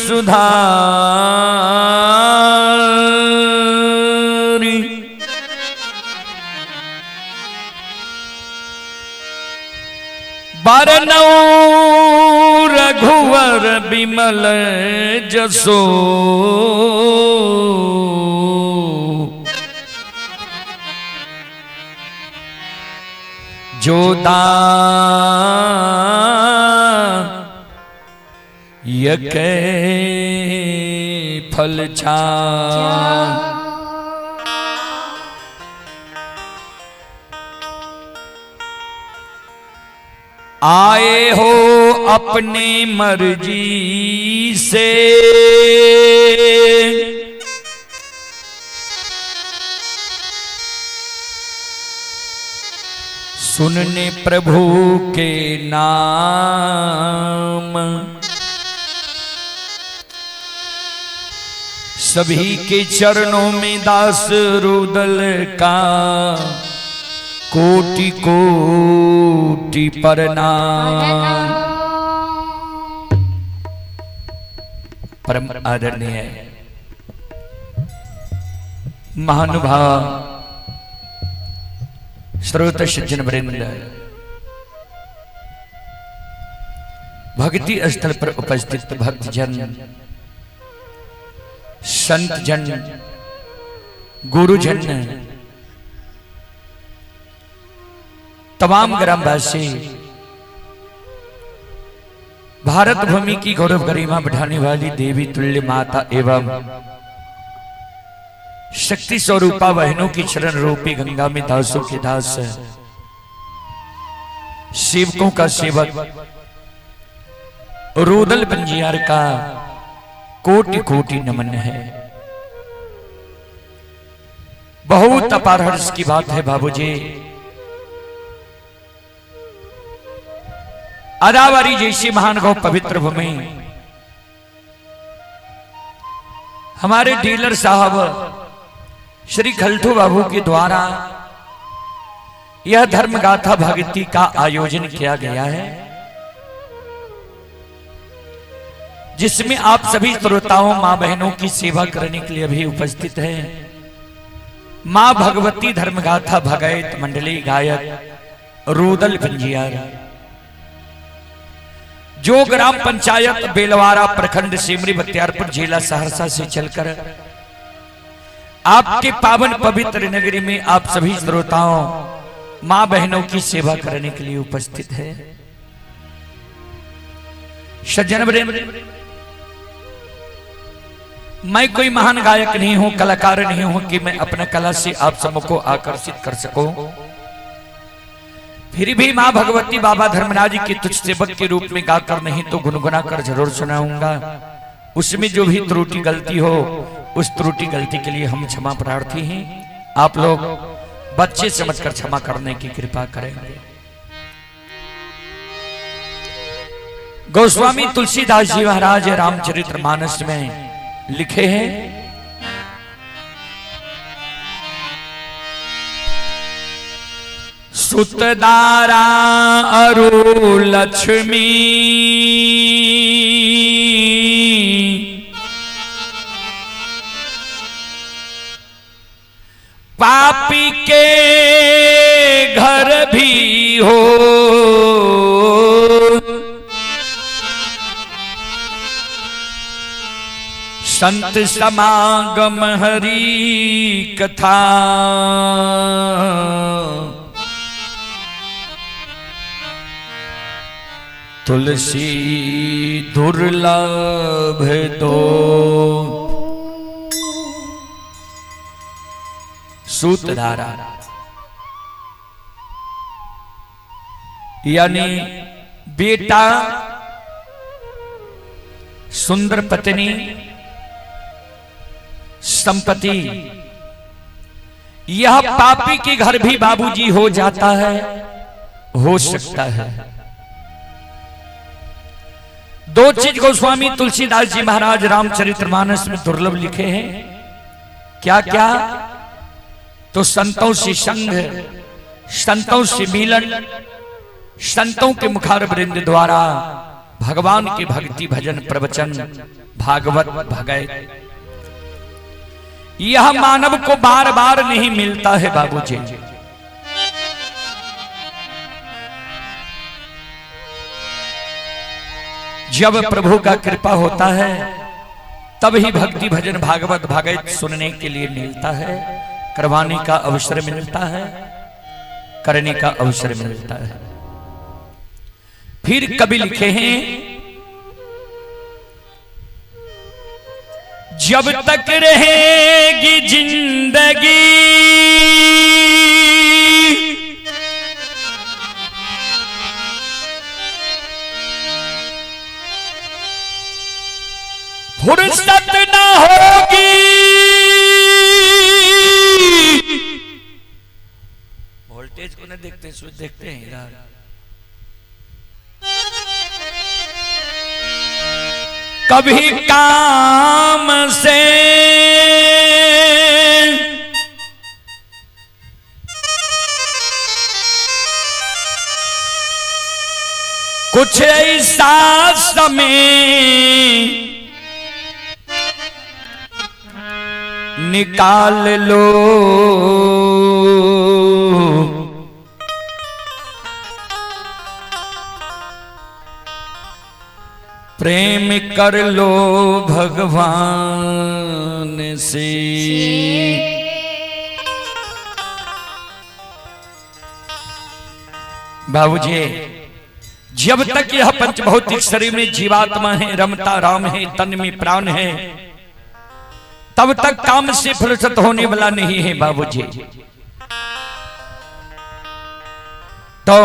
सुधारी बरनौ रघुवर बिमल जसो जो दायकै फल छा आए हो अपनी मर्जी से सुनने प्रभु के नाम सभी के चरणों में दास रुदल का कोटि कोटि प्रणाम। परम आदरणीय महानुभाव श्रोत सज्जन वृंद, भक्ति स्थल पर उपस्थित भक्तजन, संत जन, गुरुजन, तमाम ग्रामवासी, भारत भूमि की गौरव गरिमा बढ़ाने वाली देवी तुल्य माता एवं शक्ति स्वरूपा बहनों की चरण रूपी गंगा में दासों के दास, सेवकों का सेवक रुदल पंजियार का कोटि कोटि नमन है। बहुत अपार हर्ष की बात है बाबूजी, अरावरी जैसी महान गौ पवित्र भूमि हमारे डीलर साहब श्री खलठू बाबू के द्वारा यह धर्म गाथा भक्ति का आयोजन किया गया है, जिसमें आप सभी श्रोताओं मां बहनों की सेवा करने के लिए अभी उपस्थित हैं। मां भगवती धर्मगाथा भगैत मंडली गायक रुदल पंजियार, जो ग्राम पंचायत बेलवारा प्रखंड सिमरी बख्तियारपुर जिला सहरसा से चलकर आपके पावन पवित्र नगरी में आप सभी श्रोताओं मां बहनों की सेवा करने के लिए उपस्थित है। सज्जन वृंद, मैं कोई महान गायक नहीं हूं, कलाकार नहीं हूं कि मैं अपना कला से आप सबको आकर्षित कर सकूं। फिर भी मां भगवती बाबा धर्मराज की तुझ सेवक के रूप में गाकर नहीं तो गुनगुना कर जरूर सुनाऊंगा। उसमें जो भी त्रुटि गलती हो उस त्रुटि गलती के लिए हम क्षमा प्रार्थी हैं। आप लोग बच्चे समझकर क्षमा करने की कृपा करेंगे। गोस्वामी तुलसीदास जी महाराज रामचरितमानस में लिखे हैं, सुतदारा अरु लक्ष्मी पापी के घर भी हो, संत समागम हरि कथा तुलसी दुर्लभ दो। सूतधारा यानी बेटा, सुंदर पत्नी, संपत्ति, यह पापी के घर भी बाबूजी हो जाता है, हो सकता है। दो चीज गोस्वामी तुलसीदास जी महाराज रामचरितमानस में दुर्लभ लिखे हैं। क्या क्या? तो संतों से संग, संतों से मिलन, संतों के मुखार वृंद द्वारा भगवान की भक्ति भजन प्रवचन भागवत भगत यह मानव को बार बार नहीं मिलता है बाबूजी। जब प्रभु का कृपा होता है तब ही भक्ति भजन भागवत भागवत सुनने के लिए मिलता है, करवाने का अवसर मिलता है, करने का अवसर मिलता है। फिर कवि लिखे हैं, जब तक रहेगी जिंदगी फुर्सत ना होगी। वोल्टेज को न देखते, स्विच देखते हैं इधर। कभी काम से कुछ ऐसा समय निकाल लो, प्रेम कर लो भगवान से। बाबूजी, जब तक यह पंचभौतिक शरीर में जीवात्मा है, रमता राम है, तन में प्राण है, तब तक काम से फुर्सत होने वाला नहीं है बाबूजी। तो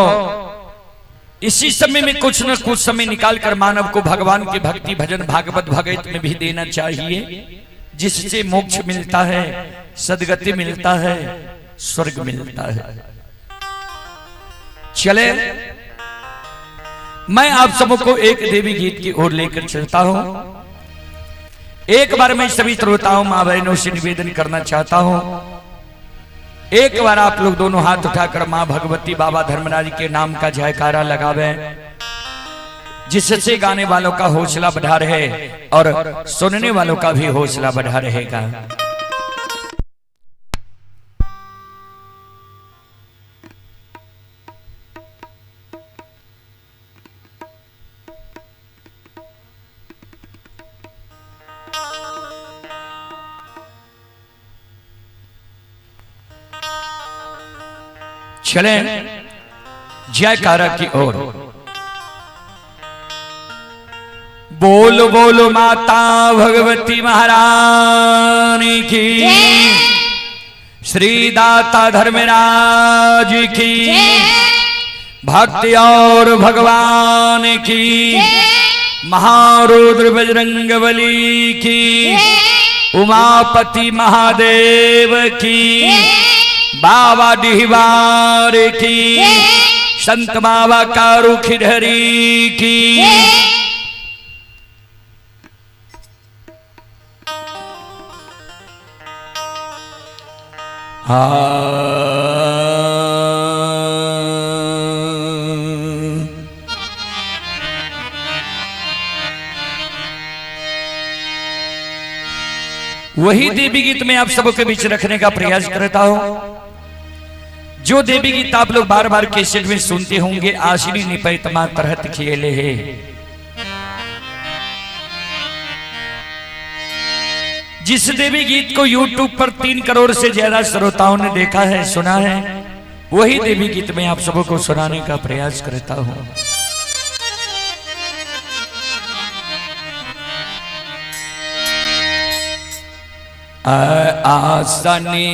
इसी समय में कुछ न कुछ समय निकालकर मानव को भगवान के भक्ति भजन भागवत भगत में भी देना चाहिए, जिससे मोक्ष मिलता है, सदगति मिलता है, स्वर्ग मिलता है। चले, मैं आप सबको एक देवी गीत की ओर लेकर चलता हूं। एक बार मैं सभी श्रोताओं मां बहनों से निवेदन करना चाहता हूं, एक बार आप लोग दोनों हाथ उठाकर मां भगवती बाबा धर्मराज के नाम का जयकारा लगावे, जिससे गाने वालों का हौसला बढ़ा रहे और सुनने वालों का भी हौसला बढ़ा रहेगा। चले जयकारा की ओर। बोलो बोलो माता भगवती महारानी की, श्री दाता धर्मराज की, भक्ति और भगवान की, महारुद्र बजरंगबली की, उमापति महादेव की, बाबा डिहवार की, संत बाबा कारू खिड़हरी की। वही देवी गीत में आप सबके बीच रखने का प्रयास करता हूं, जो देवी गीत आप लोग बार बार कैसेट में सुनते होंगे। आशिनी निपैतमा तरहत खेले है, जिस देवी गीत को YouTube पर 3 करोड़ से ज्यादा श्रोताओं ने देखा है, सुना है, वही देवी गीत में आप सबको सुनाने का प्रयास करता हूं। आसनी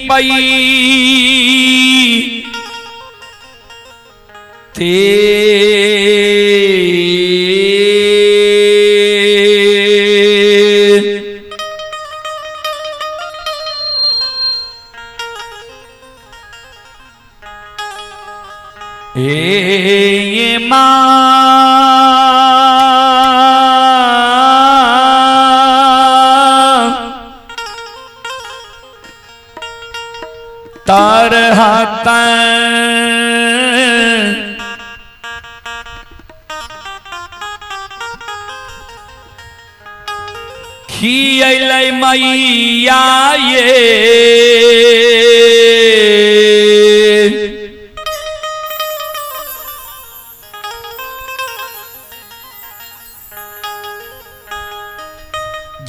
पई ते ये माँ तरहता खियलै मैया ये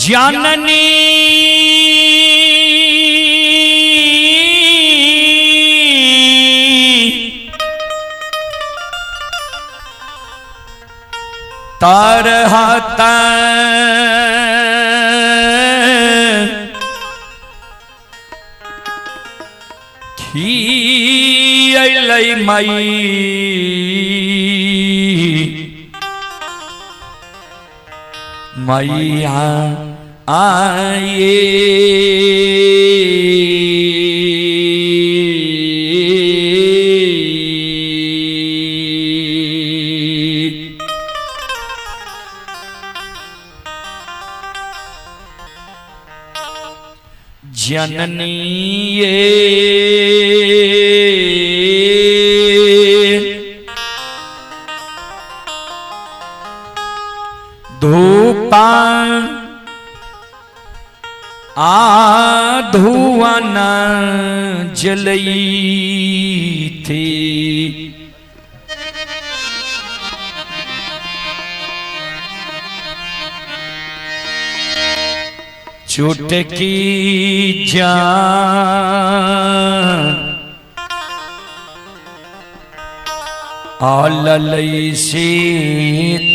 जाननी तरहता खियलै मई मैया आए जननी ये धूपा धुआं न जलई थी चुटकी जान आललई से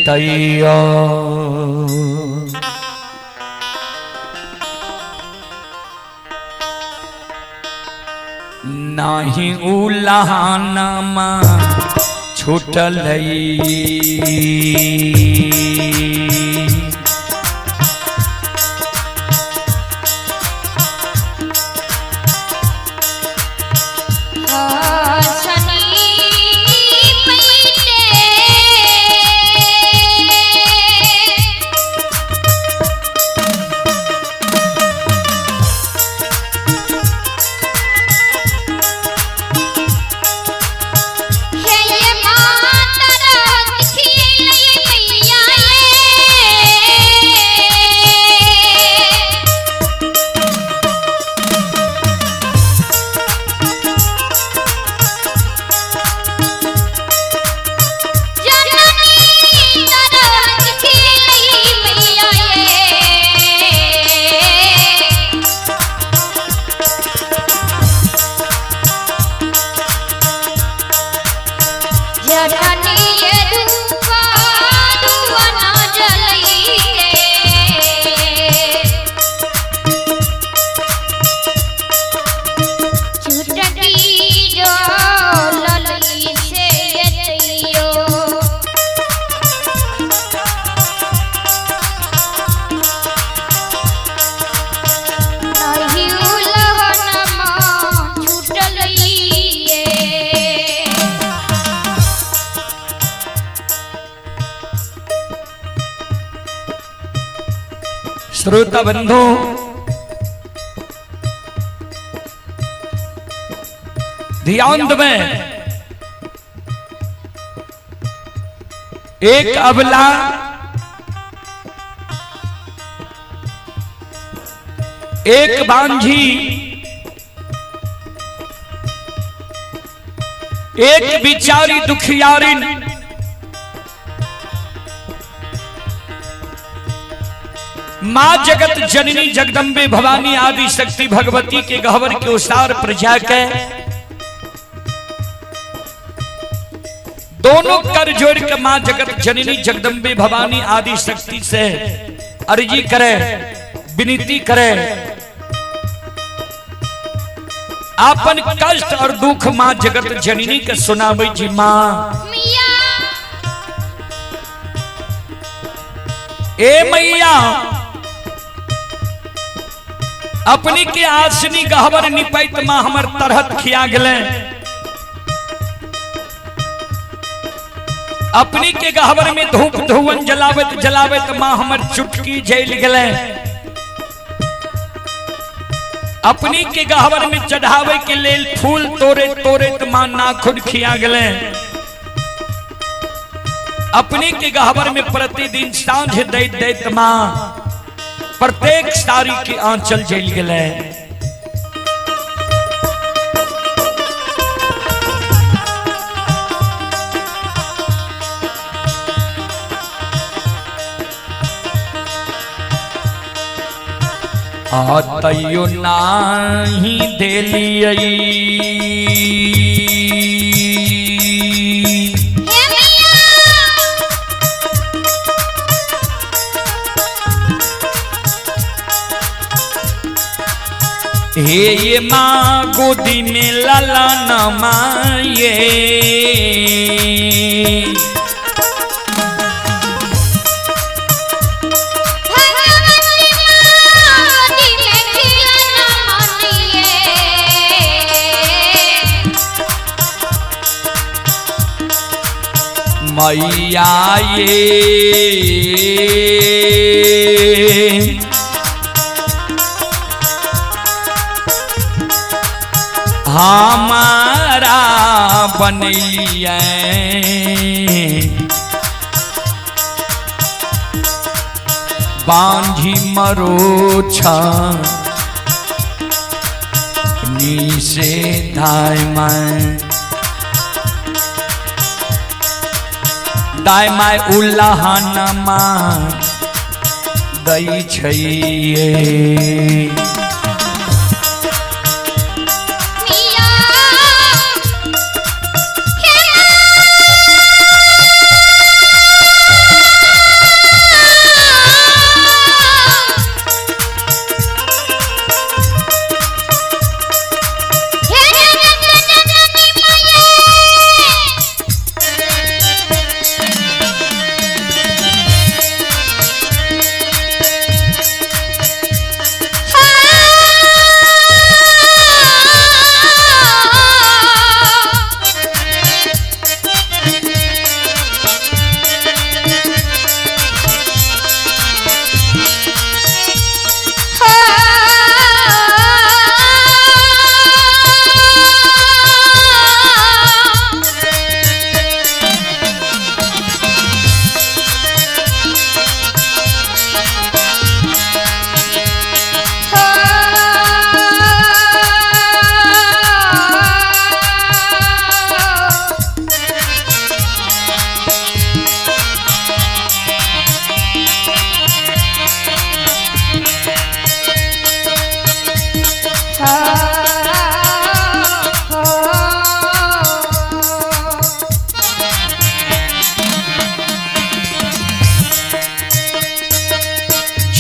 तैयार नाही उलाहनमा छुटलई श्रोता बंधु ध्यान में एक अबला एक बांझी एक बिचारी दुखियारिन मां जगत जननी जगदम्बे भवानी आदि शक्ति भगवती के गहवर के ओसार प्रजा के दोनों कर जोड़ के मां जगत जननी जगदम्बे भवानी आदि शक्ति से अर्जी करे, विनती करे, आपन कष्ट और दुख मां जगत जननी के सुनावे जी। मां ए मैया अपनी के आसनी गहवर निपैत मां हमर तरहत खिया गले, अपनी के गहवर में धूप धुवन जलावत जलावत मां हमर चुटकी जल गले। अपनी के गहवर में चढ़ावे के लेल फूल तोरे तोरे मां नाखुन खिया गले। अपनी के गहवर में प्रतिदिन सांझ दैत दैत मां प्रत्येक सारी के आंचल जल गले। आतयो नाही देलियई हे ये माँ गोदी में लाला न माये। मैया ये हमारा बनलिए बांझी मरोछा नीसे दाय माय उल्लाहनमा दई छैये।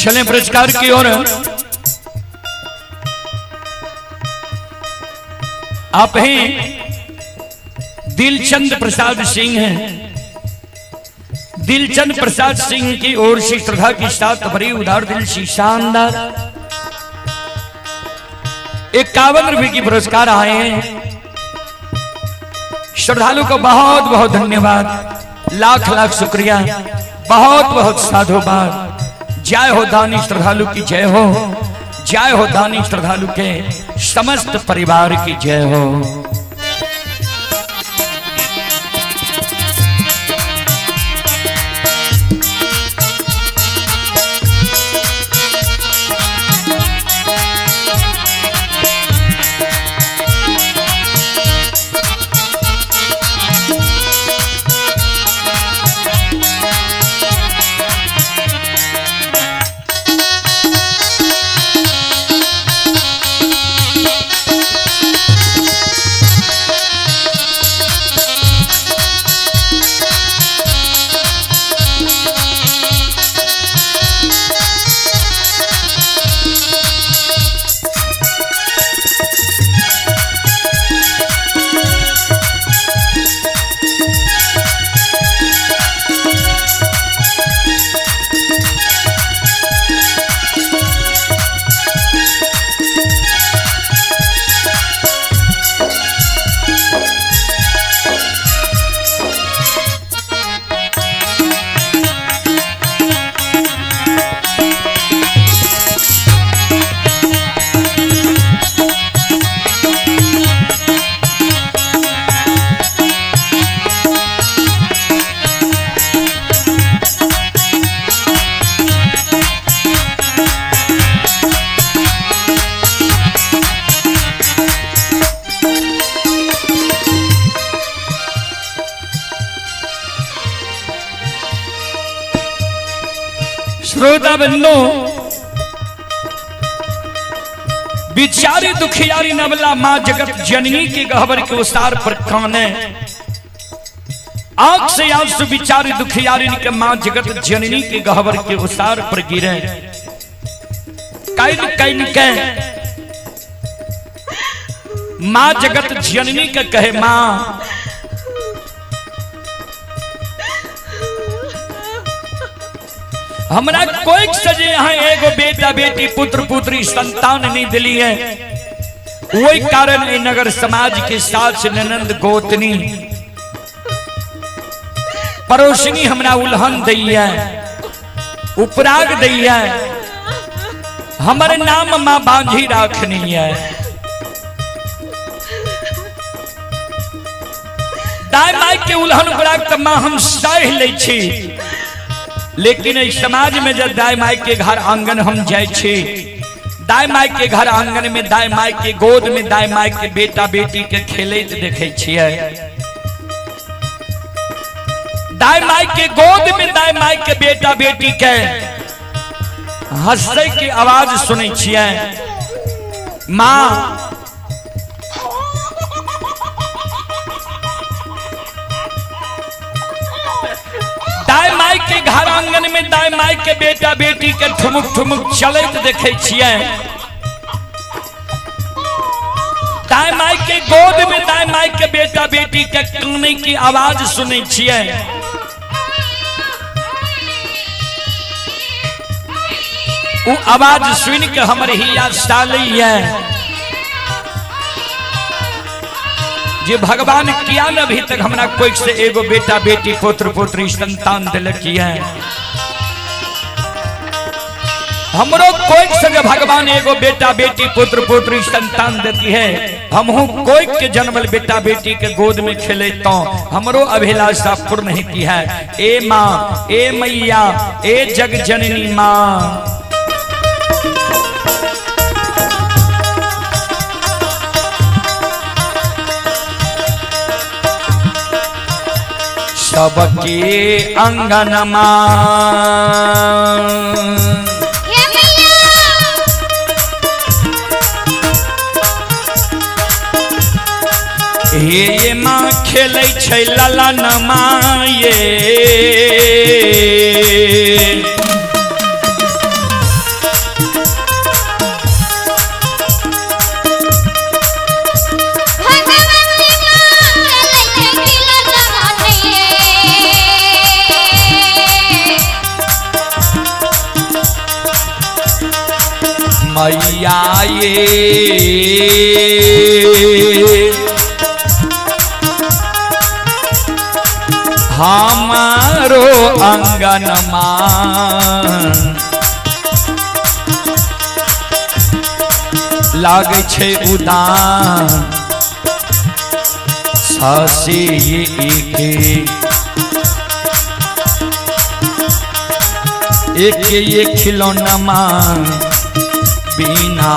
चले पुरस्कार की ओर। आप हैं दिलचंद प्रसाद सिंह हैं। दिलचंद प्रसाद सिंह की ओर से श्रद्धा के साथ भरी उदार दिल से शानदार 51 रुपए की पुरस्कार आए हैं। श्रद्धालु को बहुत बहुत धन्यवाद, लाख लाख शुक्रिया, बहुत बहुत साधुवाद। जय हो दानी श्रद्धालु की जय हो, जय हो दानी श्रद्धालु के समस्त परिवार की जय हो। बंदो बिचारी दुखियारी नवला माँ जगत जननी के गहवर के उसार पर काने आंख से आंसू बिचारी दुखियारी के माँ जगत जननी के गहवर के उसार पर गिरे कैन कैन के माँ जगत जननी के कहे माँ हमरा कोई सजे यहाँ एगो बेटा बेटी पुत्र पुत्री संतान नहीं दिली है वही कारण नगर समाज के साथ ननंद गोतनी परोसनी हमरा उल्हन दी है उपराग दी है हमारे नाम माँ बांझी राखनी है दाई माई के उल्हन उपराग तो माँ हम सह ले छी लेकिन इस समाज में जब दाई माई के घर आंगन हम जाए छे दाई माई के घर आंगन में दाई माई के गोद में दाई माई के बेटा बेटी के खेले देखे छिए दाई माई के गोद में दाई माई के बेटा बेटी के हंसे की आवाज सुने छिए माँ दाई माई के घर आंगन में दाई माई के बेटा बेटी के ठुमुक ठुमुक चलत देखे छिए दाई माई के गोद में दाई माई के बेटा बेटी के काने की आवाज सुने छिए वो आवाज सुन के हमर हिया साली है जे भगवान किया न अभी तक हमरा कोई से एगो बेटा बेटी पुत्र पुत्री संतान दिलक है हमरो कोई से भगवान एगो बेटा बेटी पुत्र पुत्री संतान देती है हमहू कोई के जन्मल बेटा बेटी के गोद में खेले तो हमरो अभिलाषा पूर्ण नहीं की है ए माँ ए मैया ए जग जननी माँ सबके अंगन हे माँ खेले छै ललन माये मैया ये हमारो अंगन लागे छे उदान सासे एक खिलौना मां बिना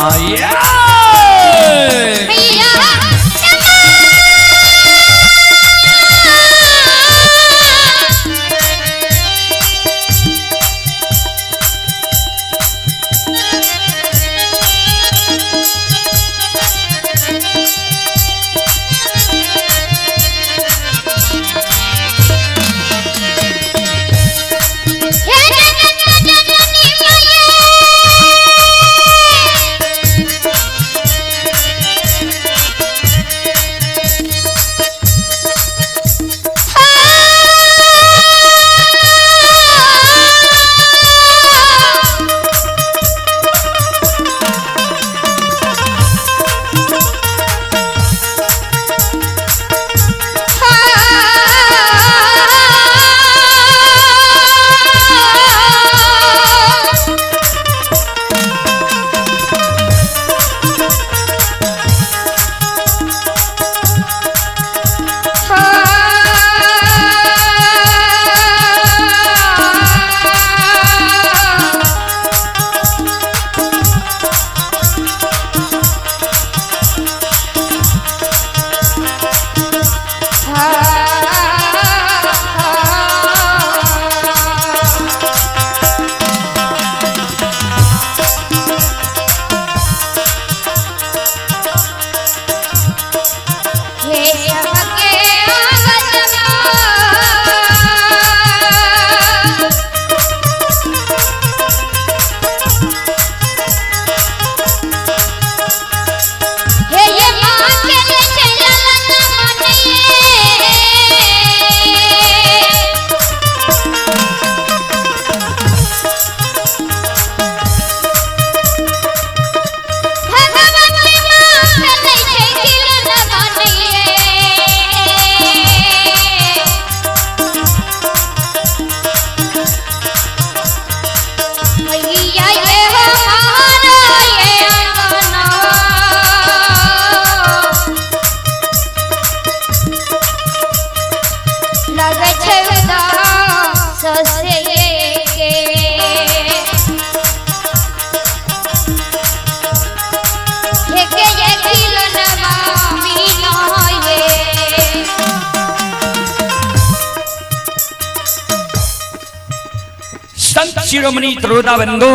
शिरोमणि त्रोदा बंधु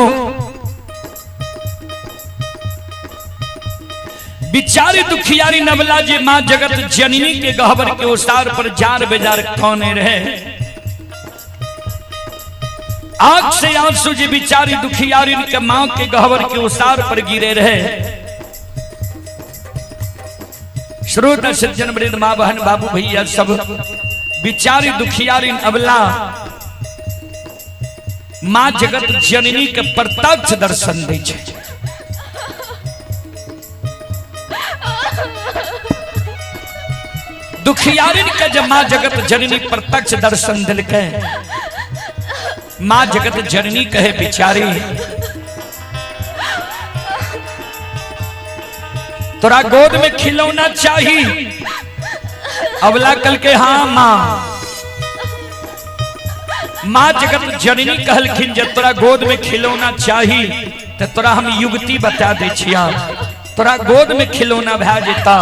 बिचारी दुखियारी नवला जे मां जगत जननी के गहवर के ओसार पर जार बेजार कौने रहे। आंख से आंसू जी बिचारी दुखियारी के मां के गहवर के ओसार पर गिरे रहे। श्रोता सज्जन वृंद मां बहन बाबू भैया सब बिचारी दुखियारी अबला मां जगत जननी के प्रत्यक्ष दर्शन दे छे। दुखियारी के जब मां जगत जननी प्रत्यक्ष दर्शन दिल के मां जगत जननी कहे बिचारी तोरा गोद में खिलौना चाहिए। अबला कल के हाँ मां जगत जननी कहलखिन जब तोरा गोद में खिलौना चाहिए तो तोरा हम युक्ति बता दे छिया। तोरा गोद में खिलौना भै जेता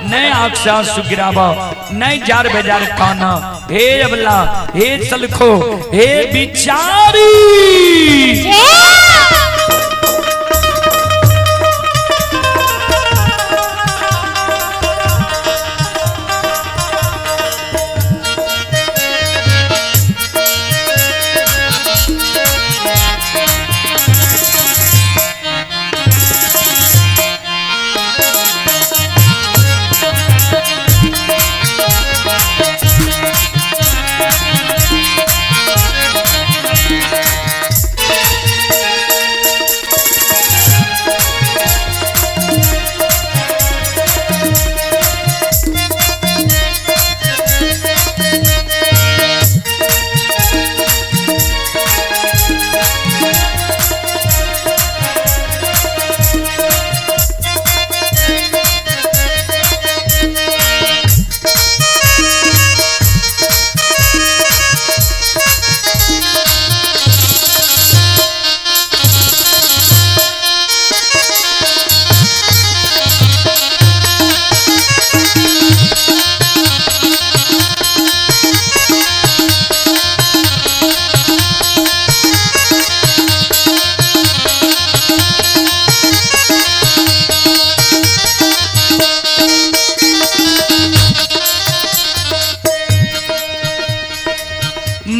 नहीं आंख से आंसू गिरावा नहीं जार बेजार काना। हे अबला हे सलखो हे बिचारी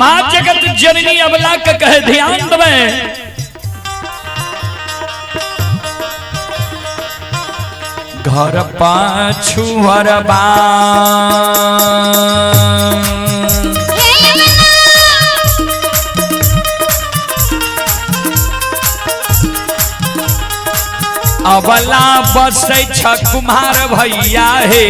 मां जगत जननी अबला के कहे ध्यान दबे। घर पाछू हरबा अबला बसे छ कुम्हार भैया हे।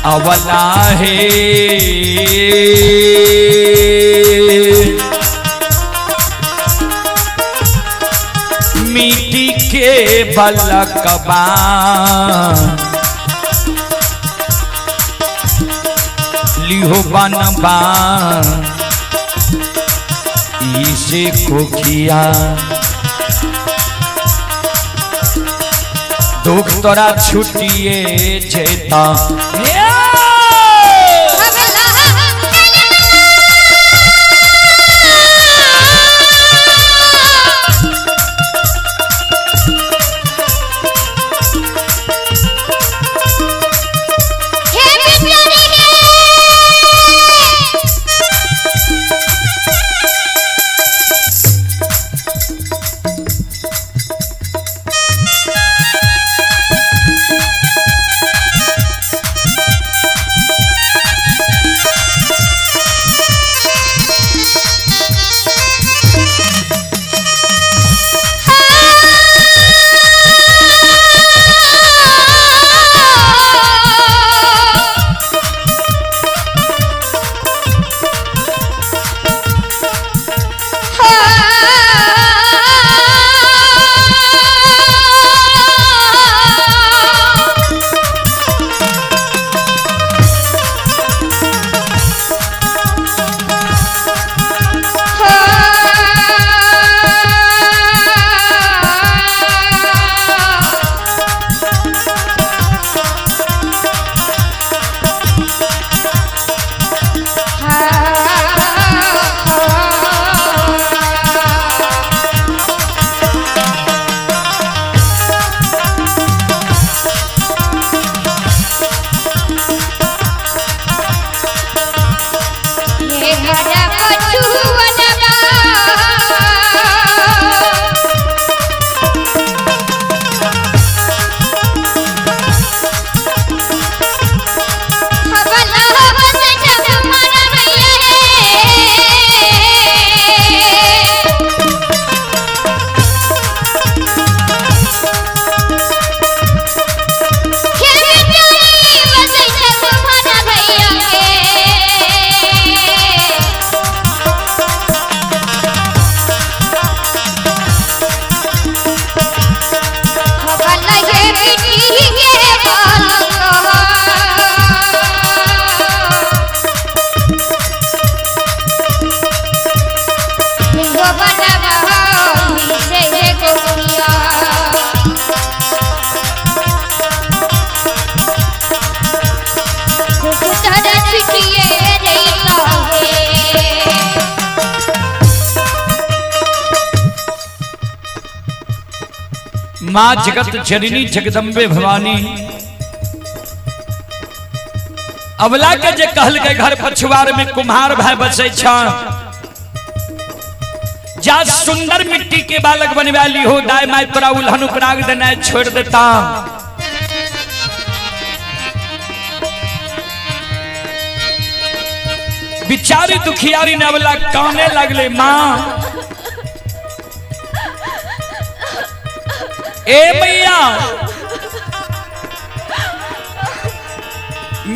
अबला हे मिट्टी के बलकबा लिहो बनबा इसे कोखिया दुख तोरा छुटिए जेता। माँ जगत जननी जगदम्बे भवानी अबला के जे कहल के घर पछुआर में कुम्हार भाई बसे जा सुंदर मिट्टी के बालक बनवाली हो दाय माय तोरा उल्हन उपराग देना छोड़ देता। बिचारी दुखियारी ने अबला काने लगले माँ ए मैया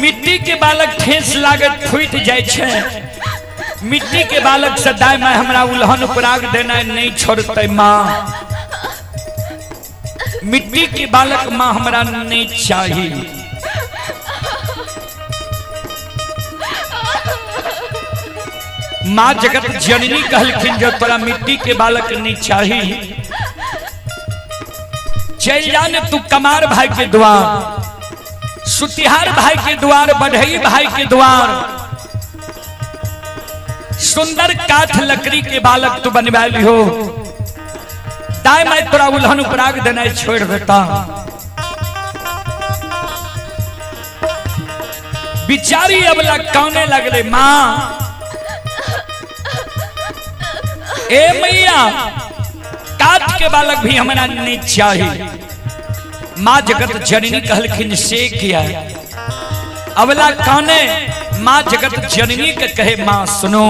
मिट्टी के बालक ठेस लागत फूट जाए छे मिट्टी के बालक से दाय मैं हमरा उल्हन उपराग देना नहीं छोड़ते माँ मिट्टी के बालक माँ हमरा नहीं चाहिए। माँ जगत जननी कहलखिन जो तोरा मिट्टी के बालक नहीं चाहिए चल जाने तू कमार भाई के द्वार सुतिहार भाई के द्वार बढ़ई भाई के द्वार सुंदर काठ लकड़ी के बालक तू बनवाली हो दाय मैं तोरा उल्हन उपराग देना छोड़ देता। बिचारी अबला कौने लगले माँ ए मैया काठ के बालक भी हमारा नहीं चाहिए। माँ जगत जननी कहलखिन से किया अबला कौने माँ जगत जननी के कहे माँ सुनो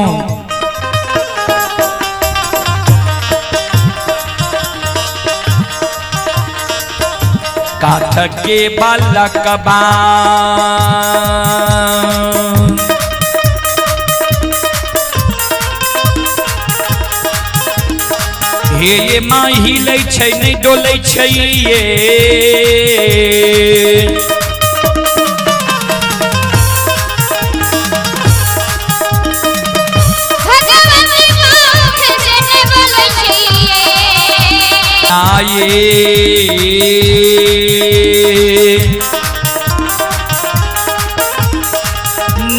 काठ के बालक हे माँ हिले छै नहीं डोले छै ये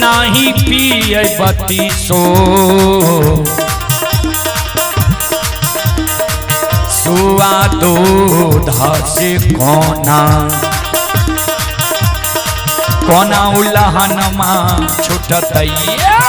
नहीं पिए बती सो सुआ दूध से कोना उल्हन माँ छुटतैया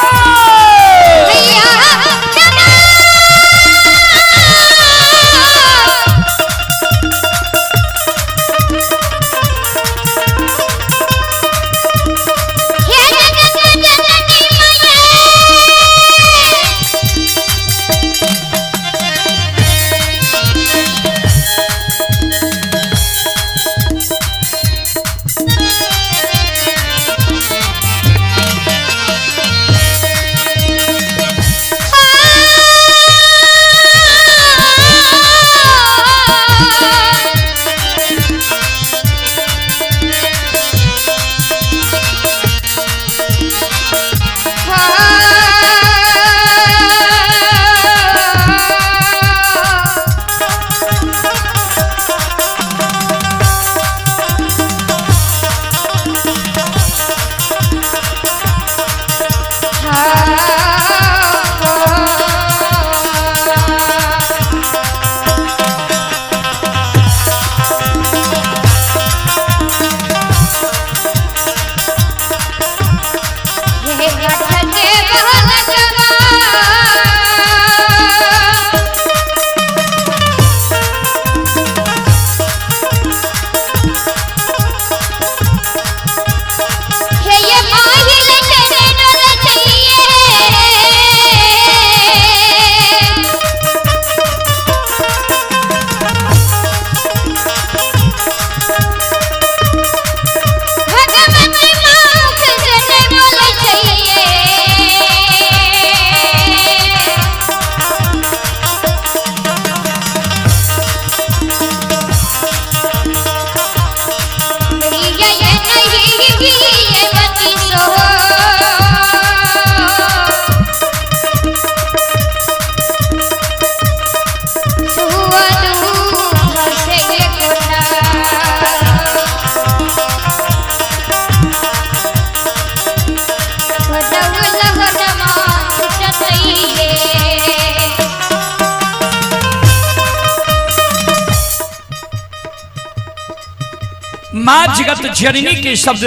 माँ जगत जननी के शब्द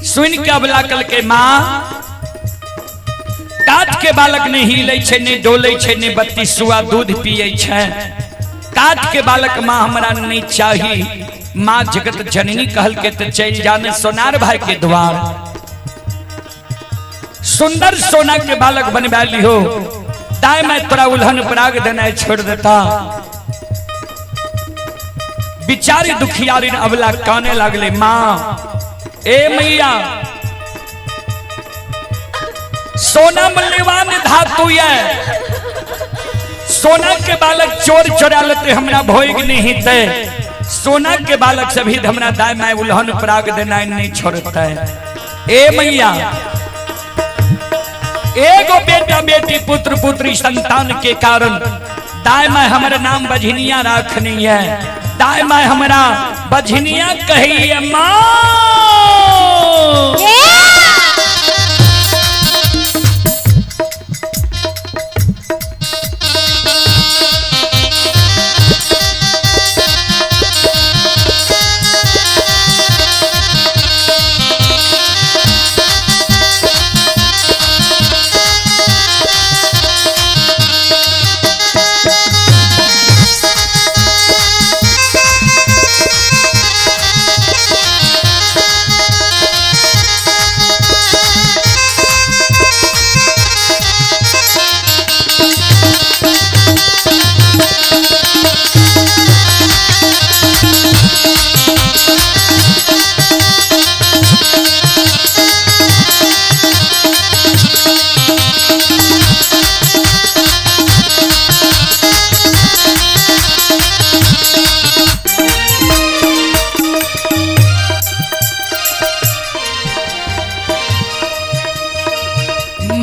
सुन के अबला कल के माँ काट के बालक ने हिले छे ने डोले छे ने 32 सुआ दूध पिए छे। काट के बालक माँ हमरा नहीं चाहिए। माँ जगत जननी कहल के ते चल जाने सोनार भाई के द्वार। सुंदर सोना के बालक बनवा लियो दाय मैं तोरा उल्हन पराग देना छोड़ देता। बिचारी दुखियारी अबला काने लगले माँ ए मैया सोना मूल्यवान धातु है। सोना के बालक चोर चोरा लेते हमरा भोग नहीं थे। सोना के बालक सभी हमरा दाय मैं उल्हन पराग देना नहीं छोड़ता है। ए मैया एगो बेटा बेटी पुत्र पुत्री संतान के कारण दाय मैं हमारा नाम बझनिया रखनी है। दाय मैं हमारा बझनिया कही माँ।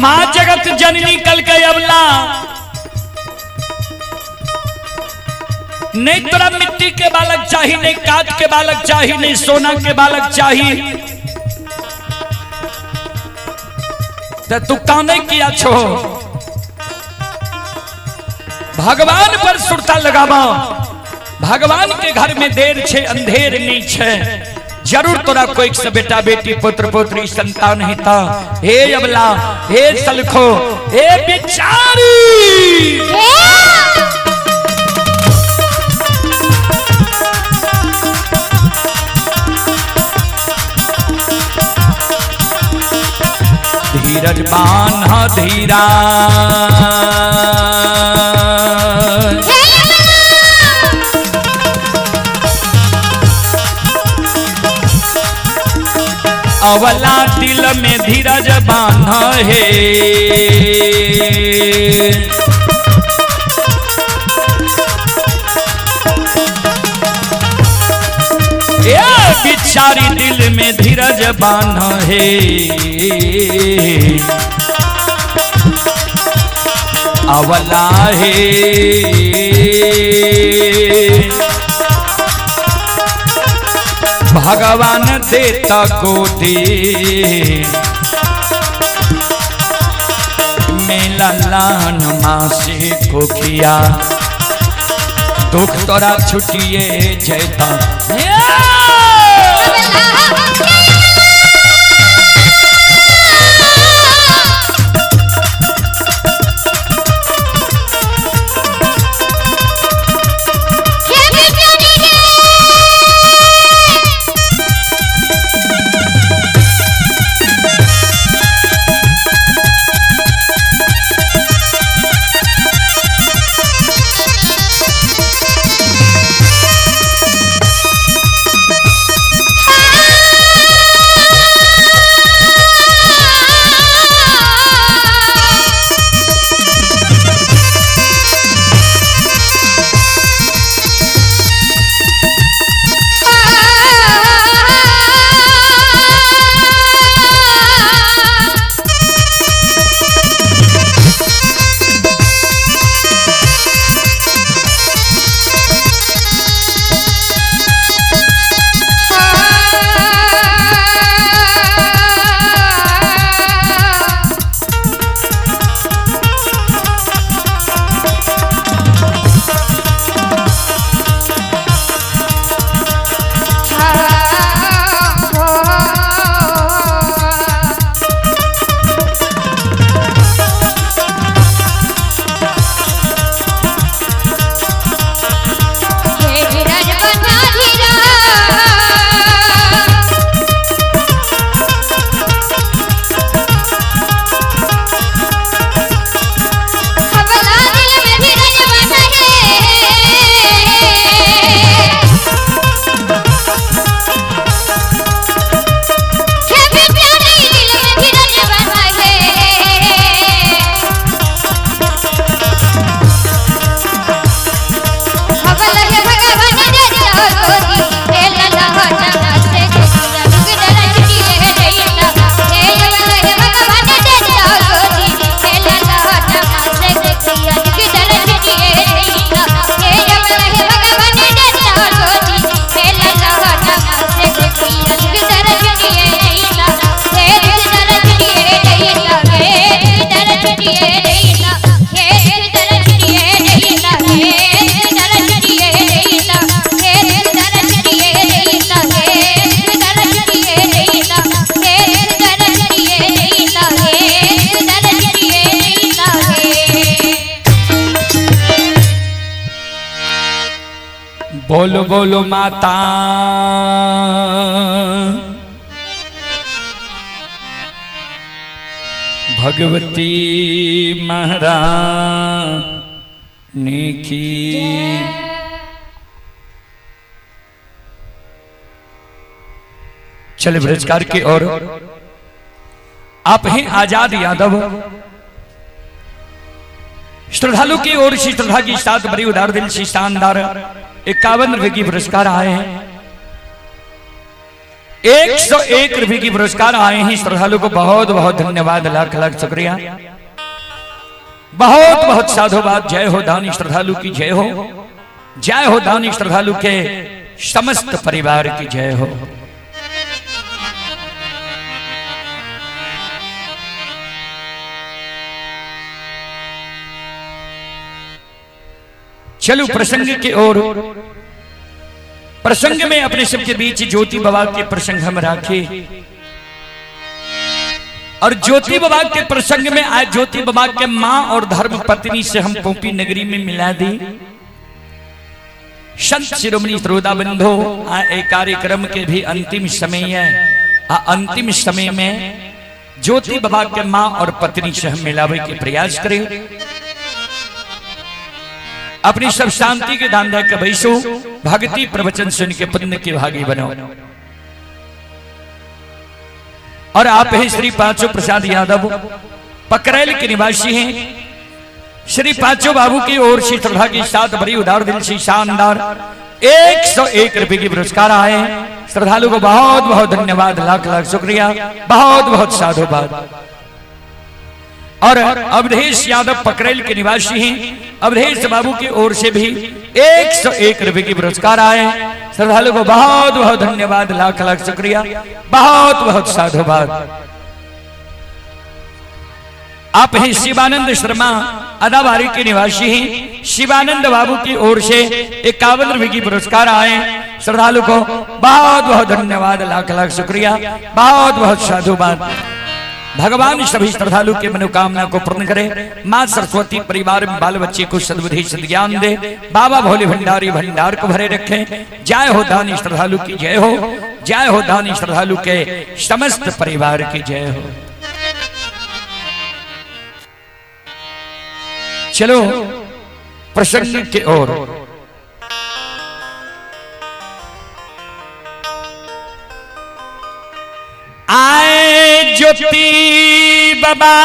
माँ जगत जननी कल के अबला नहीं तोरा मिट्टी के बालक चाहिए नहीं काट के बालक चाहिए नहीं सोना के बालक चाहिए। तो तू काने किया छो भगवान पर सुरता लगावा। भगवान के घर में देर छे अंधेर नहीं छे। जरूर तोरा कोई से बेटा बेटी पुत्र पुत्री संतान ही था। हे अबला हे सलखो हे बिचारी धीरज बान्हा धीरा अवला दिल में धीरज बांधा है। ये बिचारी दिल में धीरज बांधा है। अवला है भगवान देता कोटि मेला लान माँ से कोखिया दुख तोरा छुटिए जैता। बोलो माता भगवती महारानी की। चले पुरस्कार की ओर। आप हैं आजाद यादव। श्रद्धालु की ओर से श्रद्धा की साथ बड़ी उदार दिल से शानदार 51 रुपए की पुरस्कार आए हैं। 101 रुपए की पुरस्कार आए हैं। श्रद्धालु को बहुत बहुत धन्यवाद, लाख लाख शुक्रिया, बहुत बहुत साधुवाद। जय हो दानी श्रद्धालु की जय हो, जय हो दानी श्रद्धालु के समस्त परिवार की जय हो। चलो प्रसंग की ओर। प्रसंग में अपने सबके बीच ज्योति बाबा के प्रसंग हम राखे और ज्योति बाबा के प्रसंग में आज ज्योति बाबा के मां और धर्म पत्नी से हम पोपी नगरी में मिला दी। संत शिरोमणि श्रोता बंधो, एक कार्यक्रम के भी अंतिम समय है। अंतिम समय में ज्योति बाबा के मां और पत्नी से हम मिलावे के प्रयास करें। अपनी सब शांति के दान दे के बैसो, भक्ति प्रवचन सुन के पुण्य के भागी बनो। और आप हैं श्री पांचों प्रसाद यादव, पकरेल के निवासी हैं। श्री पांचों बाबू की ओर से श्रद्धा के साथ बड़ी उदार दिल से शानदार 101 रुपए की पुरस्कार आए हैं। श्रद्धालु को बहुत बहुत धन्यवाद, लाख लाख शुक्रिया, बहुत बहुत साधुवाद। और अवधेश यादव पकरेल के निवासी हैं। अवधेश बाबू की ओर से भी 101 रुपए की पुरस्कार आए। श्रद्धालु को बहुत बहुत धन्यवाद, लाख लाख शुक्रिया, बहुत बहुत साधुवाद। आप हैं शिवानंद शर्मा, अदाबारी के निवासी हैं। शिवानंद बाबू की ओर से 51 रुपए की पुरस्कार आए। श्रद्धालु को बहुत बहुत धन्यवाद, लाख लाख शुक्रिया, बहुत बहुत साधुवाद। भगवान सभी श्रद्धालु के मनोकामना को पूर्ण करे। मां सरस्वती परिवार में बाल बच्चे को सद्बुद्धि सद्ज्ञान दे। बाबा भोले भंडारी भंडार को भरे रखे। जय हो दानी श्रद्धालु की जय हो, जय हो दानी श्रद्धालु के समस्त परिवार की जय हो। चलो प्रसंग की ओर। आए ज्योति बाबा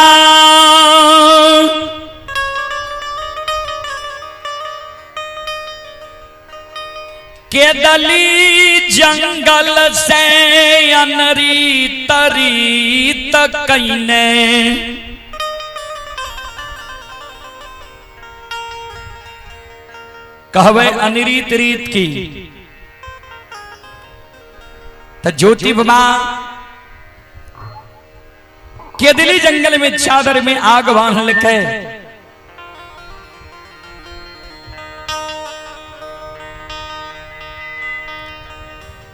के दली जंगल से अनरी तरी तकने कहवे अनरीत रीत की। तो ज्योति बाबा केदली जंगल में चादर में आग बांध लिखे।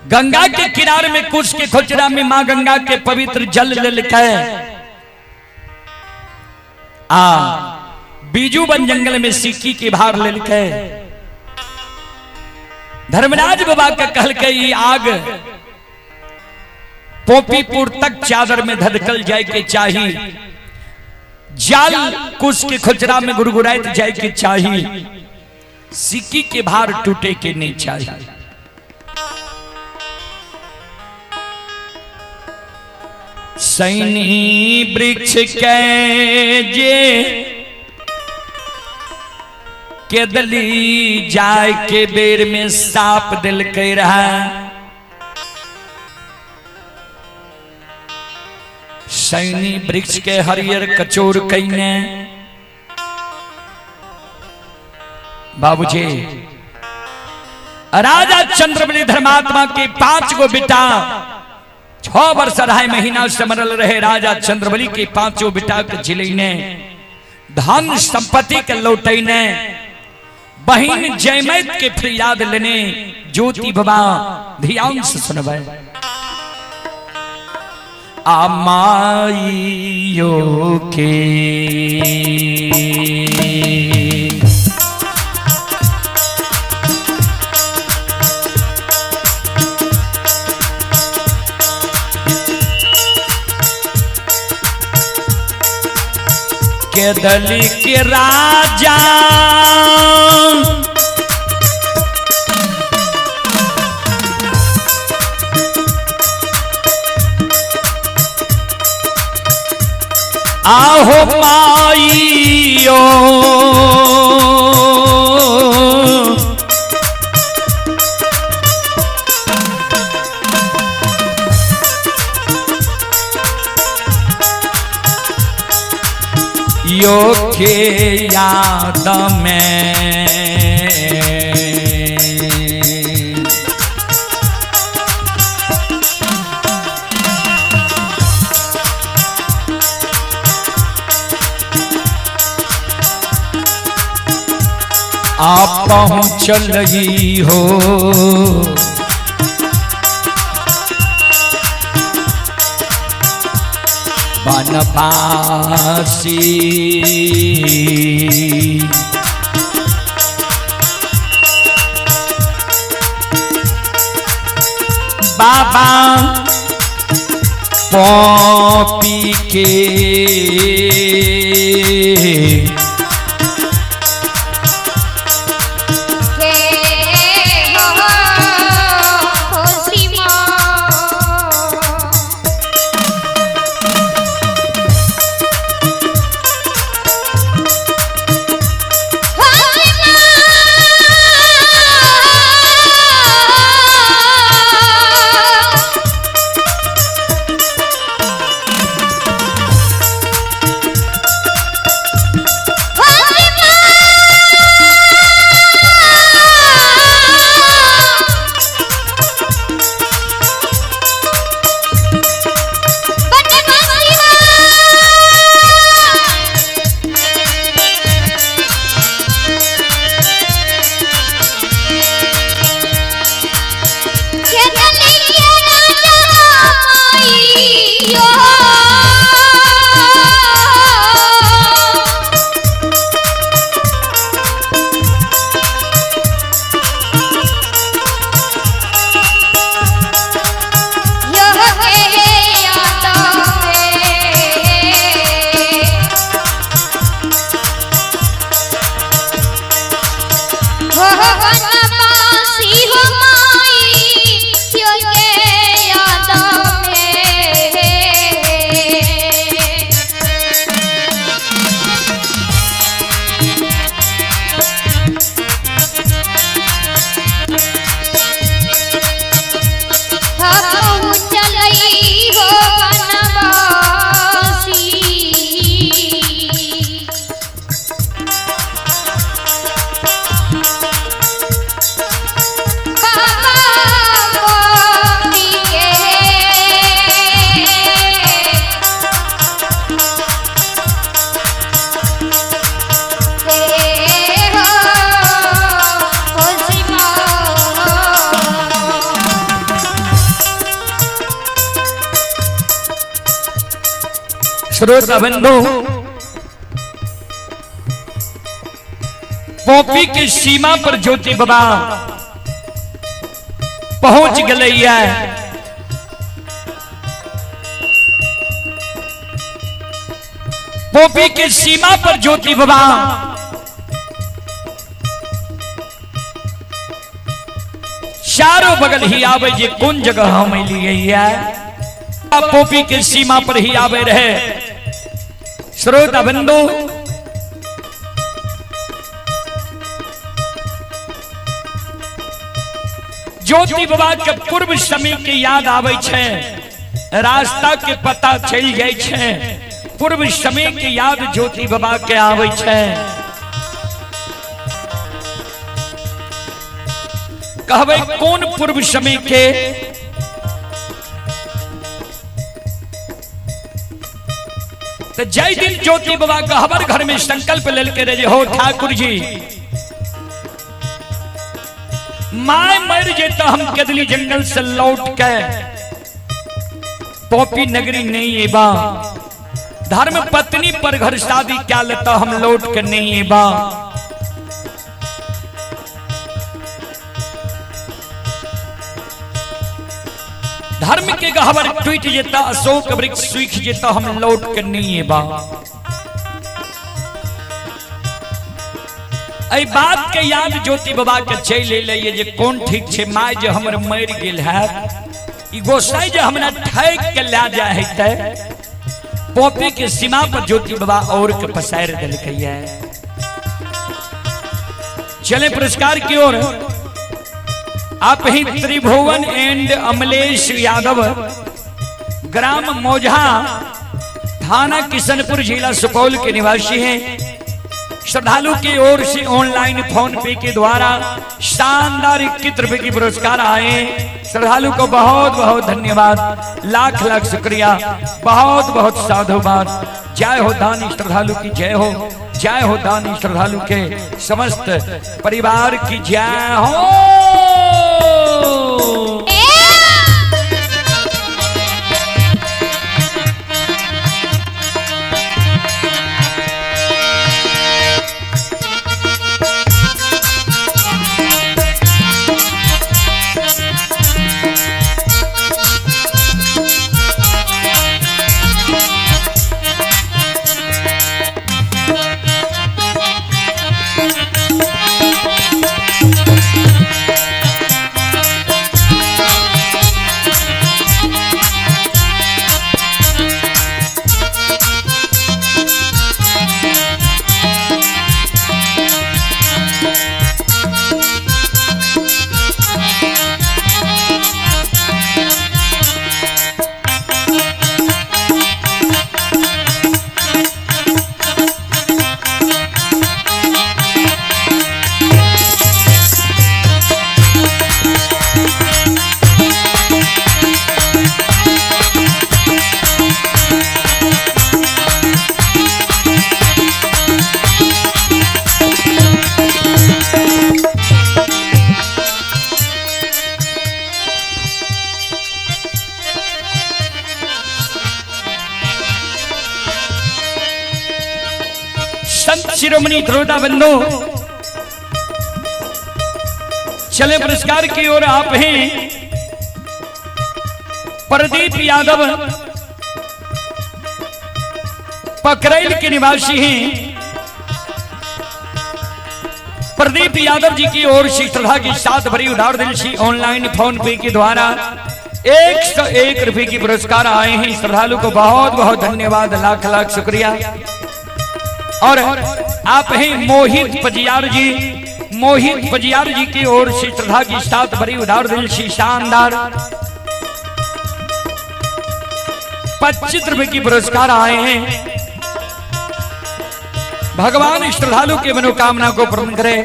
गंगा के किनारे में कुश के खोचरा में मां गंगा के पवित्र जल ले लिखे। बीजू बन जंगल में सिक्की के भार ले लिखे। धर्मराज बाबा का कहल के आग पोपीपुर तक चादर में धधकल जाए के चाहिए। जाल कुश के खुचरा में गुरगुराइत जाए के चाहिए। सिक्की के भार टूटे के नहीं चाहिए। सैनी वृक्ष के जे केदली जाए के बेर में साप दिल के रहा। सैनी वृक्ष के हरियर कचोर कईने। बाबूजी राजा चंद्रबली धर्मात्मा के 5 गो बेटा 6 वर्ष 2.5 महीना समरल रहे। राजा चंद्रबली के 5 बेटा के जिलेने धन संपत्ति के लौटने। बहिन जयमैत के फरियाद लेने ज्योति बाबा ध्यान से सुनबे। आमाइयो के के दली के राजा आहो माईयो यो के याद में आप पहुँच लगी हो बनवासी बाबा पपी के श्रोता बंधु पोपी की सीमा पर ज्योति बाबा पहुंच गलैया पोपी की सीमा पर ज्योति बाबा चारों बगल ही आवे जे कौन जगह हम लिए है पोपी की सीमा पर ही आवे रहे। श्रोता बंधु ज्योति बाबा के पूर्व समय के याद आवे छे, रास्ता के पता चल जाए छे, पूर्व समय के याद ज्योति बाबा के आवे छे। कहवे कौन पूर्व समय के तो जय दिन ज्योति बाबा का हमारे घर में संकल्प ले के रहे हो ठाकुर जी माय मर जे तो हम केदली जंगल से लौट के पोपी नगरी नहीं है बा धर्म पत्नी पर घर शादी क्या लेता हम लौट के नहीं है बा। धर्म के गहवर टूट जेता अशोक वृक्ष सूख जेता हम लौट के नहीं है बा। आई बात के याद ज्योति बाबा के चल अइए जे कौन ठीक छे माय जे हमर मर गेल है ई गोसाई जे हमरा ठैक के ला जाय है पोपी के सीमा पर ज्योति बाबा और के पसार देलकै है। चले पुरस्कार की ओर। आप ही त्रिभुवन एंड अमलेश यादव, ग्राम मौजा, थाना किशनपुर, जिला सुपौल के निवासी हैं। श्रद्धालु की ओर से ऑनलाइन फोन पे के द्वारा शानदार 21 रुपए की पुरस्कार आए। श्रद्धालु को बहुत बहुत धन्यवाद, लाख लाख शुक्रिया, बहुत बहुत साधुवाद। जय हो दानी श्रद्धालु की जय हो, जय हो दानी श्रद्धालु के समस्त परिवार की जय हो। शिरोमणि श्रोता बंधु, चले पुरस्कार की ओर। आप हैं प्रदीप यादव, पकरैल के निवासी हैं। प्रदीप यादव जी की ओर से श्रद्धा की साथ भरी उधार दिल से ऑनलाइन फोन पे के द्वारा 101 रुपए की पुरस्कार आए हैं। श्रद्धालु को बहुत बहुत धन्यवाद, लाख लाख शुक्रिया। और आप हैं मोहित पजियार जी, मोहित पजियार जी की ओर से श्रद्धा की साथ भरी उधार दिल से शानदार 25 रुपए की पुरस्कार आए हैं। भगवान श्रद्धालु के मनोकामना को पूर्ण करे।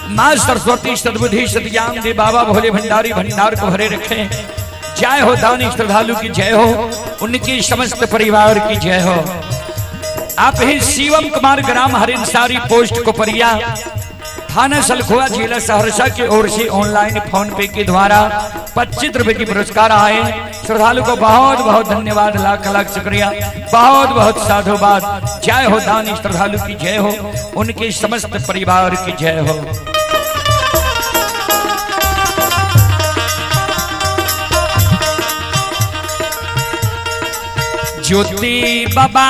मां सरस्वती सद्बुद्धि सद्ज्ञान दे, बाबा भोले भंडारी भंडार को भरे रखे। जय हो दानी श्रद्धालु की जय हो, उनकी समस्त परिवार की जय हो। आप ही शिवम कुमार, ग्राम हरिंसारी, पोस्ट कोपरिया, थाना सलखुआ, जिला सहरसा की ओर से ऑनलाइन फोन पे के द्वारा 25 रुपए की पुरस्कार आए। श्रद्धालु को बहुत बहुत धन्यवाद, लाख लाख शुक्रिया, बहुत बहुत साधुवाद। जय हो दानी श्रद्धालु की जय हो, उनके समस्त परिवार की जय हो। ज्योति बाबा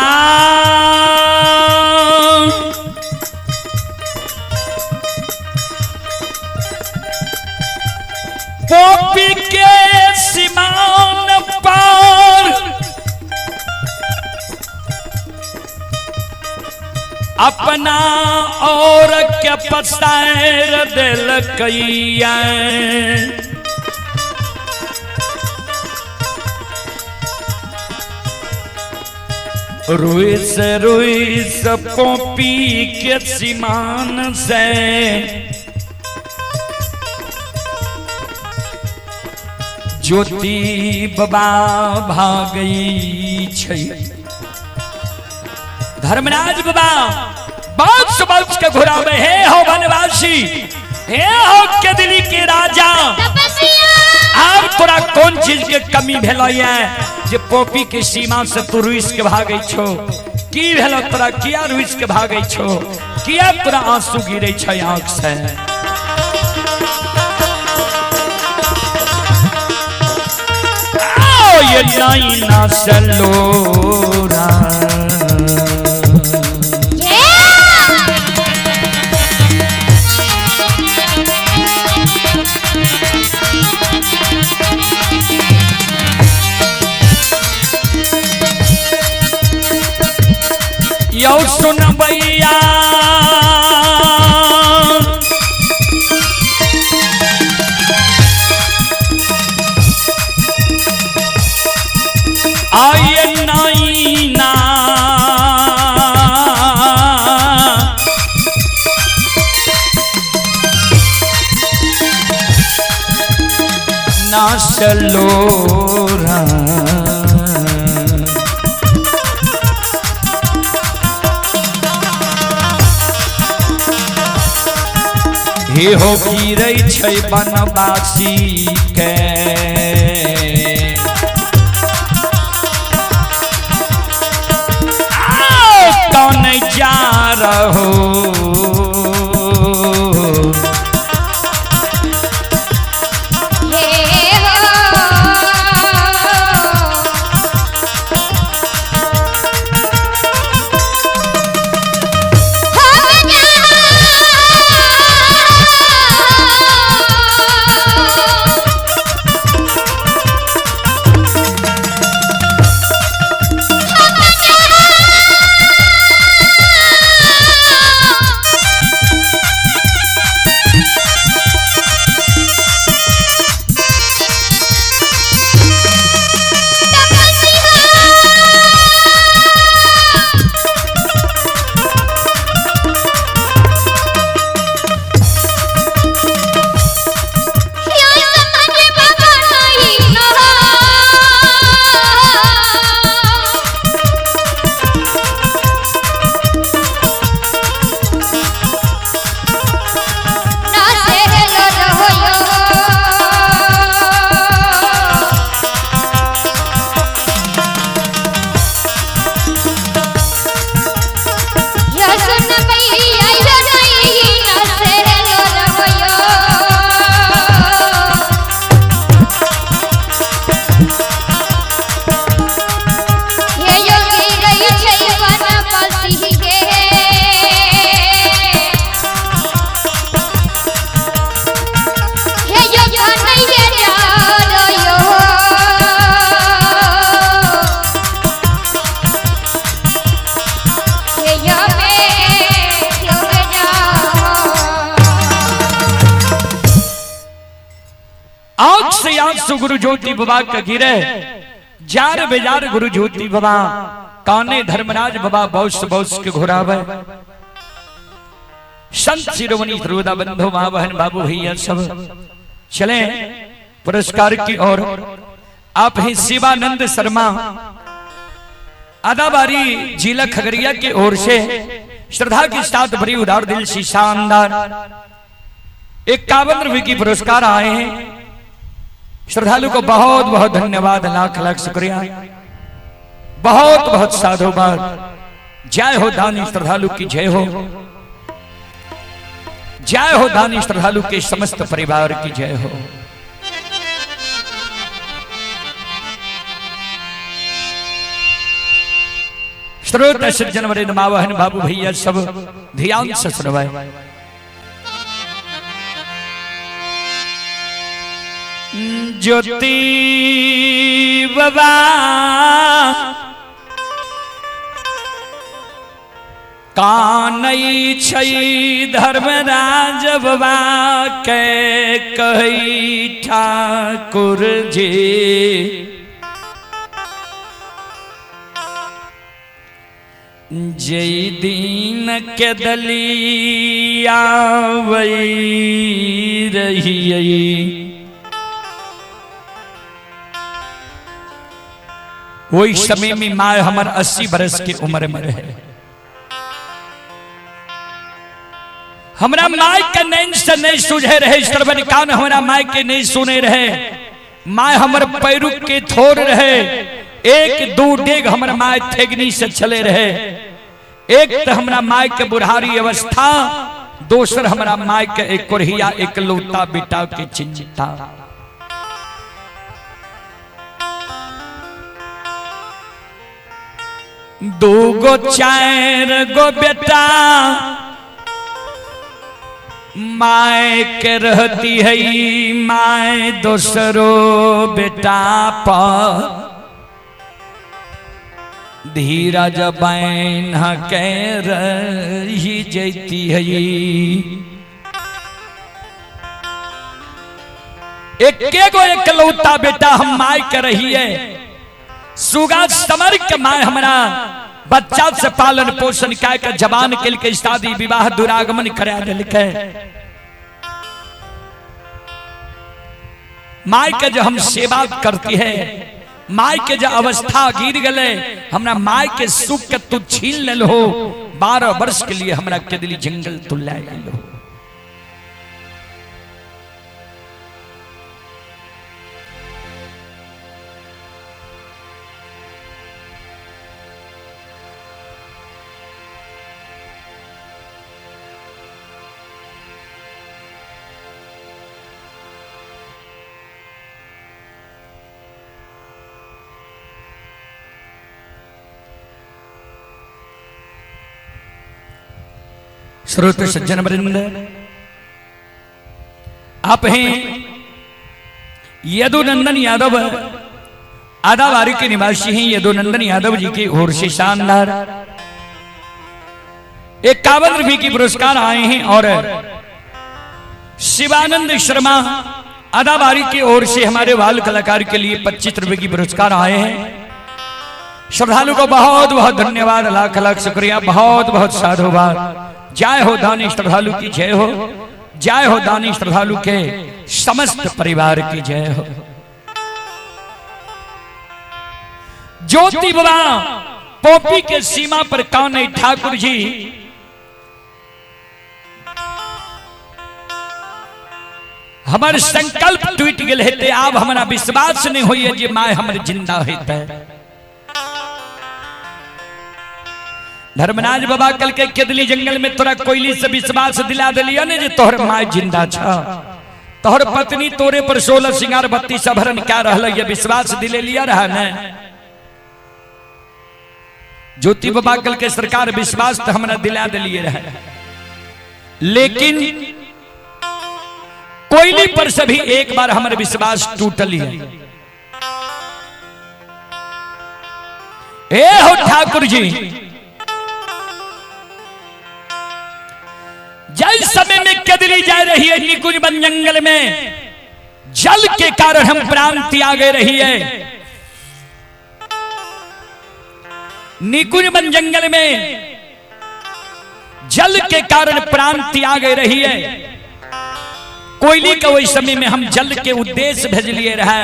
पोपी के सीमान पर अपना और के पसार दिल कैया। रुइस पोपी के सीमान से ज्योति बाबा भागई छै। धर्मराज बाबा बात के घुरावे, हे हो वनवासी, हे हो के दिल्ली के राजा, अब तोरा कौन चीज के कमी भेलो है जे पोपी के सीमा से तू रुइस के भागै छो? की भेलो तोरा, किया रुइस के भागै छो? किया तोरा आंसू गिरै छै आंख से? आओ ये नाइना सलोरा रुपैया आए नहीं ना ना चलो हे हो गिरै छै बनवासी के कौन जा रहो गुरु ज्योति बाबा का गिरे जार बेजार गुरु ज्योति बाबा काने धर्मराज बाबा बौस बौस के घुरावे संत शिरोमणि सर्वदा बंधु मां बहन बाबू भैया सब चले पुरस्कार की ओर। आप ही शिवानंद शर्मा आदाबारी जिला खगड़िया की ओर से श्रद्धा के साथ बड़ी उदार दिल से शानदार 51 रुपए की पुरस्कार आए हैं। श्रद्धालु को बहुत बहुत धन्यवाद, लाख लाख शुक्रिया, बहुत बहुत साधुवाद। जय हो दानी श्रद्धालु की जय हो, जय हो दानी श्रद्धालु के समस्त परिवार की जय हो। श्रोता सज्जन वरे मावहन बाबू भैया सब ध्यान से सुनवाए। ज्योति बाबा कानई छै धर्मराज बाबा के कही ठाकुर जी जय दीन के दलिया वही रही वही समय में माँ हमार 80 बरस की उम्र में रहे। हमारा माँ का नैन से नहीं सूझे रहे, श्रवण कान हमारा माँ के नहीं सुने रहे। माँ हमार पैरू के थोर रहे, एक दो डेग हमारा माँ थेगनी से चले रहे। एक तो हमारा माँ के बुढ़ारी अवस्था, दूसर हमारा माँ के एक कोरिया एक लौता बेटा की चिंता। दो गो चार गो बेटा माय के रहती है, माय दूसरो बेटा पर धीरज बैन कह रही जैती है। एक लौता बेटा हम माय कर रही है, सुगा समर के माय हमारा बच्चा से पालन पोषण का जवान के शादी विवाह दुरागमन करा दिलके। माय के जो हम सेवा करती है, माय के जो अवस्था गिर गले, हमरा माय के सुख के तू छीन ले लो। 12 वर्ष के लिए हमरा के दिली जंगल तू ले लो। श्रोत सज्जन वृंद, आप हैं यदुनंदन यादव, आदाबारी के निवासी हैं। यदुनंदन यादव जी की ओर से शानदार 51 रुपये की पुरस्कार आए हैं। और शिवानंद शर्मा आदाबारी की ओर से हमारे बाल कलाकार के लिए 25 रुपये की पुरस्कार आए हैं। श्रद्धालु को बहुत बहुत धन्यवाद, लाख लाख शुक्रिया, बहुत बहुत साधुवाद। जय हो दानी श्रद्धालु की जय हो, जय हो दानी श्रद्धालु के समस्त परिवार की जय हो। ज्योति बाबा पोपी के सीमा पर कान्हे ठाकुर जी हमारे संकल्प टूट गए थे। अब हमारा विश्वास नहीं होइए जे माय हमारे जिंदा होते। धर्मराज बाबा कल के केदली जंगल में तोरा कोयली से विश्वास दिला दिलिया ने जे तोहर माय जिंदा छ, तोहर पत्नी तोरे पर 16 सिंगार 32 आभरण क्या रहल, ये विश्वास दिले लिया रहा ने। ज्योति बाबा कल के सरकार विश्वास तो हमरा दिला दिलिए रहा, लेकिन कोयली पर से भी एक बार हमारे विश्वास टूटल है। ए हो ठाकुर जी, जल समय में केदली जा रही है निकुंज वन जंगल में, जल के कारण हम प्राण त्याग रही है। निकुंज वन जंगल में जल के कारण प्राण त्याग रही है। कोयली का वही समय में हम जल के उद्देश्य भेज लिए रहा।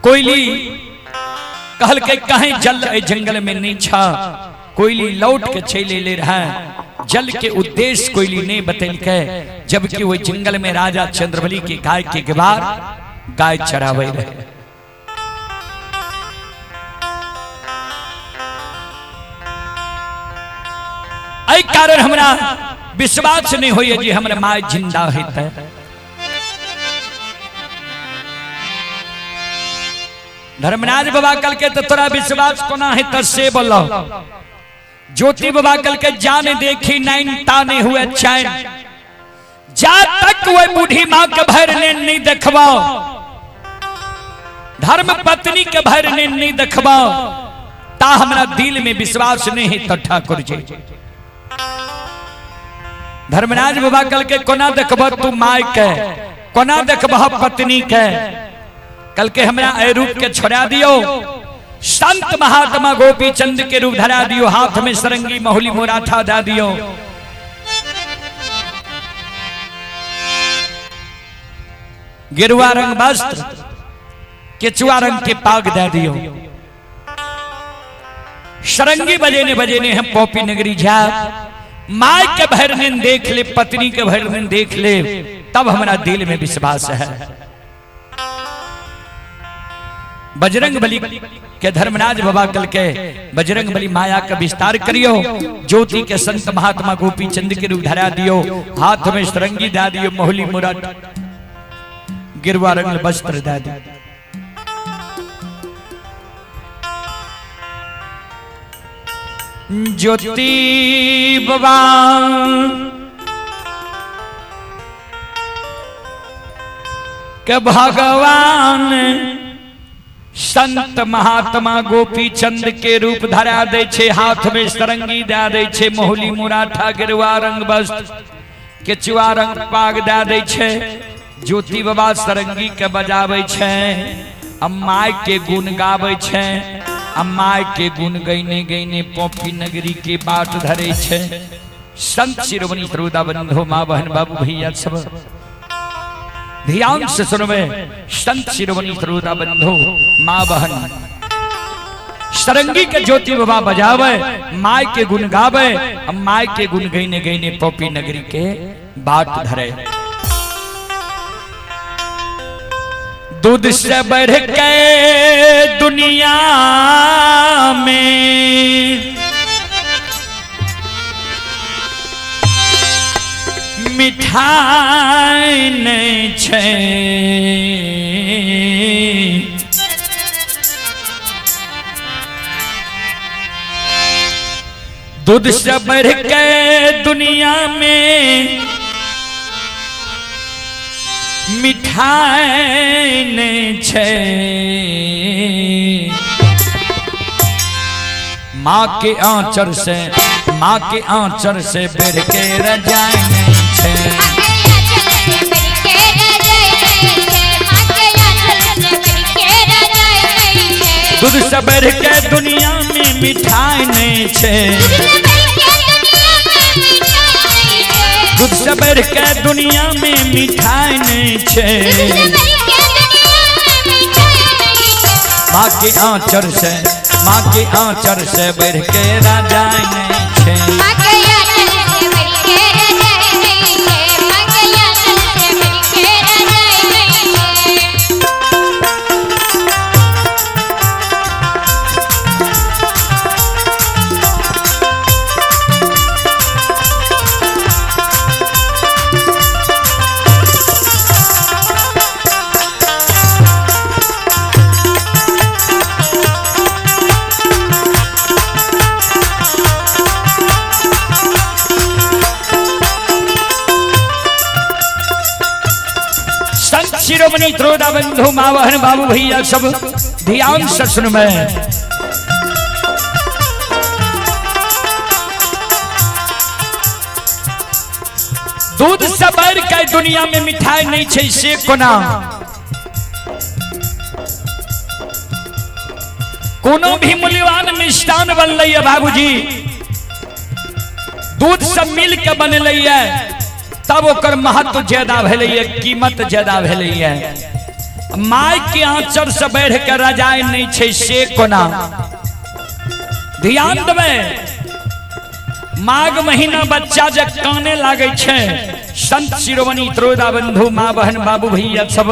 कोयली कहल के कहीं जल जंगल में नहीं छा, कोयली लौट के चले ले रहा है। जल के उद्देश्य कोयली ने बतल के, जबकि वो जंगल में राजा चंद्रबली की गाय के गवार गाय चरावे रहे। आई कारण हमरा विश्वास नहीं होइए जी हमरे माय जिंदा है। धर्मराज बाबा कल के तो तोरा विश्वास कोना है तो से बोलो। ज्योति बाबा कल के जाने देखी नैन ताने हुए चैन, जा तक वह बूढ़ी मां के भर ने नहीं देखबाओ, धर्म पत्नी के भर ने नहीं देखबाओ, ता हमरा दिल में विश्वास नहीं है। तो ठाकुर जी धर्मराज बाबा कल के कोना देखब तू माय के, कोना देखब पत्नी के। कल के हमरा ए रूप के छोड़ा दियो, संत महात्मा गोपी चंद के रूप धरा दियो, हाथ में सरंगी महुली मुराठा दा दियो। गिरुआ रंग वस्त्र केचुआ रंग के पाग दे दियो। सरंगी बजेने बजेने हम पोपी नगरी जा, माय के भरने देख ले, पत्नी के भरने देख ले, तब हमारा दिल में विश्वास है। बजरंग बली के धर्मराज बाबा कल के बजरंग बली माया का विस्तार करियो, ज्योति के संत महात्मा गोपी चंद के रूप धरा दियो, हाथ में सरंगी दा दियो, मोहली मुराद गिरवा रंग वस्त्र दा दियो। ज्योति बाबा के भगवान संत महात्मा गोपी चंद के रूप धरा दे छे, हाथ में सरंगी दे दे छे, मोहली मुराठा गिरवा रंग वस्त्र केचुआ रंग पाग दे दे छे। ज्योति बाबा सरंगी के बजावे छे, अम्माय के गुण गावे छे, अम्माय के गुण गईने गईने पोपी नगरी के बाट धरे छे। संत शिरोमणि श्रोता बंधु माँ बहन बाबू भैया सब ध्यान से सुनवे। संत शिरोमणि श्रोता बंधु माँ बहन सरंगी के ज्योति बाबा बजावे, माय के गुण गावे, माय के गुण गईने गईने पोपी नगरी के बाट धरे। दूध से बढ़ के दुनिया में मिठाई नहीं छे, दूध से बढ़ के दुनिया में मिठाई नहीं छे। माँ के आंचल से, माँ के आंचल से बढ़ के रजाई नहीं छे। दूध से बढ़ के दुनिया में मिठाई नहीं छे, दूध से बढ़ के दुनिया में मिठाई नहीं छे। माँ के आंचल से, माँ के आंचल से बढ़ के राजाई नहीं छे। शिरोमणि श्रोता बंधु माँ बहन बाबू भैया सब ध्यान से सुनवे। दूध से बढ़ के दुनिया में मिठाई नहीं छे से कोना। कोनो भी मूल्यवान मिष्ठान बनले है बाबूजी, दूध से मिल के बनले है, तब ओकर महत्व ज्यादा भेले, कीमत ज्यादा भेले। माय के आंचल से बढ़ के रजाई नहीं छे से कोना। ध्यान देवे, माघ महीना बच्चा जब काने लागे छे, संत शिरोमणि श्रोता बंधु माँ बहन बाबू भैया सब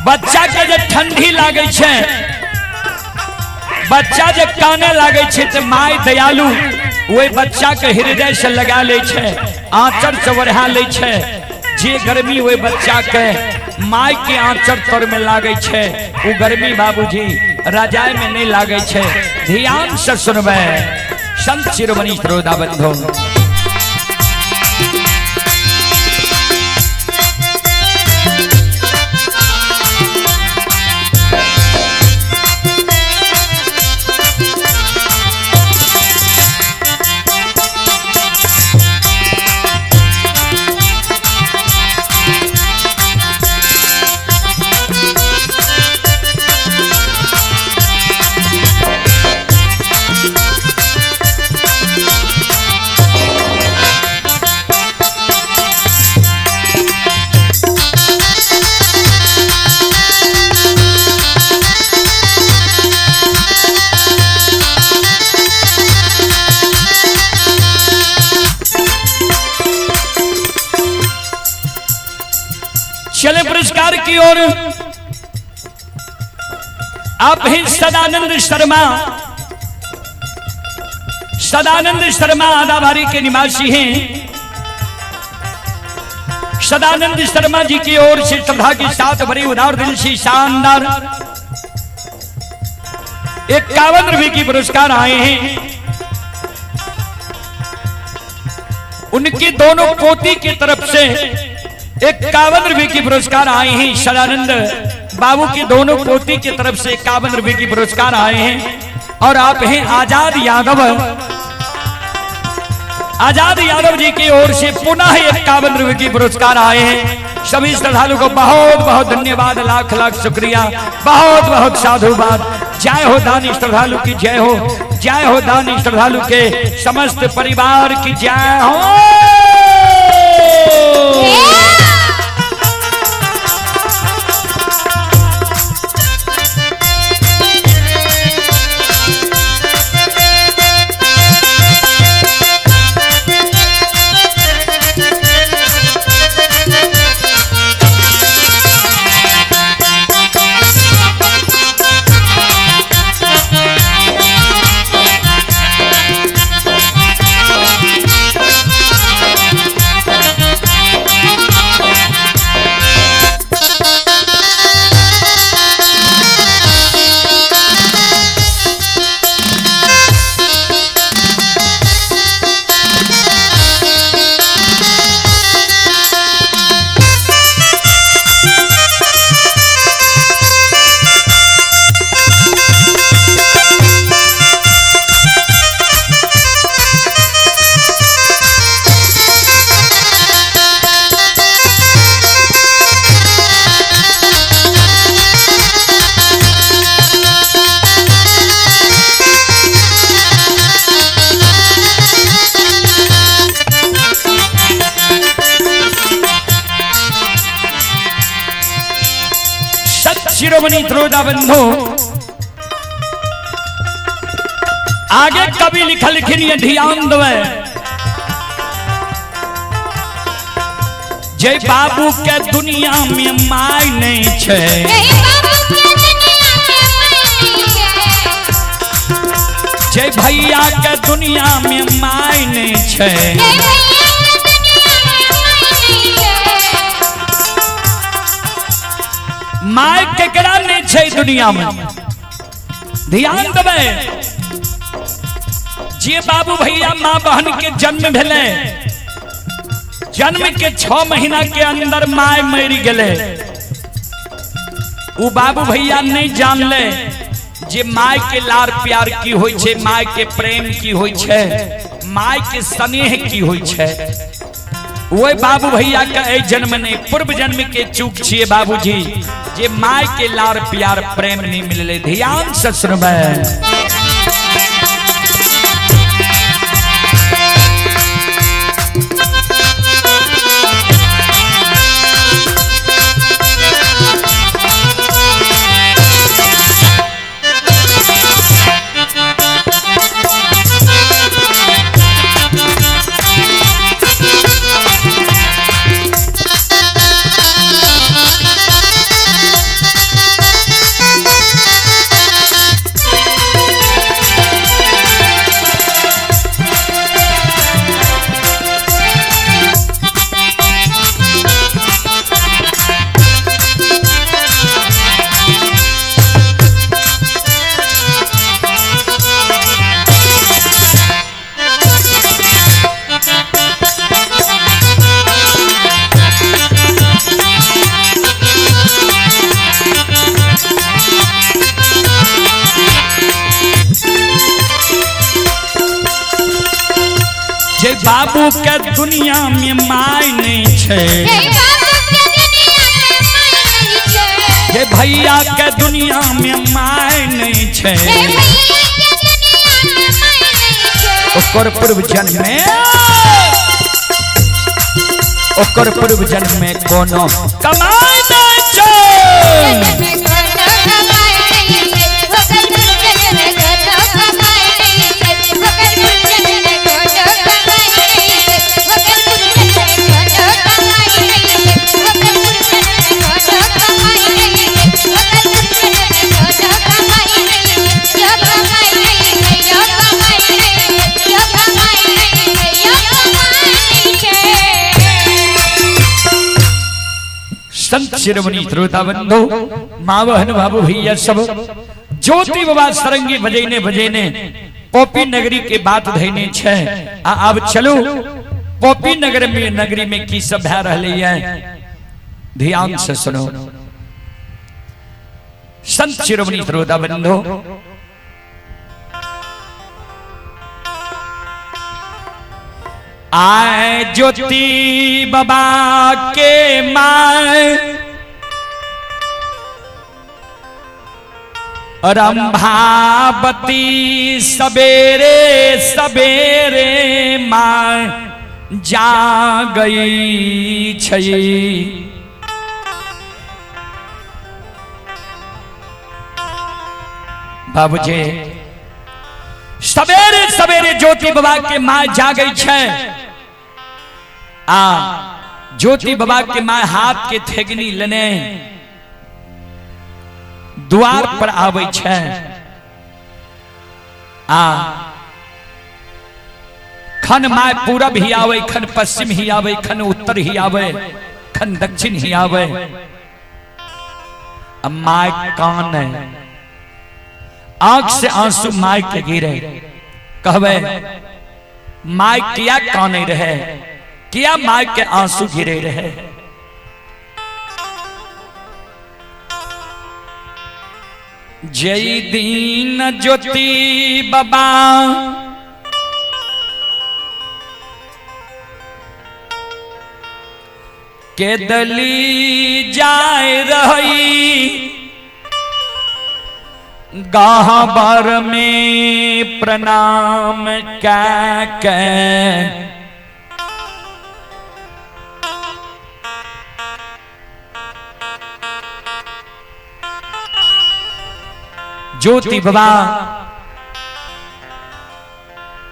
बच्चा के जब ठंडी लागे छे, बच्चा जब काने लागे छे तो माय दयालु वही बच्चा के हृदय से लगा ले छे, आंचल से बढ़ा ले छे। जे गर्मी वही बच्चा के माय के आंचल तर में लागे छे, वो गर्मी बाबूजी रजाई में नहीं लागे छे। ध्यान से सुनबे संत शिरोमणि श्रोता बंधु। चले पुरस्कार की ओर। आप हैं सदानंद शर्मा, सदानंद शर्मा आदाबारी के निवासी हैं। सदानंद शर्मा जी की ओर से श्रद्धा के साथ बड़ी उदार दिल से शानदार 51 रुपए की पुरस्कार आए हैं। उनकी दोनों पोती की तरफ से 51 रुपए की पुरस्कार आए हैं। सदानंद बाबू की दोनों पोती की तरफ से 51 रुपए की पुरस्कार आए हैं। और आप हैं आजाद यादव। आजाद यादव जी की ओर से पुनः 51 रुपए की पुरस्कार आए हैं। सभी श्रद्धालु को बहुत बहुत धन्यवाद, लाख लाख शुक्रिया, बहुत बहुत साधुवाद। जय हो दानी श्रद्धालु की जय हो, जय हो दानी श्रद्धालु के समस्त परिवार की जय हो। शिरोमणि द्रोदा बंधु आगे कभी लिखल लिखिए ध्यान दे। जय बाबू के दुनिया में माय नहीं छे, जय भैया के दुनिया में माय नहीं छे। माय केकरा नहीं छे दुनिया में, ध्यान देवे। जे बाबू भैया माँ बहन के जन्म भेले, जन्म के 6 महीना के अंदर माय मर गए। वो बाबू भैया नहीं जानले जे माय के लार प्यार की होय छे, माय के प्रेम की होय छे, माय के स्नेह की होय छे। वो बाबू भैया का ए जन्म नहीं, पूर्व जन्म के चूक छिए बाबूजी, जे माय के लार प्यार प्रेम नहीं मिलले। ध्यान से सुनबे। जे बाबू के दुनिया में माय नहीं छे, जे भैया के दुनिया में माय नहीं छे। ओकर पूर्व जन्म में, ओकर पूर्व जन्म में कोनो कमाई नहीं छे। संत शिरोमणि श्रोता बंधु, माँ बहन बाबू भैया सब ज्योति बाबा सरंगी बजेने बजेने ओपी नगरी के बात धैने छे। अब चलो पोपी नगरी में की सब भै रही है, ध्यान से सुनो। संत शिरोमणि श्रोता बंधो, आए ज्योति बाबा के माए रंभावती सवेरे सवेरे माँ जा गई छई। बाबूजी सवेरे सवेरे ज्योति बाबा के माँ जा गई छे। ज्योति बाबा के माँ हाथ के थेगनी लेने द्वार पर आवे छे। खन माय पूरब ही आवे, खन पश्चिम ही आवे, खन उत्तर ही आवे, खन दक्षिण ही आवे। अब माय कान है, आंख से आंसू माय के गिरे। कहवे माय किया काने रहे, किया माय के आंसू गिरे रहे। जय दीन ज्योति बाबा के दली जाए रही, गाहबर में प्रणाम क्या ज्योति बाबा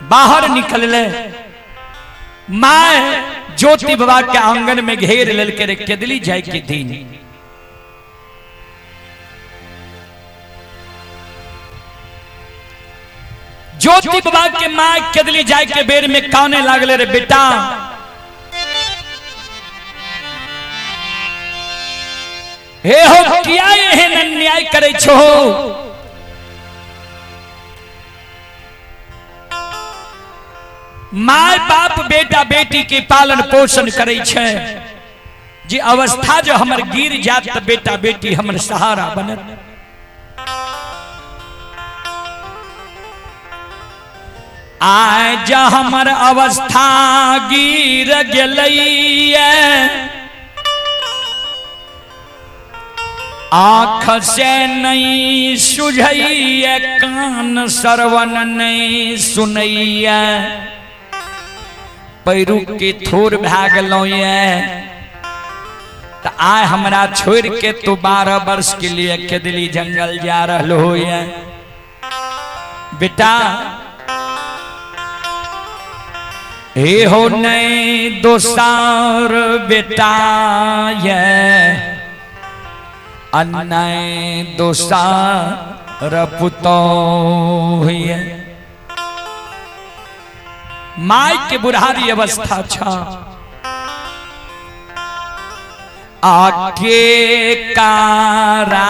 बाहर निकल ले। माँ ज्योति बाबा के आंगन में घेर लेल के केदली जाए के दिन। ज्योति बाबा के माँ केदली जाए के बेर में काने लागले, रे बेटा हे हो किया एहन अन्याय करे छो। माय बाप बेटा बेटी के पालन पोषण करे छे। जी अवस्था जो हमर गिर जात तो बेटा बेटी हमर सहारा बनत। आज हमर अवस्था गिर गेलैया, आँख से नहीं सुझैया, कान सरवन नहीं सुनैया, पैरू के थोर भाग लो। तो आय हमरा छोड़ के तो 12 वर्ष के लिए केदली जंगल जा रहो हो। बेटा हे हो नहीं दोसार बेटा ये अन्य दोसार पुतो हुए। माय के बुढ़ारी अवस्था छा, आके कारा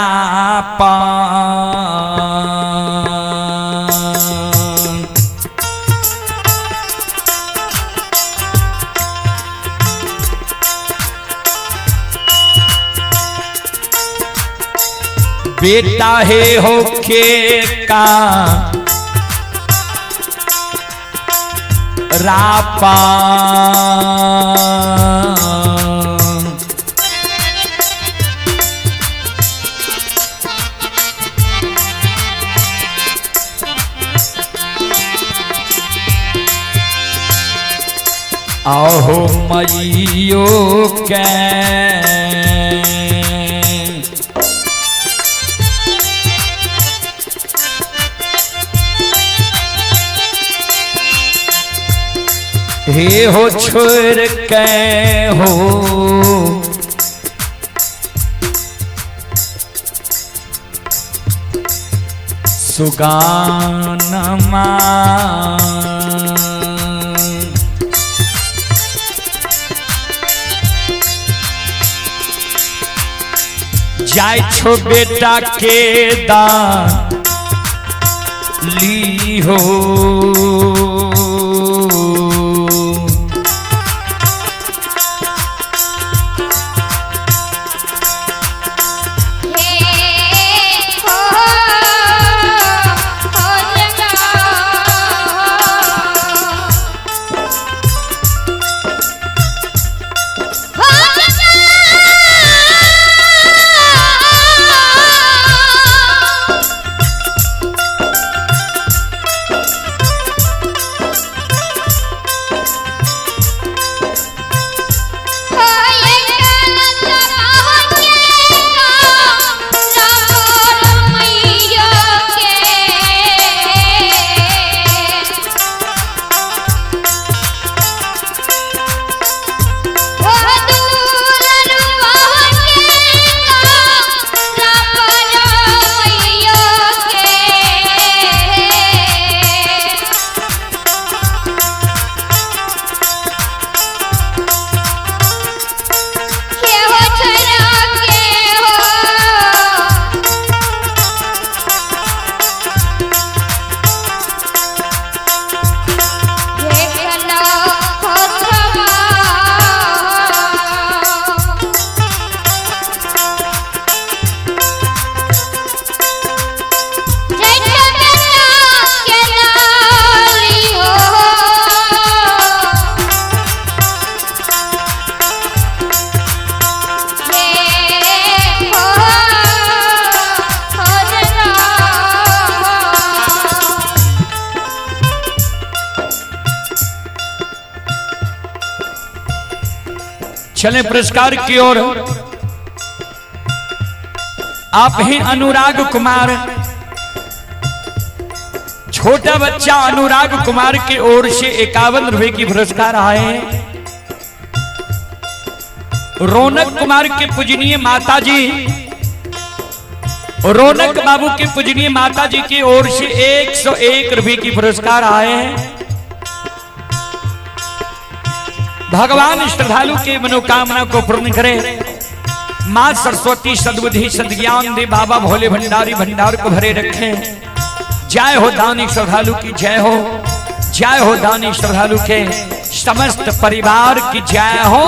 बेटा हे हो के का रापा आहो मैयो के हे हो छोड़ के हो सुगानमा जाय छो बेटा के दान ली हो। चले पुरस्कार की ओर। आप हैं अनुराग कुमार, छोटा बच्चा अनुराग कुमार की ओर से 51 रुपए की पुरस्कार आए हैं। रौनक कुमार के पूजनीय माता जी, रौनक बाबू के पूजनीय माता जी की ओर से 101 रुपए की पुरस्कार आए हैं। भगवान श्रद्धालु के मनोकामना को पूर्ण करे। मां सरस्वती सद्बुद्धि सद्ज्ञान दे, बाबा भोले भंडारी भंडार को भरे रखे। जय हो दानी श्रद्धालु की जय हो, जय हो दानी श्रद्धालु के समस्त परिवार की जय हो।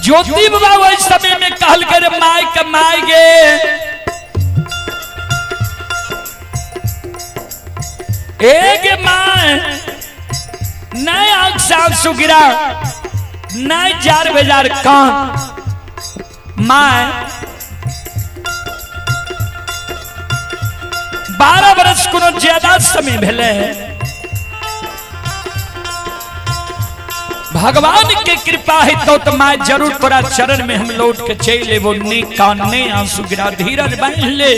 ज्योति बाबा वही समय में कहल कर माय कमाए गे, एक माय नए आंख सुगिरा नए 4 बाजार कान माय 12 बरस को ज्यादा समय भेले। भगवान के कृपा है तो मैं जरूर तोरा चरण में हम लौट के चले। वो काने आंसू गिरा धीरज बांध ले,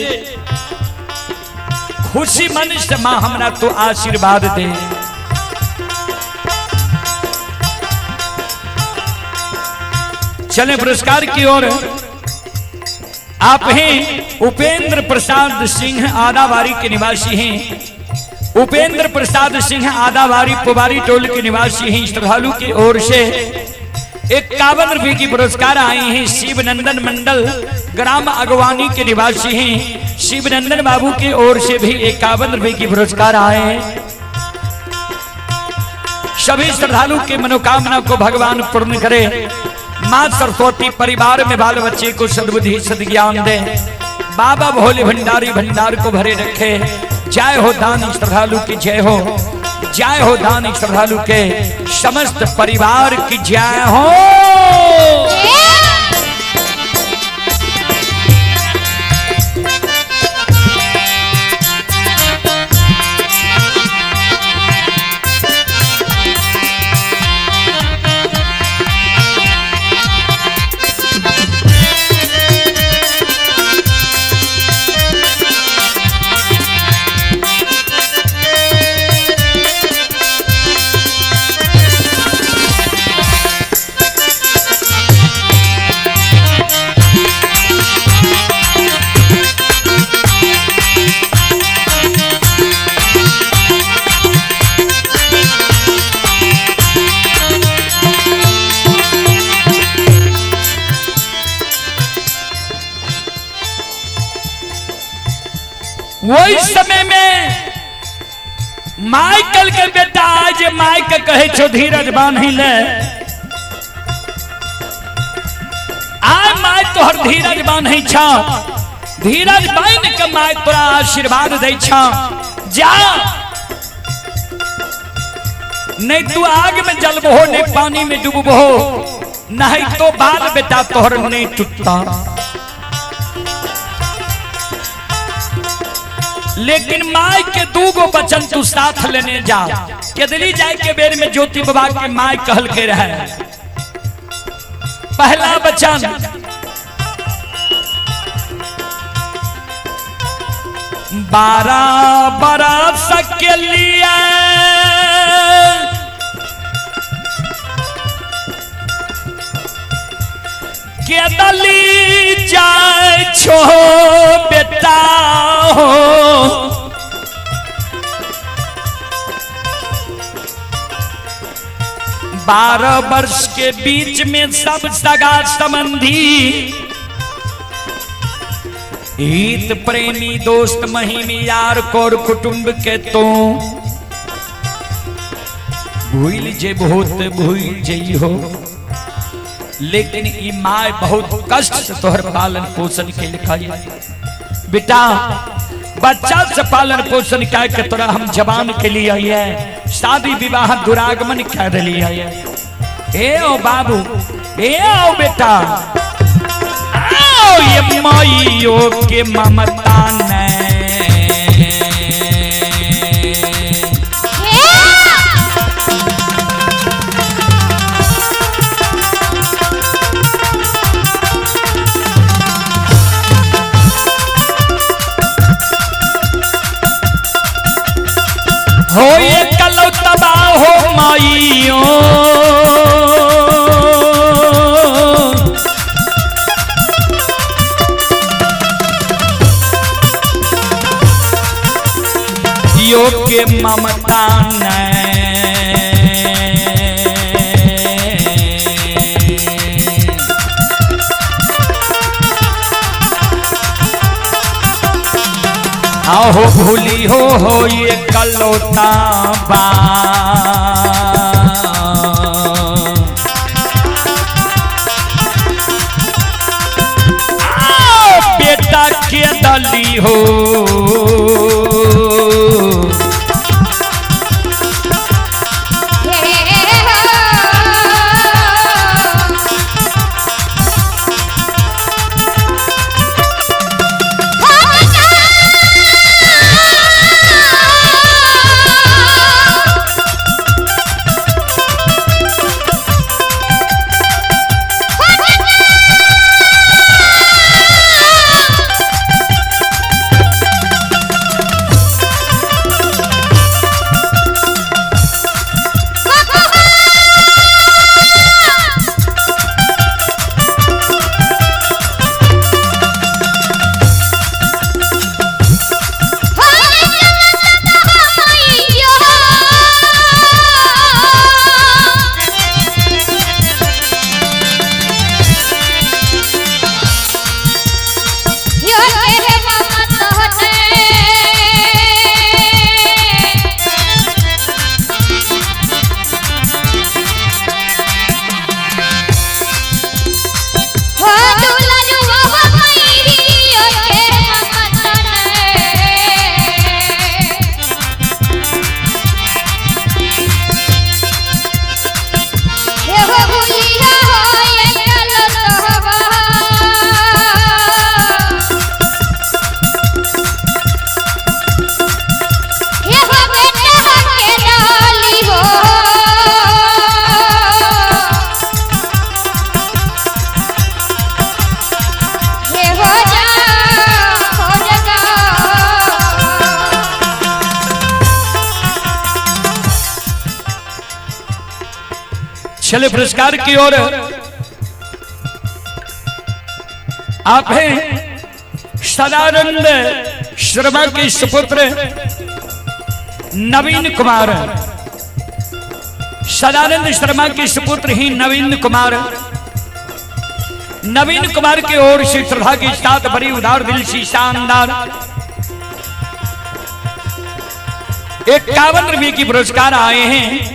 खुशी मन से मां हमरा तो आशीर्वाद दे। चले पुरस्कार की ओर। आप हैं उपेंद्र प्रसाद सिंह आदावारी के निवासी हैं। उपेंद्र प्रसाद सिंह आदावारी पुबारी टोल के निवासी हैं। श्रद्धालु की ओर से 51 रुपए की पुरस्कार आए हैं। शिवनंदन मंडल ग्राम अगवानी के निवासी हैं। शिवनंदन बाबू की ओर से भी 51 रुपए की पुरस्कार आए हैं। सभी श्रद्धालु के मनोकामना को भगवान पूर्ण करे। मां सरस्वती परिवार में बाल बच्चे को सद्बुद्धि सद्ज्ञान दे। बाबा भोले भंडारी भंडार को भरे रखे। जय हो दानी श्रद्धालु की जय हो, जय हो दानी श्रद्धालु के समस्त परिवार की जय हो। वही समय में माइकल के बेटा आज माइक कहे छो धीरज बांधी ले। आय माय तोहर धीरज बांधी छा, धीरज बांध के माय तोरा आशीर्वाद दे छा। जा नहीं तू आग में जलबहो नहीं पानी में डूबहो, नहीं तो बाल बेटा तोहर नहीं टूटता। लेकिन माय के 2 गो बचन तू साथ लेने जा। केदली जाए के बेर में ज्योति बाबा के माय कहल के रहे। पहला बचन 12 बरस के लिए के दली जाए छो बेटा हो। 12 वर्ष के बीच में सब सगा संबंधी, हित प्रेमी दोस्त महिमी यार कोर कुटुंब के तो भूल जे बहुत भूल जई हो। लेकिन ई माय बहुत कष्ट से तोहर पालन पोषण के लिखाई। बेटा बच्चा से पालन पोषण क्या के तोरा हम जवान के लिए आई है, शादी विवाह दुरागमन कर रही है। ए ओ बाबू, ए ओ बेटा, आओ ये माइयो के ममता ने हो ये कलो तबाह हो माइयों। यो के ममता ने हो भूली हो ये कलोता बा। बेटा के दली हो चले पुरस्कार की ओर। आप हैं सदानंद शर्मा के सुपुत्र नवीन कुमार। सदानंद शर्मा के सुपुत्र ही नवीन कुमार। नवीन कुमार की ओर से श्रद्धा के साथ बड़ी उदार दिल से शानदार 51 रुपये की पुरस्कार आए हैं।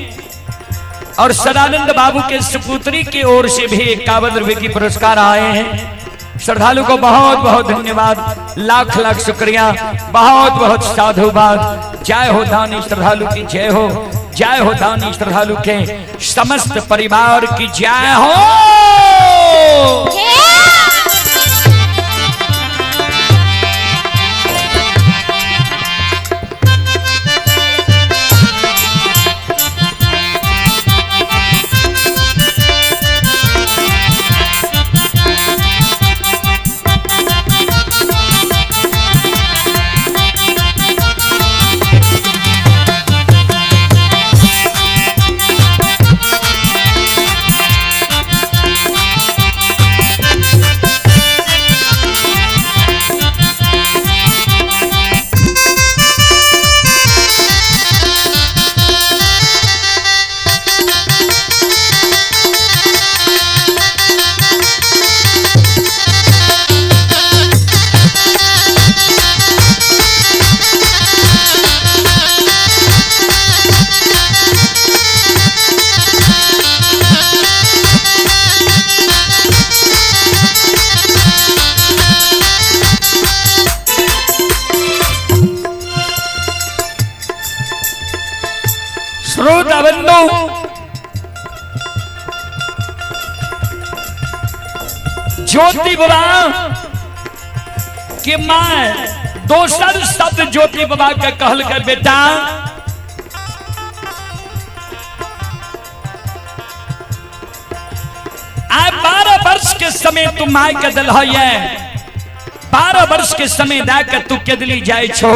और सदानंद बाबू के सुपुत्री की ओर से भी 51 रुपये की पुरस्कार आए हैं। श्रद्धालु को बहुत बहुत धन्यवाद, लाख लाख शुक्रिया, बहुत बहुत साधुवाद। जय हो दानी श्रद्धालु की जय हो, जय हो दानी श्रद्धालु के समस्त परिवार की जय हो। ज्योति बाबा कि मैं दोसर शब्द ज्योति बाबा के कहल कर बेटा आ 12 वर्ष के समय तू माय के दिल है 12 वर्ष के समय दाके तू केदली जाय छो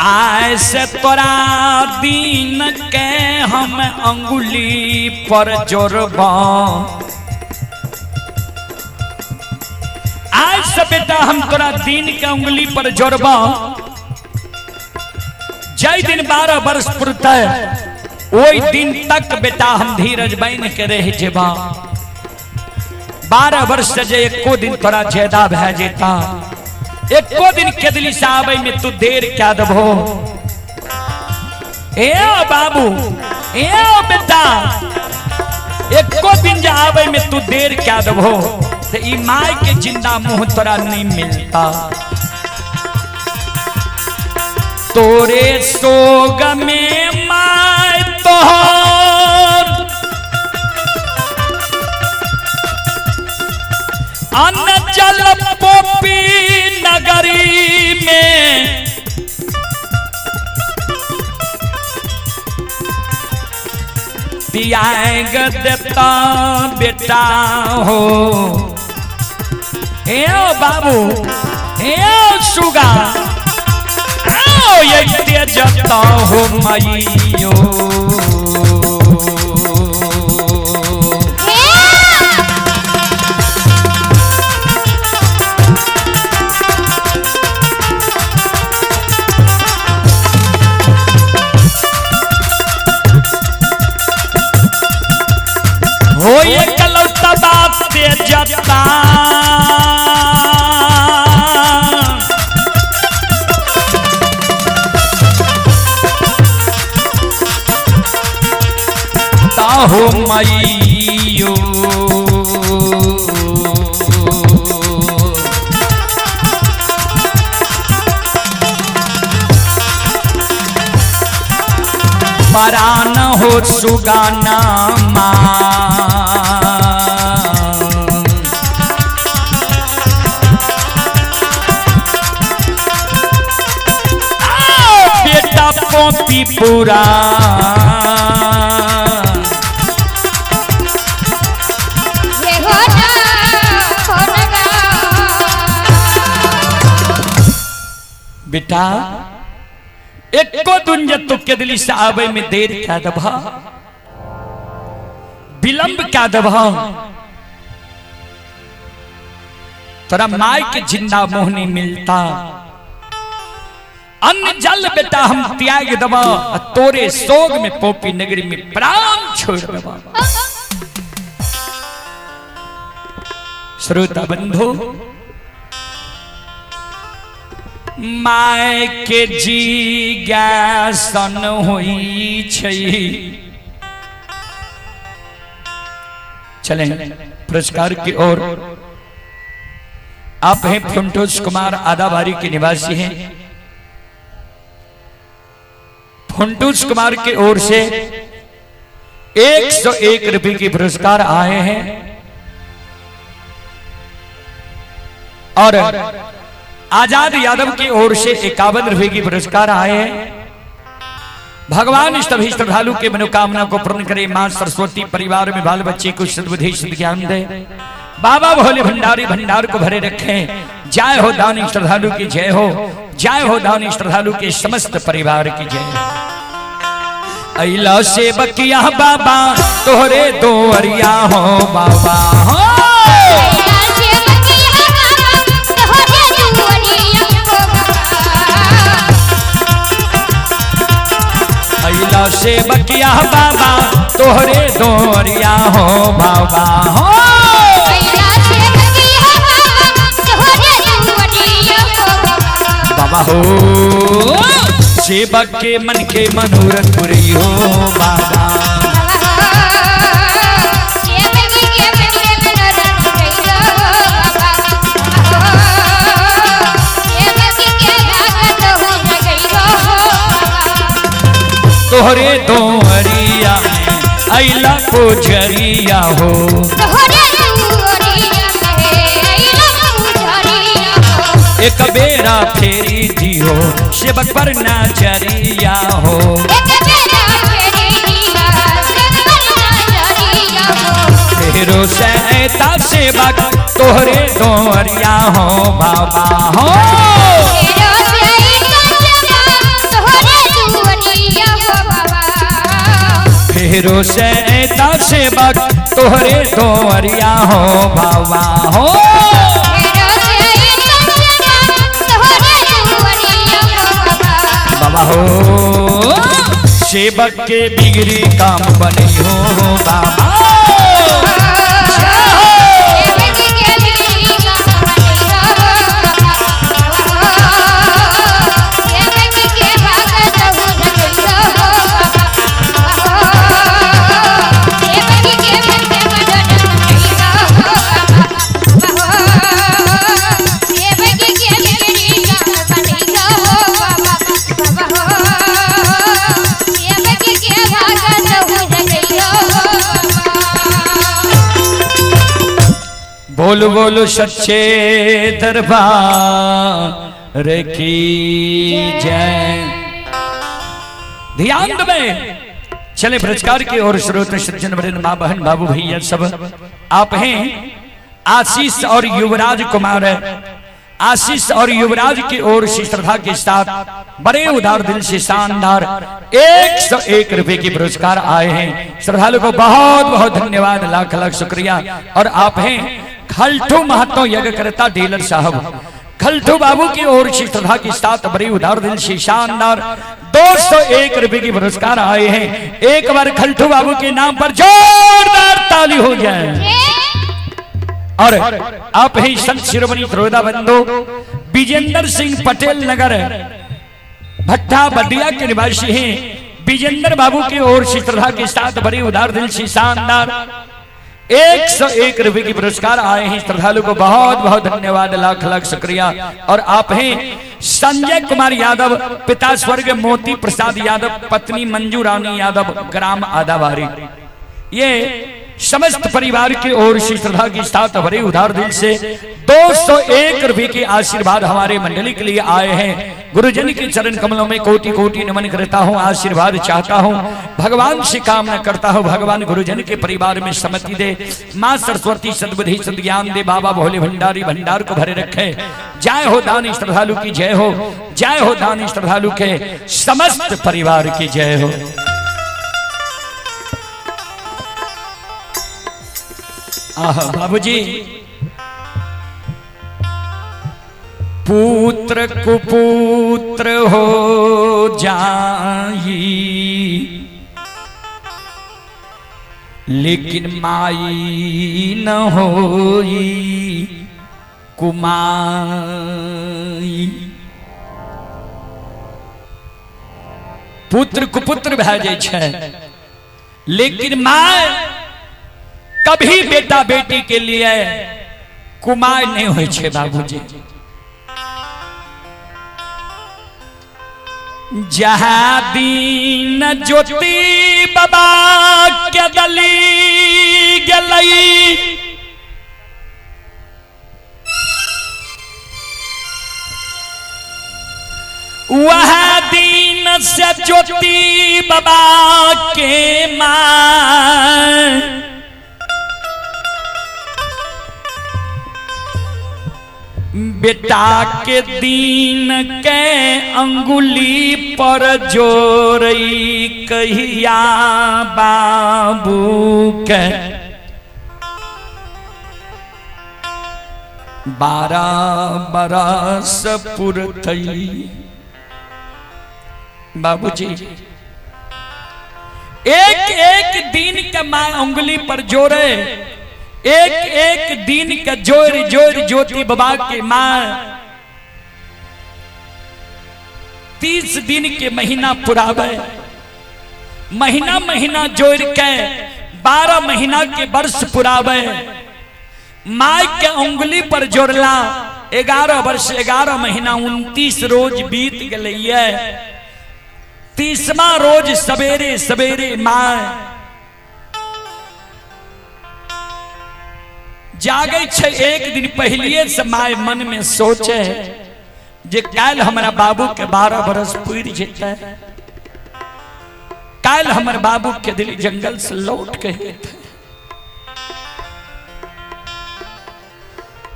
आय से तोरा दिन के हम अंगुली पर जोड़बा आज से बेटा हम तोरा दिन के अंगुली पर जोड़बा जय दिन 12 वर्ष पुरता ओई दिन तक बेटा हम धीरज बन के रह जेबा 12 वर्ष से जे एको दिन तोरा ज्यादा भै जेता एको दिन केदली से आवे में तू देर क्या दबो ए बाबू ए बेटा एको दिन जे आवे में तू देर क्या दबो तो ई माय के जिंदा मुंह तोरा नहीं मिलता तोरे सोग में माय तोहर अन्न जल पोपी नगरी में पियाग देता बेटा हो हे बाबू हे सुगा ये तेजता हो मैयो हो ये कलौता बात तेजता हो मैयो परान हो सुगाना बेटा पोपी पूरा बेटा एको दुनिया तो केदली से आवे में देर क्या दबा विलंब क्या दबा तोरा माय के जिंदा मोह नहीं मिलता अन्न जल बेटा हम त्याग दबा तोरे सोग में पोपी नगरी में प्राण छोड़ दबा श्रोता बंधु माय के जिज्ञासन होई छई चलें पुरस्कार की ओर आप हैं फुंटूस कुमार आदाबारी के निवासी हैं फुंटूस कुमार की ओर से 101 रुपए के पुरस्कार आए हैं और आजाद यादव की ओर से 51 रुपए की पुरस्कार आए हैं भगवान सभी श्रद्धालु के मनोकामना को पूर्ण करे मां सरस्वती परिवार में बाल बच्चे को सद्बुद्धि सद् ज्ञान दे बाबा भोले भंडारी भंडार को भरे रखें जय हो दानी श्रद्धालु की जय हो दानी श्रद्धालु के समस्त परिवार की जय अइला सेवकिया बाबा तोहरे दो अरिया हो बाबा हो अइला सेवकिया बाबा तोहरे दोरिया हो बाबा हो बाबा हो सेवक के मन के मनोरथ पूरी हो बाबा तोहरे दोहरिया में अइला पुजरिया हो तोहरे दुआरिया में अइला पुजरिया हो एक बेरा फेरी दियो सेवक पर नजरिया हो एक बेरा फेरी दिया सेवक पर नजरिया हो फेरो सहता सेवक तोहरे दोरिया हो बाबा हो तेरा तोहरे दुआरिया हो बाबा फेरो सहता सेवक तोहरे दोरिया हो बाबा हो बाबा हो सेवक के बिगड़ी काम बने हो बाबा बोल बोल सच्चे दरबार की जय। ध्यान में चले पुरस्कार की ओर श्रोत सज्जन वृंद मां बहन बाबू भैया सब आप हैं आशीष और युवराज कुमार आशीष और युवराज की ओर से श्रद्धा के साथ बड़े उदार दिल से शानदार 101 रुपए की पुरस्कार आए हैं। श्रद्धालु को बहुत बहुत धन्यवाद लाख लाख शुक्रिया। और आप हैं खलठू महतो यज्ञकर्ता डीलर साहब खलठू बाबू की ओर से श्रद्धा के साथ बड़े उदार दिल से शानदार 201 रुपए की पुरस्कार आए हैं। एक बार खलठू बाबू के नाम पर जोरदार ताली हो जाए। और आप हैं संत शिरोमणि त्रोदा बंधु विजेंद्र सिंह पटेल नगर भट्टा बडिया के निवासी हैं। विजेंद्र बाबू की ओर से श्रद्धा के साथ बड़े उदार दिल से शानदार 101 रुपए की पुरस्कार आए हैं। श्रद्धालु को बहुत बहुत धन्यवाद लाख लाख शुक्रिया। और आप हैं संजय कुमार यादव पिता स्वर्ग मोती प्रसाद यादव पत्नी मंजू रानी यादव ग्राम आदाबारी। ये समस्त परिवार की ओर से श्रद्धा के साथ बड़े उदार दिल से 201 रुपए के आशीर्वाद हमारे मंडली के लिए आए हैं। गुरुजन के चरण कमलों में कोटि कोटि नमन करता हूँ, आशीर्वाद चाहता हूँ, भगवान से कामना करता हूँ भगवान गुरुजन के परिवार में सम्मति दे, माँ सरस्वती सद्बुद्धि सद्ज्ञान दे, बाबा भोले भंडारी भंडार को भरे रखे। जय हो दानी श्रद्धालु की जय हो, जय हो दानी श्रद्धालु के समस्त परिवार की जय हो। बाबूजी पुत्र कुपुत्र हो जाई लेकिन माई न होई कुमाई। पुत्र कुपुत्र भए जाइ छै लेकिन माय कभी बेटा बेटी के लिए कुमार नहीं होय छे। बाबूजी जहाँ दीन ज्योति बाबा के दली गलई वह दीन से ज्योति बाबा के मां बेटा के दीन के अंगुली पर जोरई कहिया बाबू के 12 बरस पुरतई। बाबूजी एक एक दिन के मां अंगुली पर जोरे, एक एक दिन का जोर जोर ज्योति बाबा के मां 30 दिन के महीना पुरावे, महीना महीना जोर के 12 महीना के वर्ष पुरावे। माई के उंगली पर जोड़ला 11 वर्ष 11 महीना 29 रोज बीत गए। 30वां रोज सवेरे सवेरे मां जागे छे एक दिन पहलिए से माय मन में सोचे जे काल हमारा बाबू के 12 बरस पूरी जेते, काल हमारे बाबू के दिल जंगल से लौट के थे।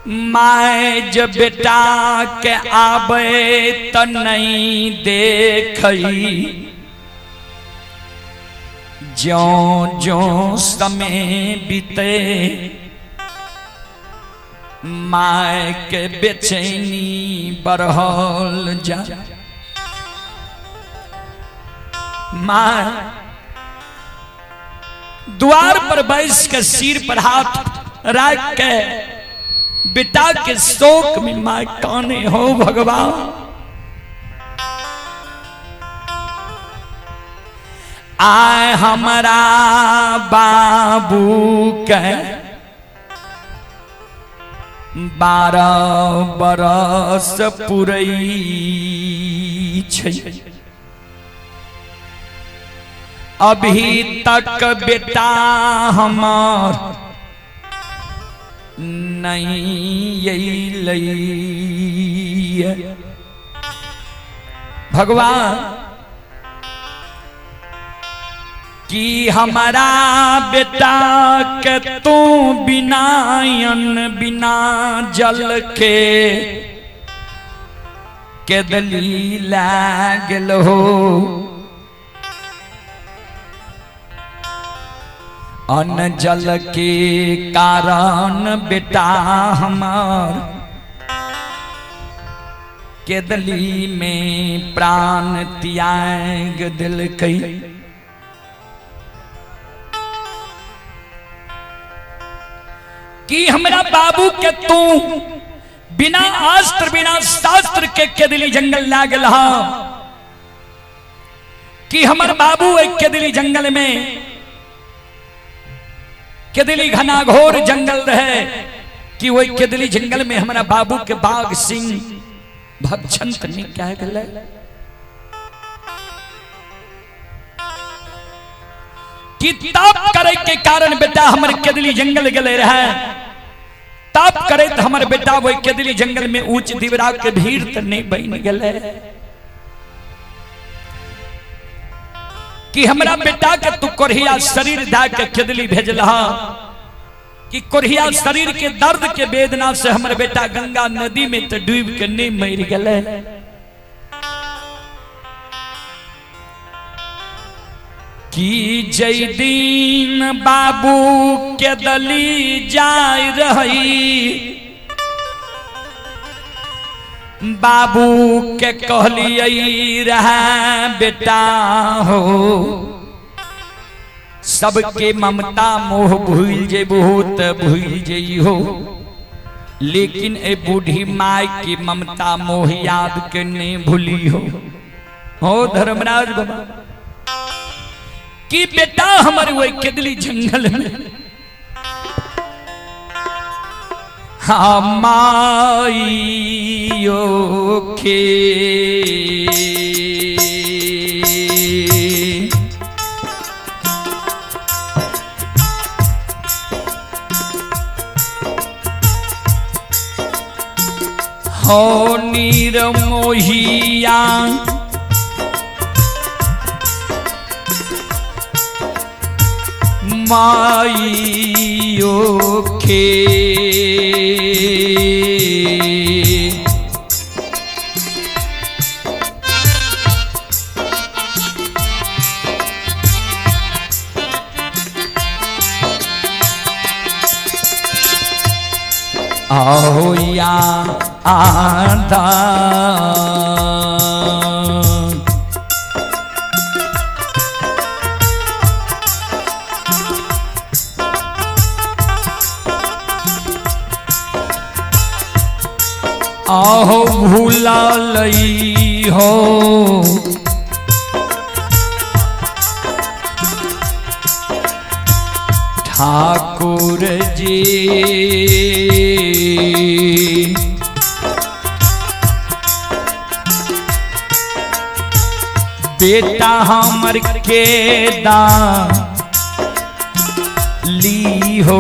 माय जब बेटा के आबे त नहीं देखई, ज्यों ज्यों समय बीते माय के बेचैनी बढ़ल जा। माँ द्वार पर बैस के सिर पर हाथ रख के बेटा के शोक में माँ काने हो भगवान। आए हमारा बाबू के 12 बरस पुरई छै, अभी तक बेटा हमार नहीं अइलै। भगवान कि हमारा बेटा के तू बिना अन्न बिना जल के दली लागल हो, अन्न जल के कारण बेटा हमार के दली में प्राण त्याग दिल कई। कि हमरा बाबू के तू बिना अस्त्र बिना शास्त्र के दिली जंगल लागल हा, कि हमर बाबू एक के दिली जंगल में केदली घना घोर जंगल रहे, कि वही केदली जंगल में हमारा बाबू के बाघ सिंह भक्षण करने क्या गले। कि ताप करे के कारण बेटा हमारे केदली जंगल गले रहे, ताप करे तो हमारे बेटा वही केदली जंगल में ऊंच दिवरा के भीड़ तो नहीं बन गले। कि हमरा बेटा के तू कोरिया शरीर दा के केदली भेजला, कि कोरिया शरीर के दर्द के वेदना से हमर बेटा गंगा नदी में तो डूब के नहीं मर गले। कि जय दिन बाबू के दली जाय रही, बाबू के कहलिए रहा बेटा हो, सबके ममता मोह भूल जेबू त भूल जई हो, लेकिन ए बूढ़ी माई की ममता मोह याद के नहीं भूली हो धर्मराज बाबा। कि बेटा हमारे वही केदली जंगल में माइयो के हो निर्मोहिया माइयो के आओ या आदा आहो भूला लई हो ठाकुर जी बेटा हमर के दा ली हो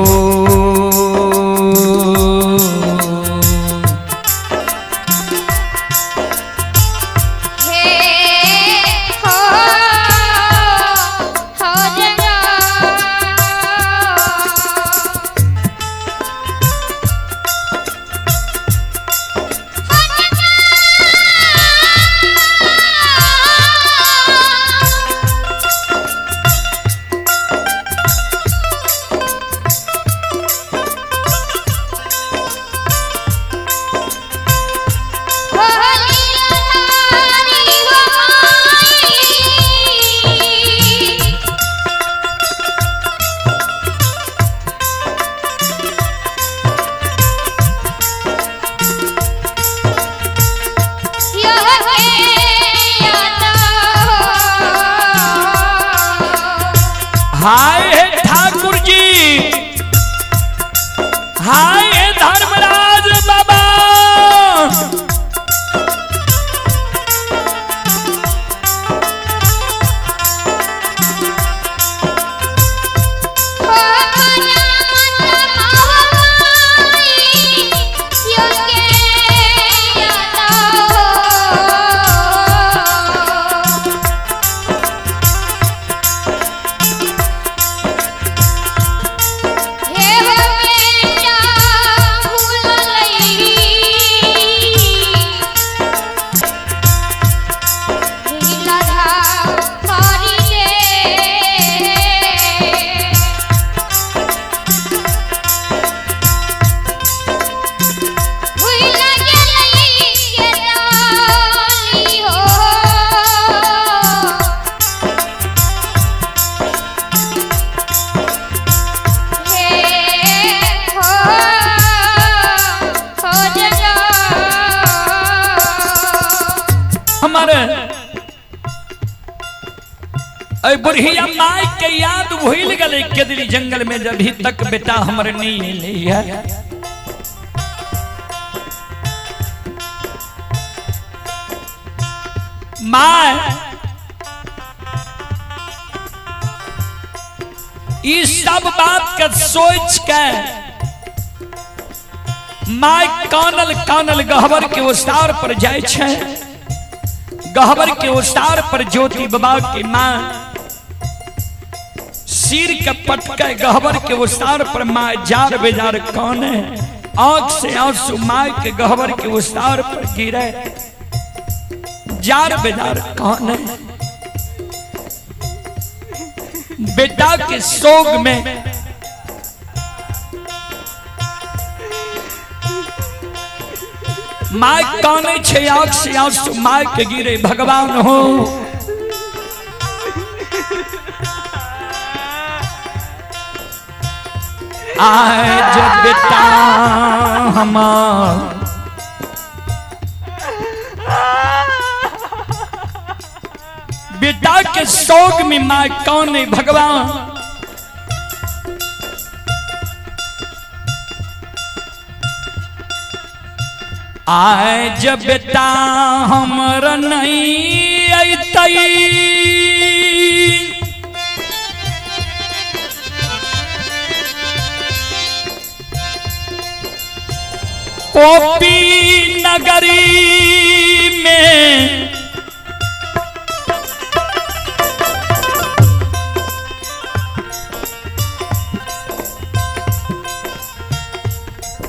हाय धर्मराज बाबा बुढ़िया माई के याद भूल गले केदली जंगल में जब भी तक बेटा हमर नहीं लिया माँ इस सब बात का सोच के माई कानल कानल गहवर के ओसार पर जाए छे गहवर के ओसार पर ज्योति बाबा की माँ सिर के पटके गहवर के ओसार पर माँ जार बेजार काने आंख से आंसू माँ के गहवर के ओसार पर गिरे जार बेजार काने बेटा के सोग में माँ काने छे आंख से आंसू माँ के गिरे भगवान हो आज बेटा हमार बेटा के शोक में माँ कौन है भगवान आज बेटा हमर नहीं अतई पोपी नगरी में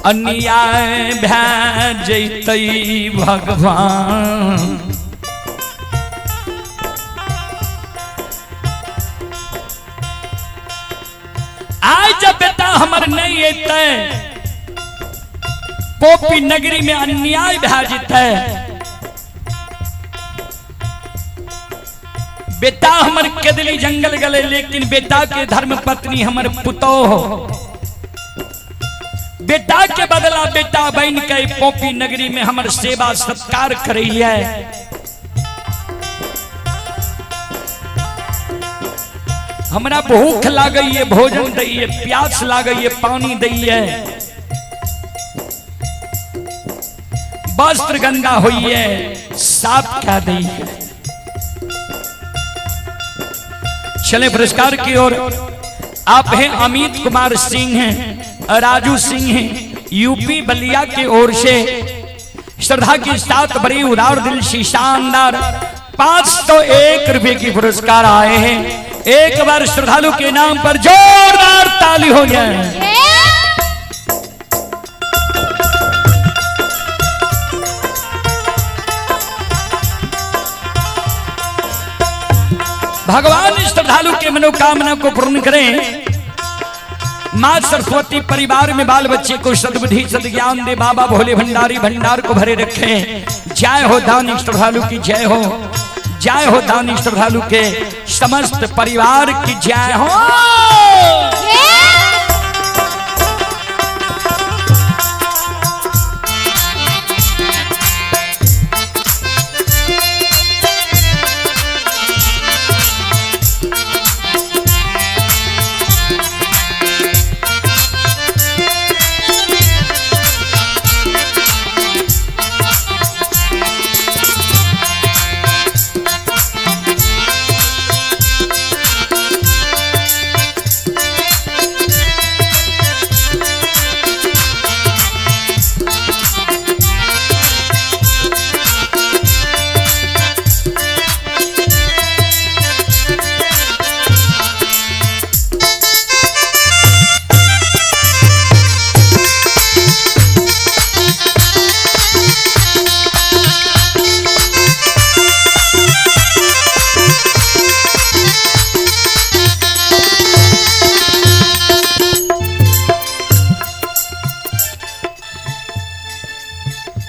अन्याय भेजतई भगवान आज जब बेटा हमर नहीं अतै पोपी नगरी में अन्याय भाजित है बेटा हमर केदली जंगल गले लेकिन बेटा के धर्म पत्नी हमर पुतो हो बेटा के बदला बेटा बन के पोपी नगरी में हमर सेवा सत्कार कर रही है हमरा भूख लागई है भोजन दइए प्यास लागई है पानी दइए वस्त्र गंगा हुई है साफ क्या दी है चले पुरस्कार की ओर आप हैं अमित कुमार सिंह हैं राजू सिंह हैं यूपी बलिया की ओर से श्रद्धा की साथ बड़ी उदार दिल से शानदार 501 रुपए की पुरस्कार आए हैं एक बार श्रद्धालु के नाम पर जोरदार ताली हो जाए भगवान श्रद्धालु के मनोकामना को पूर्ण करें मां सरस्वती परिवार में बाल बच्चे को सद्बुद्धि सद्ज्ञान दे बाबा भोले भंडारी भंडार को भरे रखें जय हो दानी श्रद्धालु की जय हो दानी श्रद्धालु के समस्त परिवार की जय हो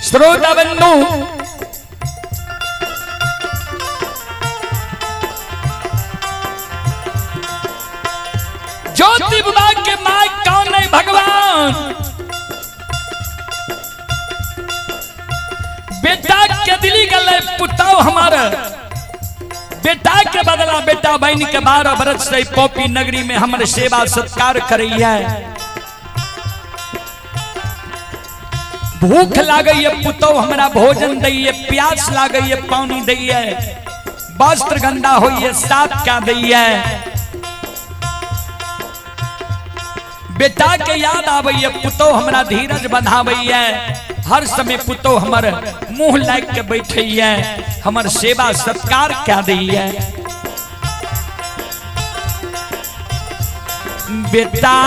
श्रोता बंधु ज्योति विभाग के माय कौन है भगवान। बेटा के दिली गले पुताओ हमारा, बेटा के बदला बेटा बहन के 12 बरस से पोपी नगरी में हमारे सेवा सत्कार करी है। भूख लागई है पुतो हमारा भोजन दइए, प्यास लागई है पानी दइए, वस्त्र गंदा होई है साथ क्या दइए। बेटा के याद आवई है पुतो हमारा धीरज बंधावई है, हर समय पुतो हमर मुंह लाग के बैठे है, हमर सेवा सत्कार क्या दइए। बेटा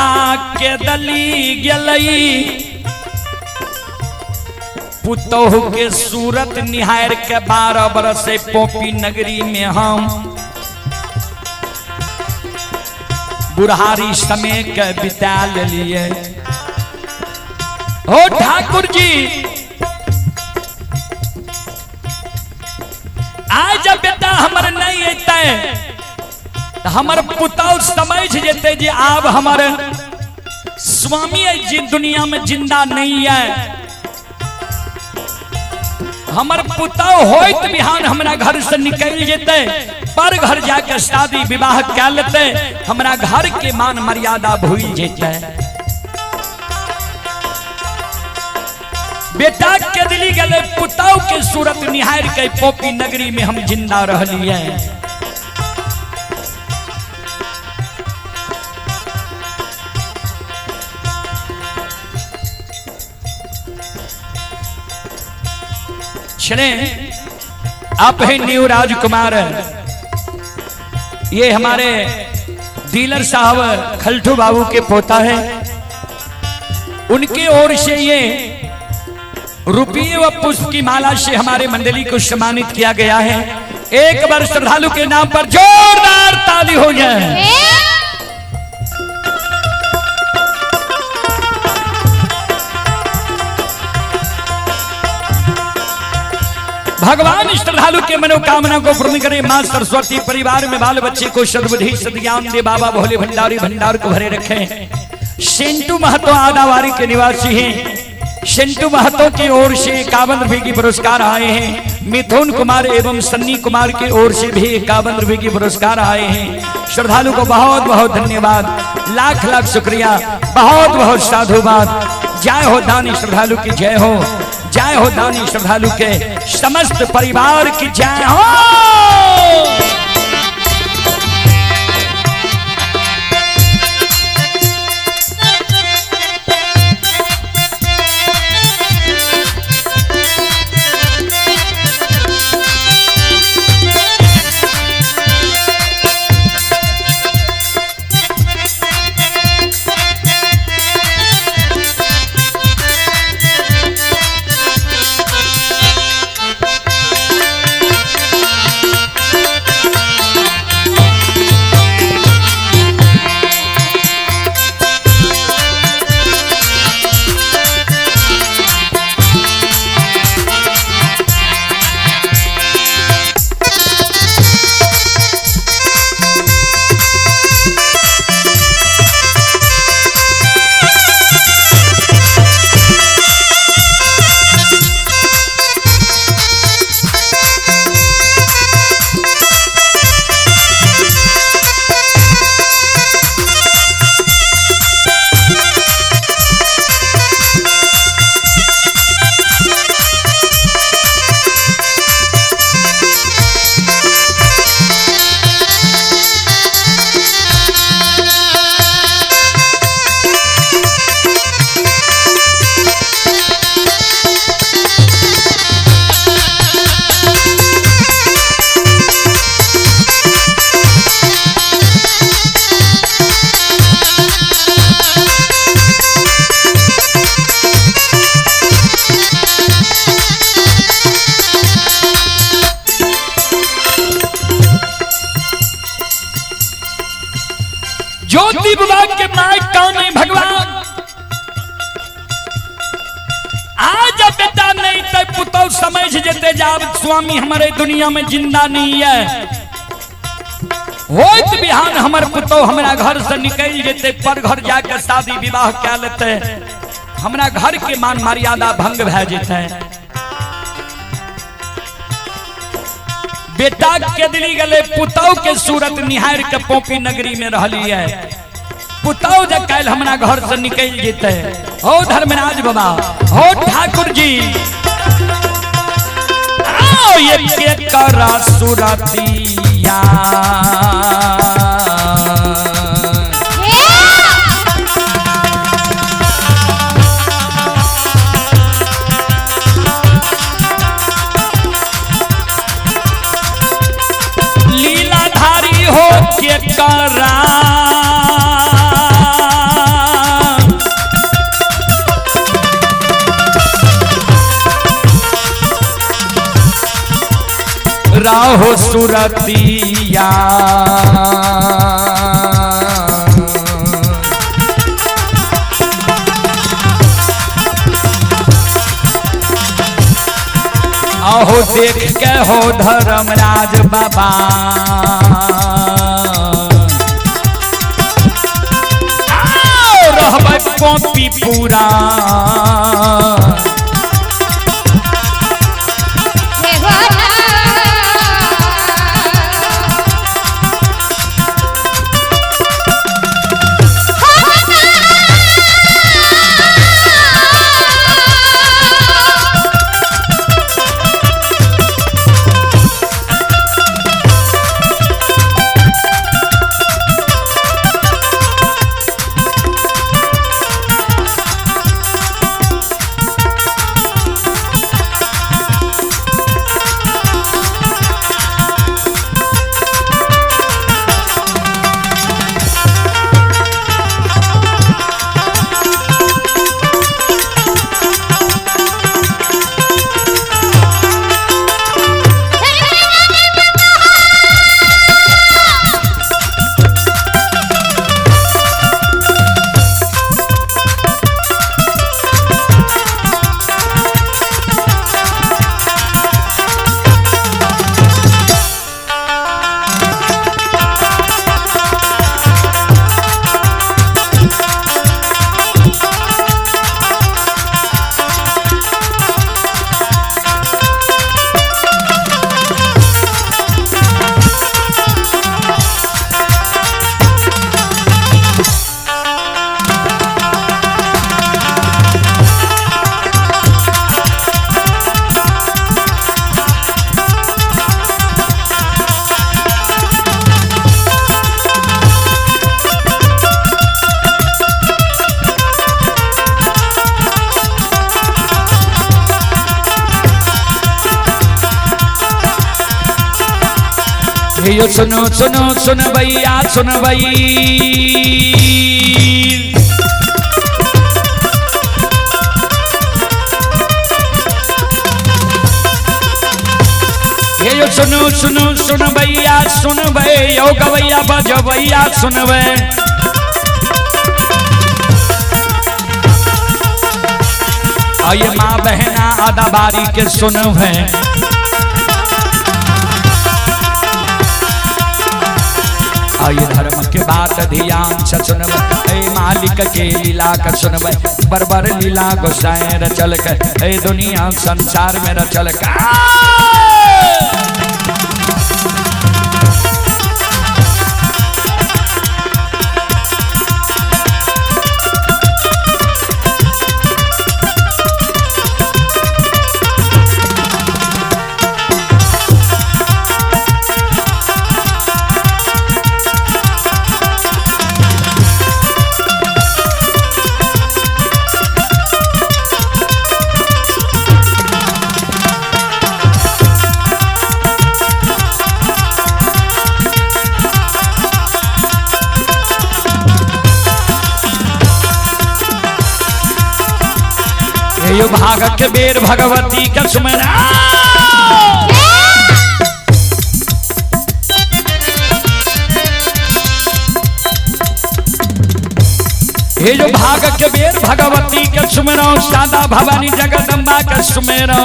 के दली गलई पुतोह के सूरत निहार के 12 बरस से पोपी नगरी में हम बुढ़ारी समय के बिता लिए। हो ठाकुर जी आज जब बेटा हमर नहीं अता है हमर पुतौ समझ जेते जे आब हमर स्वामी जी दुनिया में जिंदा नहीं है। हमर पुतौ होइत बिहान हमरा घर से निकल जेते, पर घर जाके शादी विवाह क्या लेते, हमरा घर के मान मर्यादा भूल जेते। बेटा के दिली गले पुतौ के सूरत निहार के पोपी नगरी में हम जिंदा रहलिए। चले आप है न्यू राजकुमार, ये हमारे डीलर साहब खलठू बाबू के पोता है, उनके ओर से ये रुपये व पुष्प की माला से हमारे मंडली को सम्मानित किया गया है। एक बार श्रद्धालु के नाम पर जोरदार ताली हो जाए। भगवान श्रद्धालु के मनोकामना को पूर्ण करे। मां सरस्वती परिवार में बाल बच्चे को सद्बुद्धि सद्ज्ञान दे। बाबा भोले भंडारी भंडार को भरे रखे। सेंटू महतो आदावारी के निवासी हैं। सेंटू महतो की ओर से 51 रुपए की पुरस्कार आए हैं। मिथुन कुमार एवं सन्नी कुमार की ओर से भी 51 रुपए की पुरस्कार आए हैं। श्रद्धालु को बहुत बहुत धन्यवाद, लाख लाख शुक्रिया, बहुत बहुत साधुवाद। जय हो दानी श्रद्धालु की जय हो, जय हो दानी श्रद्धालु के समस्त परिवार की जय हो। समझ जेते जाब स्वामी हमारे दुनिया में जिंदा नहीं है, होत बिहान हमर पुतो हमरा घर से निकल जेते, पर घर जाके शादी विवाह क्या लेते, हमरा घर के मान मर्यादा भंग भे जेते। बेटा के दिली गले पुतौ के सूरत निहार के पोपी नगरी में रहली है, पुतौ जे काल हमरा घर से निकल जेते। हो धर्मराज बाबा, हो ठाकुर जी, आओ ये के करा सूरतिया लीलाधारी हो के करा राहो सुरतिया आहो देख के हो धर्मराज बाबा, रहबै पोपी पूरा यो सुनो सुनो सुन भैया सुन भई, यो सुनो सुनो सुन भैया सुन भई, यो गवैया बजो भैया सुन भई। आये माँ बहना आधा बारी के सुन भई, आये धर्म के बात ध्यान से सुनब, मालिक के लीला कर सुनब, बरबर लीला गोसाई रचल कर दुनिया संसार में रचल कर। यो भाग के बेर भगवती का सुमरा, ये जो भाग के बेर भगवती के सुमरो, सादा भवानी जगदम्बा के सुमेरो।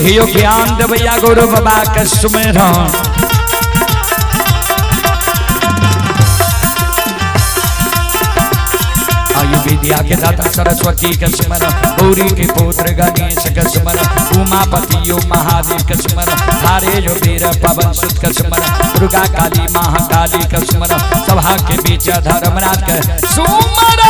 यो ज्ञान देवैया गुरु बाबा के सुमिरन आयु विद्या के दाता सरस्वती के स्मरण गौरी के पुत्र गणेश के स्मरण उमापति यो महादेव के स्मरण धारे जो वीर पवन सुत के स्मरण दुर्गा काली महाकाली के स्मरण सभा के बीच धर्मराज के सुमरण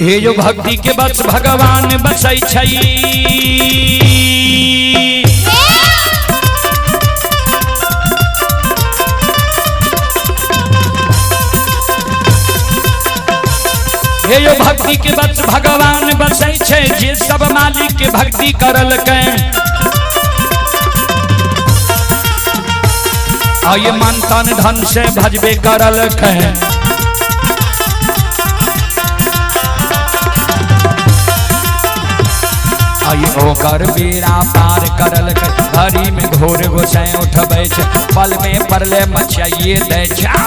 हे जो भक्ति के बस भगवान बसै छै हे यो भक्ति के बस भगवान बसै छै जे सब मालिक के भक्ति करल के आये मन तन धन से भजबे करल के आये ओकर बेड़ा पार करल घड़ी में घोर गोसाई उठबै छै पल में परले मचाइए दै छै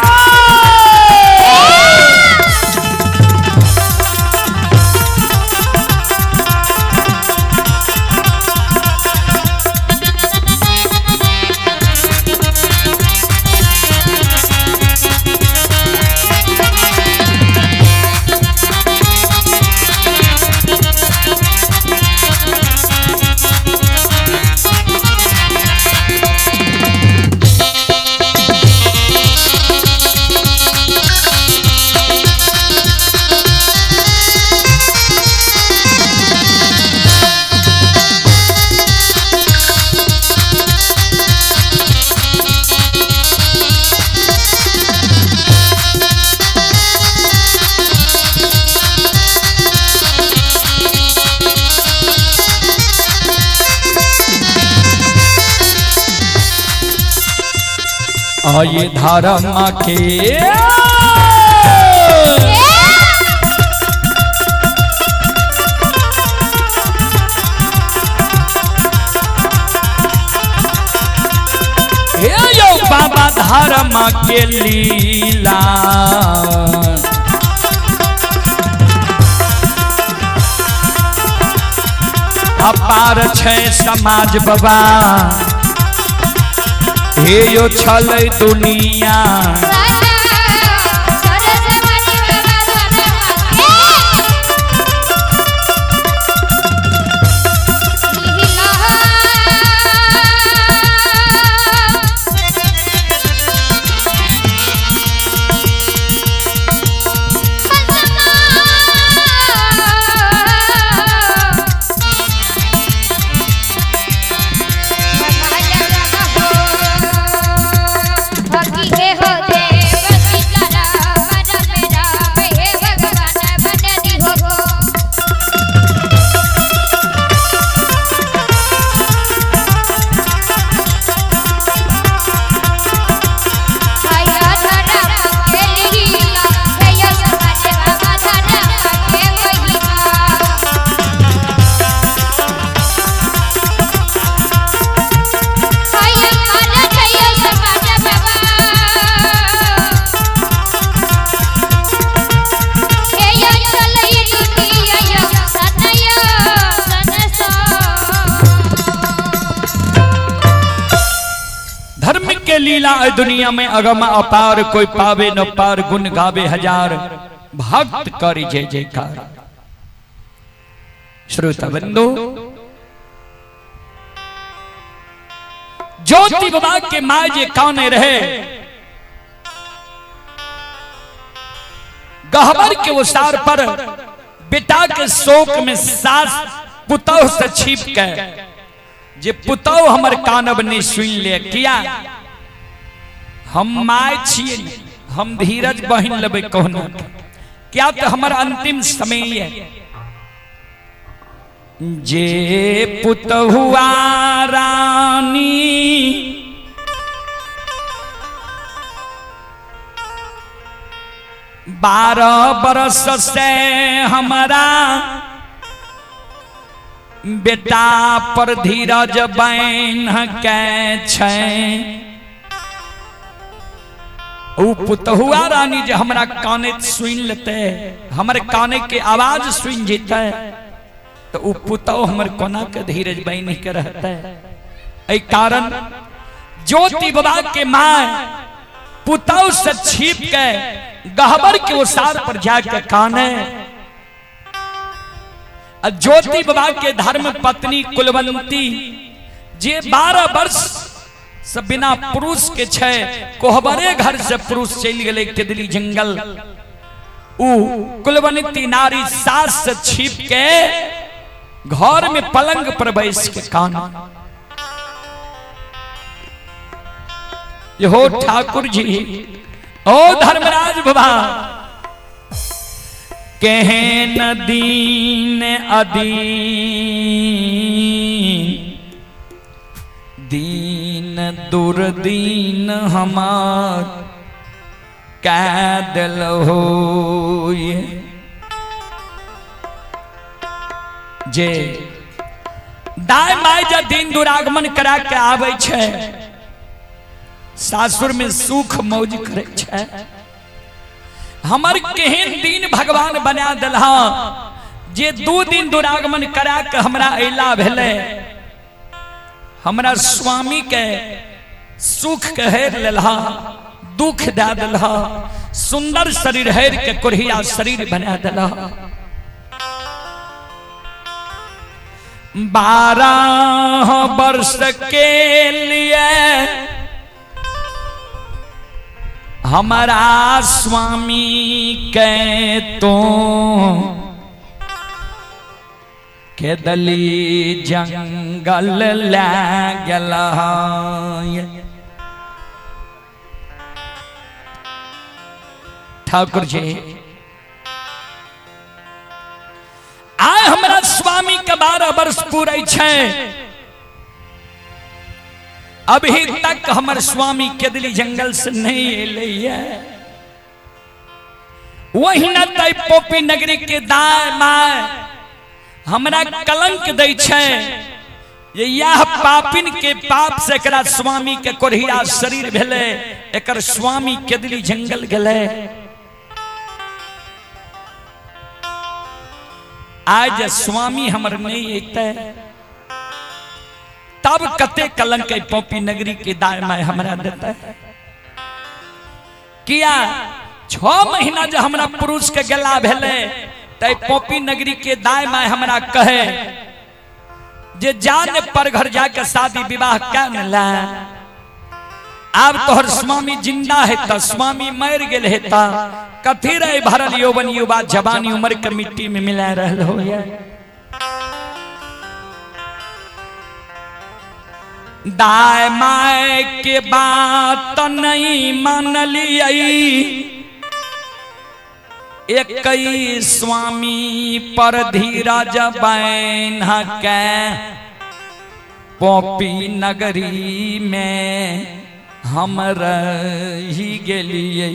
आये धर्म के हे यो बाबा धर्म के लीला अपार छै समाज बाबा हे यो छलै दुनिया भक्ति के हो देव लीला है दुनिया में अगम अपार, कोई पावे न पार, गुण गावे हजार, भक्त करी जय जयकार। श्रोता बंधु, ज्योति बाबा के माँ जे कौने रहे, गहबर के उसार पर बेटा के शोक में सास पुतौ से छिप के, जे पुतौ हमर कानब ने सुन ले किया, हम माय छिए, हम धीरज बहिन लेबे कहना, क्या तो हमर अंतिम समय है। जे पुतहुआ रानी बारह बरस से हमारा बेटा पर धीरज बहन के छै, उ पुतहुआ रानी जे हमरा काने सुन लेते, हमर काने के आवाज सुन जेते, तो उ पुतौ हमर कोना के धीरज बहन के रहते। एहि कारण ज्योति बाबा के माँ पुतौ से छिप के गहबर के ओसार पर जाके काने, ज्योति बाबा के धर्म पत्नी कुलवंती जे 12 वर्ष से बिना पुरुष के छे, कोहबरे घर से पुरुष चल गए तिदली जंगल, उ कुलवंती नारी सास से छिप के घर में पलंग पर बैस के काना। ये हो ठाकुर जी, ओ धर्मराज बाबा, कहन दीन अदीन, दीन दुर्दीन हमार कैदल हो, जे दाय माय जा दिन दुरागमन करा के आवे छे, सासुर में सुख मौज करे छे, हमर केहन दिन भगवान बना देलहा, जे 2 दिन दुरागमन करा के हमरा अइला भेले, हमरा स्वामी के सुख के हेर लेलहा, दुख दे देलहा, सुंदर शरीर हेर के कुरहिया शरीर बना देलहा। 12 वर्ष के लिए हमारा स्वामी के तो के दली जंगल ले गला। ठाकुर जी, आय हमारा स्वामी के 12 वर्ष पूरे छे, अभी तक हमर स्वामी केदली जंगल से नहीं अइले। वही न तय पोपी नगरी के दाय माय हमरा कलंक दै छे, यह पापिन के पाप से एकरा स्वामी के कोरहिया शरीर भेले, एकर स्वामी केदली जंगल गेले। आज स्वामी हमर नहीं अते, तब कते कलंक पोपी नगरी के दाय माय हमरा देता है। किया 6 महीना जो हमरा पुरुष के गला भेले, तय पोपी नगरी के दाय माय हमरा कहे जे जान पर घर जाके शादी विवाह क्या मिला, अब तोहर स्वामी जिंदा है तो स्वामी मर गेल है तो कथी रहे भरल यौवन युवा जवानी उम्र के मिट्टी में मिला रहल हो। दाय माय के बात नहीं मानलिए, एक स्वामी पर धीरज बहन के पोपी नगरी में हम रही गेलिए।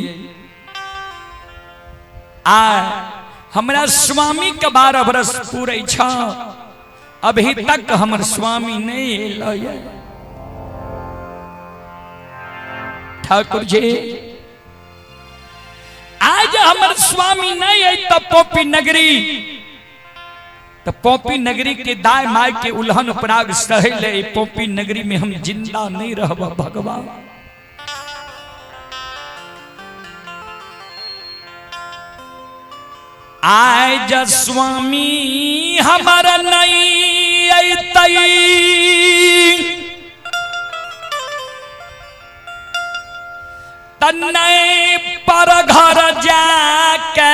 आ हमरा स्वामी के 12 वर्ष पूरे छ, अभी तक हमर स्वामी नहीं अइले। ठाकुर जी, आज हमर स्वामी नहीं है तो पोपी नगरी, तो पोपी नगरी के दाय माय के उल्हन पराग सहले, पोपी नगरी में हम जिंदा नहीं रहब भगवान। आय ज स्वामी हमर नहीं अतई तन्ने पर घर जाके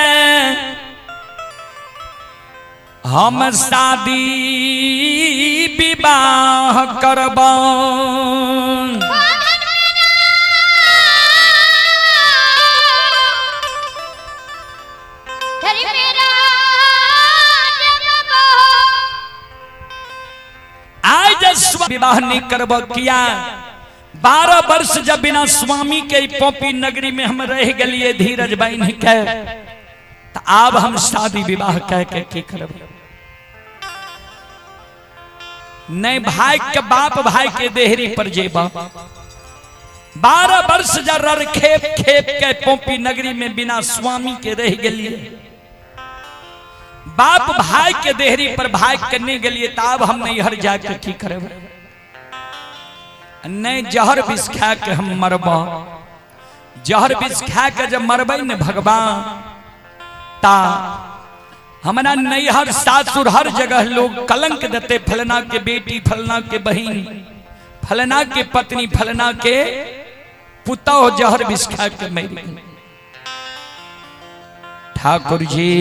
हम शादी विवाह करबा विवाह नहीं करब किया 12 वर्ष जब बिना स्वामी के पोपी नगरी में हम रह गलिए धीरज बहन के तो अब हम शादी विवाह कह के की करब नहीं भाई के बाप भाई के देहरी पर जेबा 12 वर्ष जर खेप खेप के पोपी नगरी में बिना स्वामी के रह गलिए बाप भाई के देहरी पर भाई करने के लिए तब हम नहीं हर जाके की करब नहीं जहर विष खा के हम मरबा जहर विष खा के जब मरबे न भगवान ता हमारा नैहर सासुर हर जगह लोग कलंक देते फलना के बेटी फलना के बहन फलना के पत्नी फलना के पुतौ जहर विष खा के मर ठाकुर जी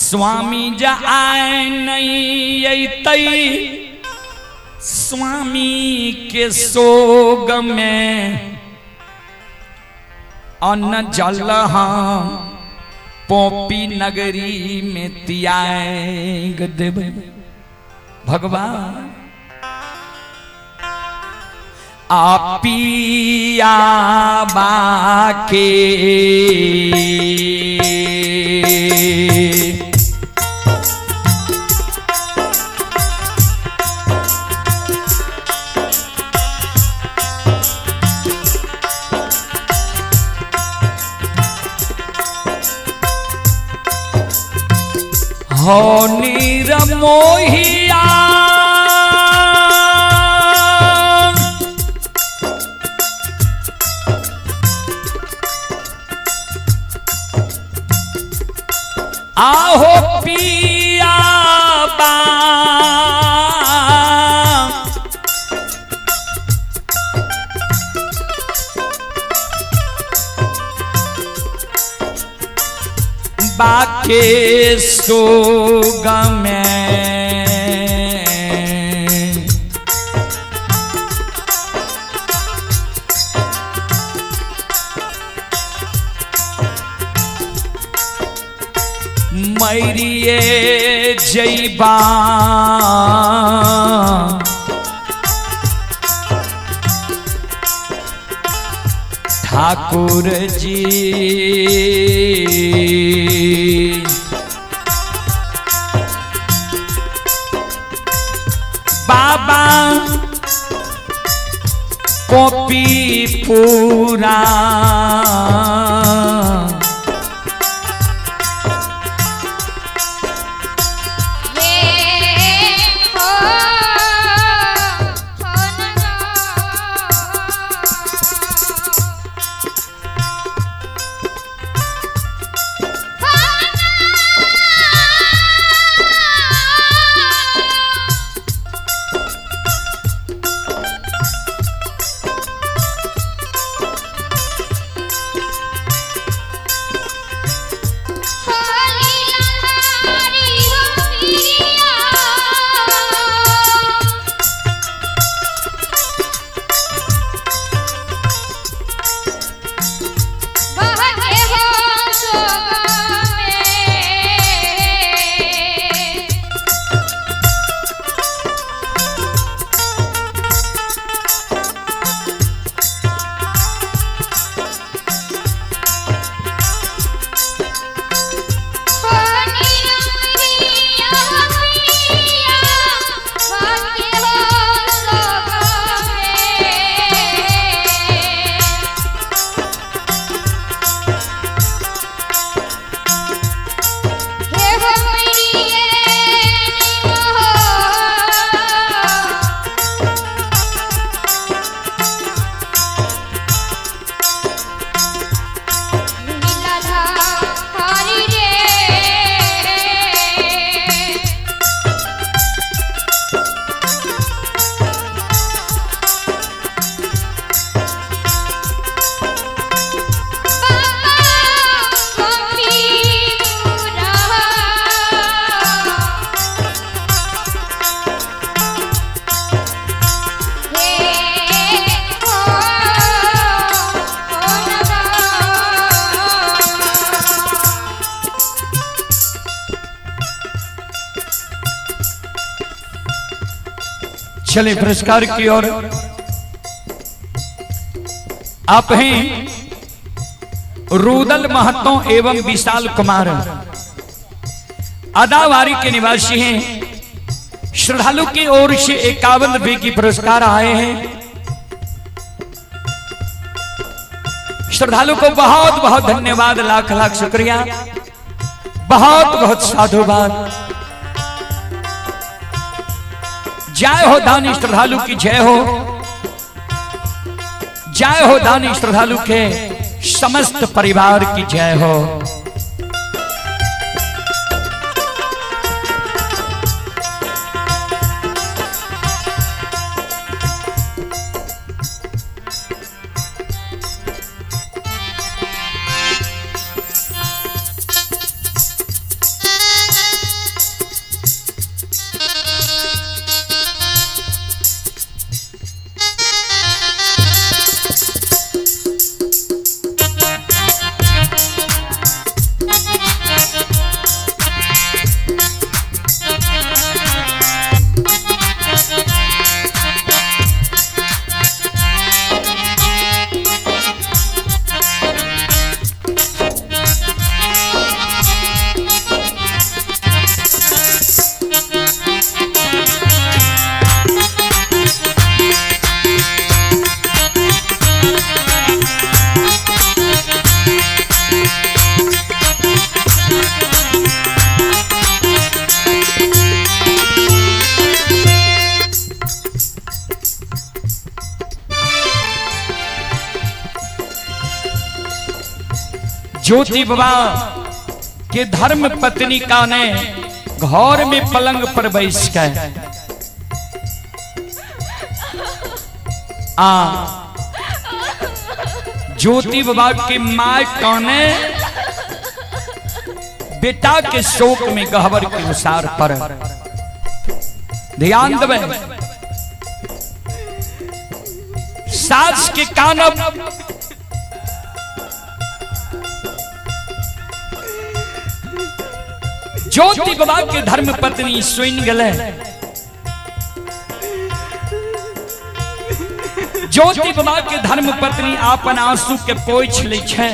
स्वामी जा आए नहीं अतई स्वामी के सोग में अन्न जल पोपी नगरी में त्याग देव भगवान आपिया बाके हो निरमोहिया आहो पिया बा बाके सोग में मैरिए जैबा ठाकुर जी बाबा पोपी पूरा चले पुरस्कार की ओर। आप हैं रुदल महतो एवं विशाल कुमार, अदावारी के निवासी हैं। श्रद्धालु की ओर से 51 रुपए की पुरस्कार आए हैं। श्रद्धालु को बहुत बहुत धन्यवाद, लाख लाख शुक्रिया, बहुत बहुत साधुवाद। जय हो दानी श्रद्धालु की जय हो, जय हो दानी श्रद्धालु के समस्त परिवार की जय हो। ज्योति बाबा के धर्म पत्नी का ने घर में पलंग पर बैठ के ज्योति बाबा की माँ काने बेटा के शोक में गहवर के अनुसार पर ध्यान देवे। सास के कान ज्योति बाबा के धर्म पत्नी सुन गले। ज्योति बाबा के धर्म पत्नी आपन आंसू के पोछ ले छे।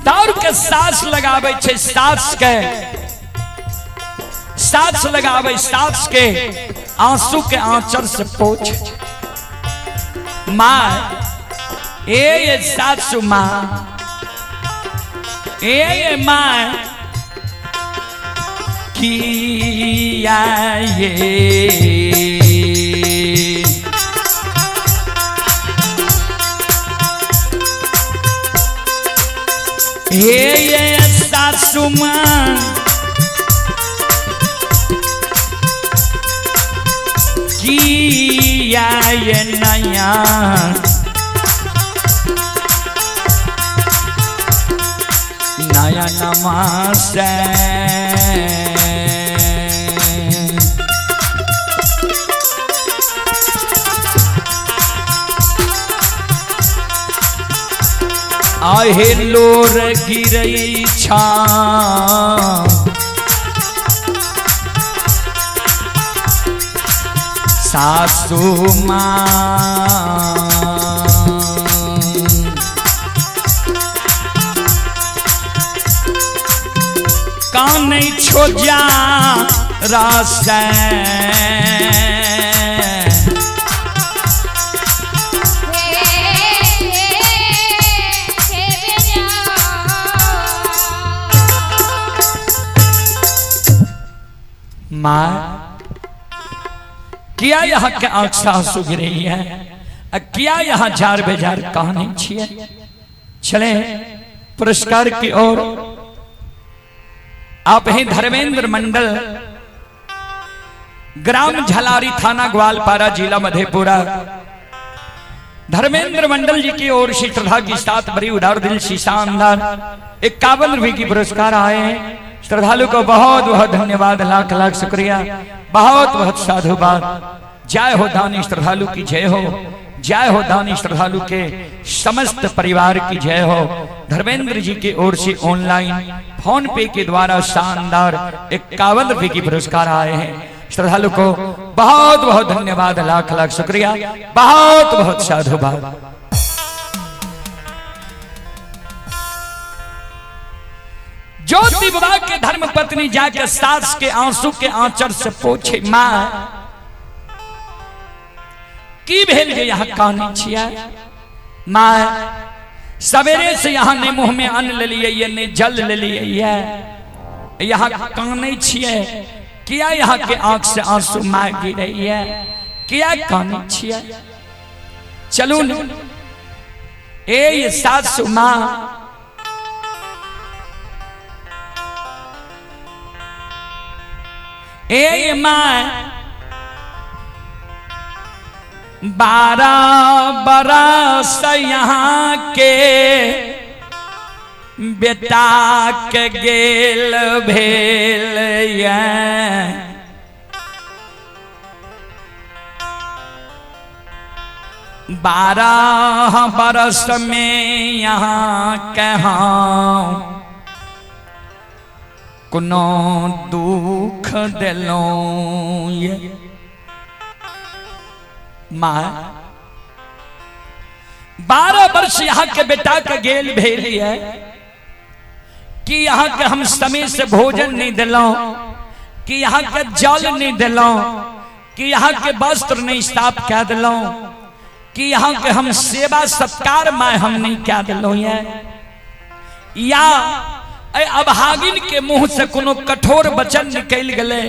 दारू के सास लगावे छे, सास लगावे, सास के आंसू के आंचल से पोछ। माँ ये सासू माँ, ये माँ किया ये सासू माँ किया ये नया नया नमस्ते। आहे लोर गिरई छा सासू माँ कान छोजा रास माँ किया यहाँ के आंख से आंसू गिर रही है, किया यहाँ जार बेजार कहानी छिए। चले पुरस्कार की ओर। आप हैं धर्मेंद्र मंडल, ग्राम झलारी, थाना ग्वालपारा, जिला मधेपुरा। धर्मेंद्र मंडल जी की ओर से श्रद्धा की साथ बड़ी उदार दिल से शानदार 51 रुपए की पुरस्कार आए हैं। श्रद्धालु को बहुत बहुत धन्यवाद, लाख लाख शुक्रिया, बहुत बहुत साधुवाद। जय हो दानी श्रद्धालु की जय हो, जय हो दानी श्रद्धालु के समस्त परिवार की जय हो। धर्मेंद्र जी की ओर से ऑनलाइन फोन पे के द्वारा शानदार 51 रुपए की पुरस्कार आए हैं। श्रद्धालु को बहुत बहुत धन्यवाद, लाख लाख शुक्रिया, बहुत बहुत साधुवाद। ज्योति बाबा के धर्म पत्नी जाकर सास के आंसू के आंचल से पूछे, मां की भेल जे यहाँ कानी छिया? मां सवेरे से यहाँ ने मुंह में अन्न ले लिए, ने जल ले लिए, यहाँ काने छिए, किया यहाँ के आंख से आंसू मां गिर रही है, किया काने छिए? चलू न ए सासू मां ए मां 12 बरस यहाँ के बेटा के गेल भेल ये, 12 बरस में यहाँ कहाँ कोनो दुख दिलो ये। मां 12 वर्ष यहाँ के बेटा का गेल भेल है कि यहाँ के हम समय से भोजन नहीं दिलो, कि यहाँ के जल नहीं दिलो, कि यहाँ के वस्त्र नहीं साफ क्या दिलो, कि यहाँ के हम सेवा सत्कार मां हम नहीं क्या दिलो ये। या अभागिन के मुंह से कोनो कठोर वचन निकल गए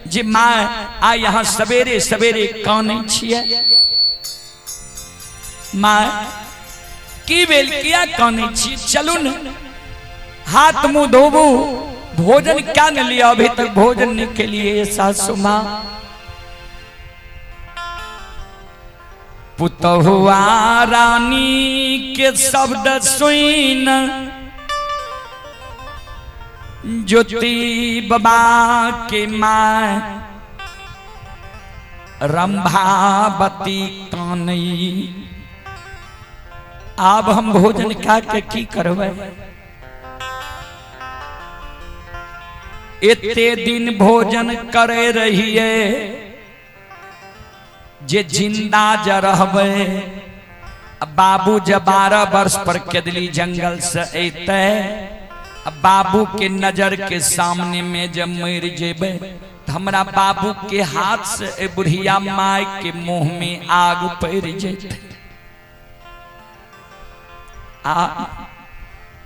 जे मां आ यहाँ सवेरे सवेरे काने छिए? मां की बेल किया काने छी? चलू न हाथ मुंह धोबू, भोजन क्या न लिया? अभी तक भोजन नहीं के लिए सासू मां। पुतहुआ रानी के शब्द सुन ज्योति बाबा के मां रंभावती कानई। अब हम भोजन खा के की करबे? इतने दिन भोजन करे रहिए जे जिंदा ज रहबे। बाबू जब 12 वर्ष पर केदली जंगल से अते, बाबू के नजर के सामने में जब मर जेबे तो हमरा बाबू के हाथ से बुढ़िया माई के मुंह में आग पड़ जेते।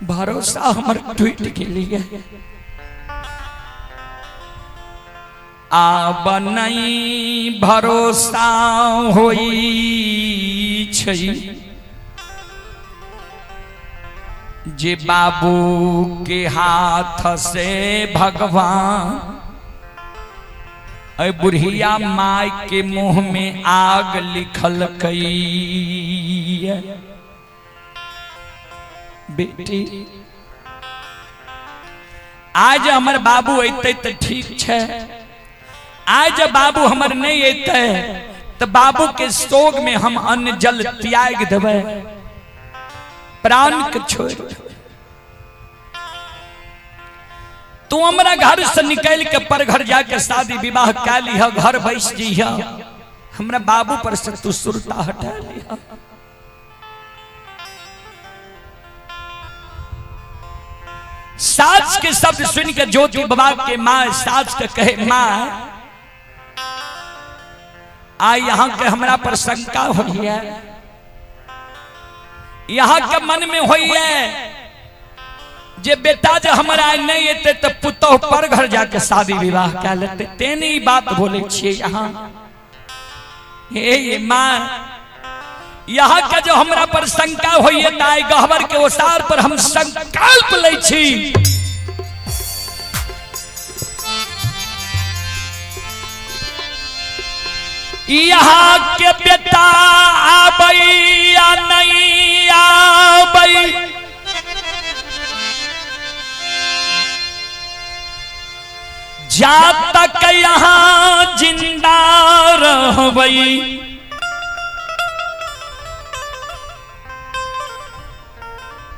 भरोसा हमर टूट गेलिए। आब नहीं भरोसा होई छै जे बाबू के हाथ से भगवान बुढ़िया माई के मुंह में आग लिखल कई। बेटी आज हमर बाबू अते तो ठीक छे, आज बाबू हमर नहीं अते तो बाबू के शोक में हम अन्न जल त्याग देवे, प्राण के छोड़। तू हमारा घर से निकल के पर घर जाके शादी विवाह कर लिया, घर बैस जिया, हमरा बाबू पर से तू सुरता हटा लिया। सास के शब्द सुन के ज्योति बाबा के मां सास के कहे, मां आ यहाँ के हमरा पर शंका हुई है, यहाँ के मन में हुई है जे बेटा जो हमारा नहीं अते तो पुतोह पर घर जाके शादी विवाह कर लेते। तेने ही बात बोले छे यहाँ। हे मां यहाँ का जो हमरा पर शंका हुई है ताई गहवर के ओसार पर हम संकल्प ले छी। यहाँ के बेटा आबई या नहीं आबई, जा तक यहाँ जिंदा रहबई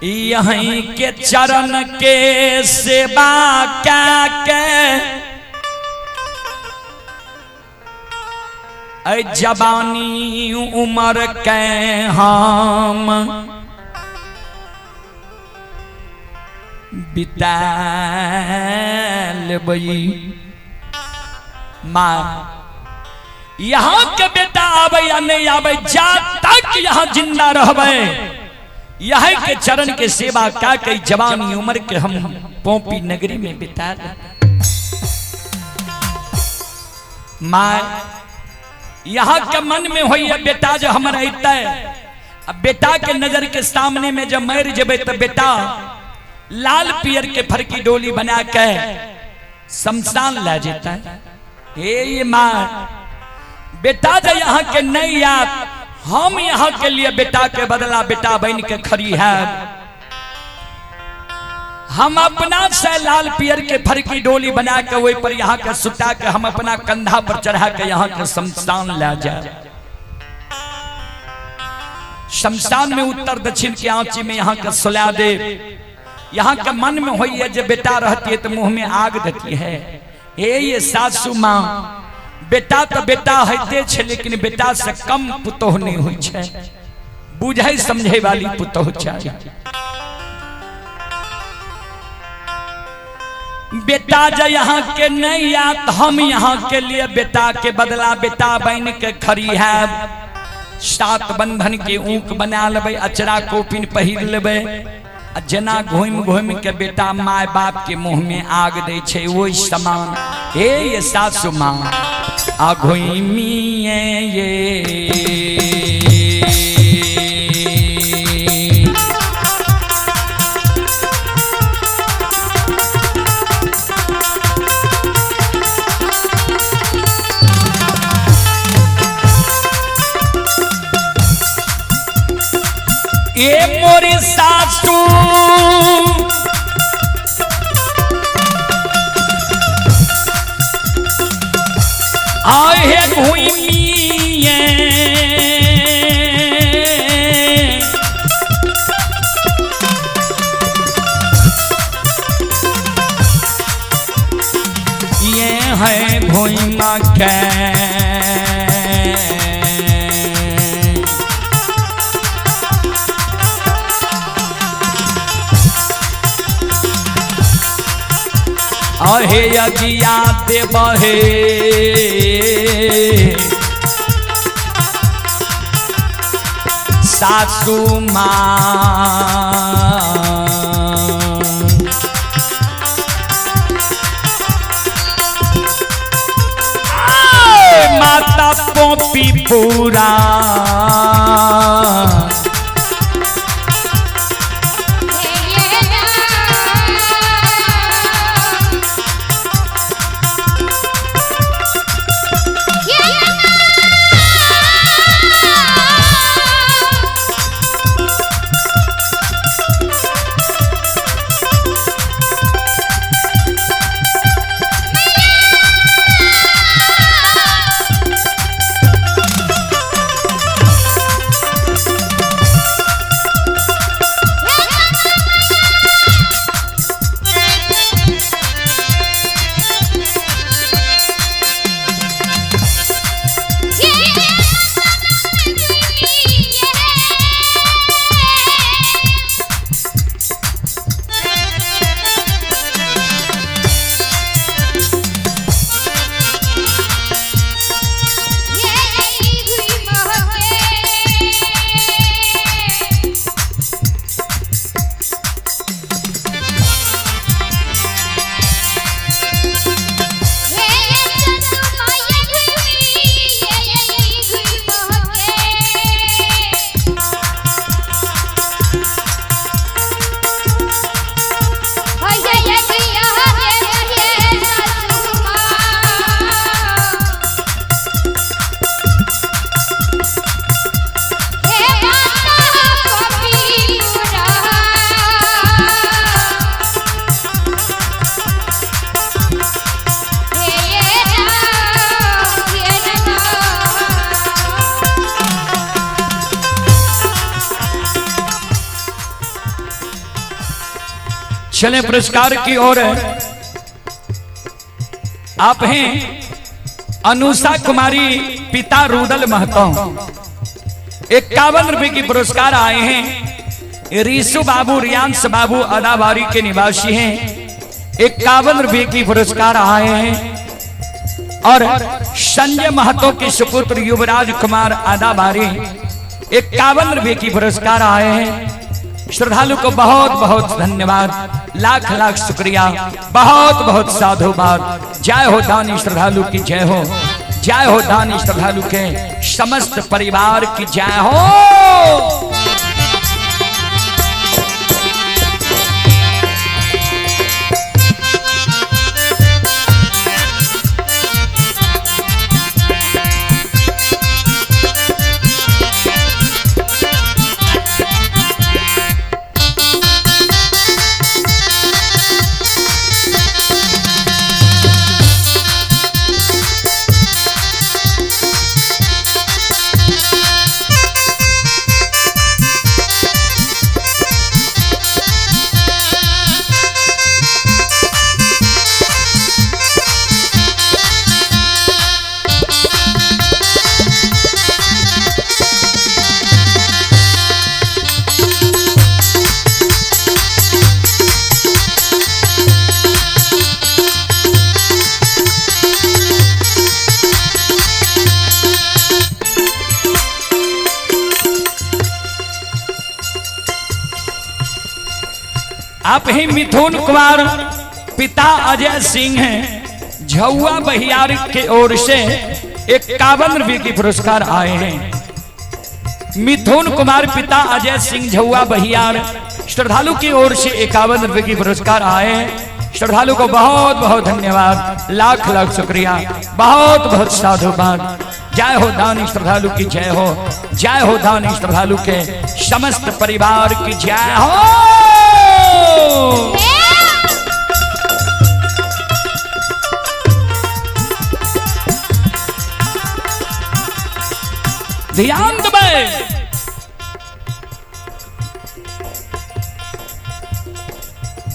यहीं के चरण के सेवा क्या के ऐ जवानी उम्र के हम बिताल बई माँ यहाँ के बेटा आवे या नहीं आवे जा तक यहाँ जिंदा रहबे यह के चरण के सेवा का कई जवानी उम्र के हम पोपी नगरी में बिता माँ यहाँ के मन में होई है बेटा जो हम रहता है अब बेटा के नजर के सामने में जब मर जबे तो बेटा लाल पियर के फरकी डोली बना के शमशान ला जाता है। ये माँ बेटा जो यहाँ के नहीं याद हम यहाँ के लिए बेटा के बदला बेटा बन के खड़ी है हम अपना से लाल पियर के फरकी डोली बना के वही पर यहाँ के सुता के हम अपना कंधा पर चढ़ा के यहाँ के शमशान ला जाए। शमशान में उत्तर दक्षिण के आंची में यहाँ के सुला दे यहाँ के मन में होई है जब बेटा रहती है तो मुंह में आग देती है। ये सासू माँ बेटा तो बेटा होते छे लेकिन बेटा से कम पुतोह नहीं हुई छे बुझे समझे वाली पुतोह चाहिए। बेटा जो यहाँ के नहीं आत हम यहाँ के लिए बेटा के बदला बेटा बन के खड़ी है। सात बंधन के ऊक बना लेबे अचरा कोपिन पहिर लेबे जना घूम घूम के बेटा माय बाप के मुंह में आग दे छे वही समान। हे ये सासू माँ आ घूमिए ये ये मोरी सासू आए है घूमिए ये है घूमा के अहे अगिया दे बहे सासू माँ माता पोपी पूरा चले पुरस्कार की ओर। आप हैं अनुषा कुमारी पिता रुदल महतो 51 रुपए की पुरस्कार आए हैं। रीसु बाबू रियांश बाबू अदाबारी के निवासी हैं, 51 रुपए की पुरस्कार आए हैं। और संजय महतो के सुपुत्र युवराज कुमार अदाबारी 51 रुपए की पुरस्कार आए हैं। श्रद्धालु को बहुत बहुत धन्यवाद, लाख लाख शुक्रिया, बहुत बहुत साधुवाद। जय हो दानी श्रद्धालु की जय हो, जय हो दानी श्रद्धालु के समस्त परिवार की जय हो। आप ही मिथुन कुमार पिता अजय सिंह हैं, झुआ बहियार की ओर से 51 रुपए की पुरस्कार आए हैं। मिथुन कुमार पिता अजय सिंह झुआ बहियार श्रद्धालु की ओर से 51 रुपए की पुरस्कार आए हैं। श्रद्धालु को बहुत बहुत धन्यवाद, लाख लाख शुक्रिया, बहुत बहुत साधुवाद। जय हो दानी श्रद्धालु की जय हो, जय हो दानी श्रद्धालु के समस्त परिवार की जय हो। ध्यान दबाए,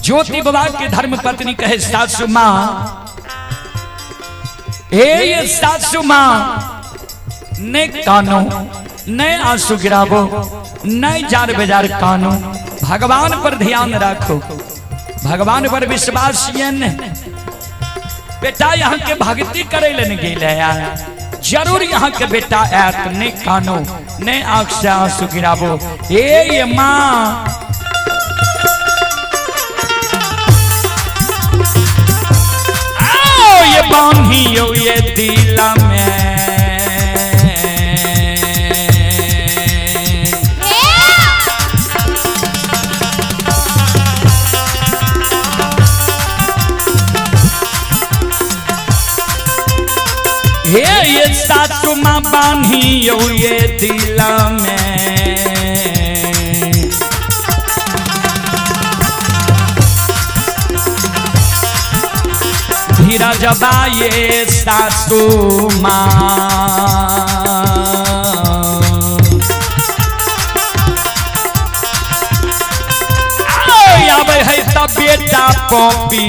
ज्योति बाबा की धर्म पत्नी कहे सासू मां, हे ये सासू मां ने कानो न आंसू गिरावो, न जार बेजार कानो, भगवान पर ध्यान रखो, भगवान पर विश्वास। बेटा यहाँ के भक्ति करे लेने गेले जरूर यहाँ के बेटा ऐत ने कानो ने आंख से आंसू गिरावो। ये माँ आओ ये बांधियो ये दिला में, ये सासू माँ बांधियो ये दिला में, धीरज बाये सासू माँ, अब है तब बेटा पपी,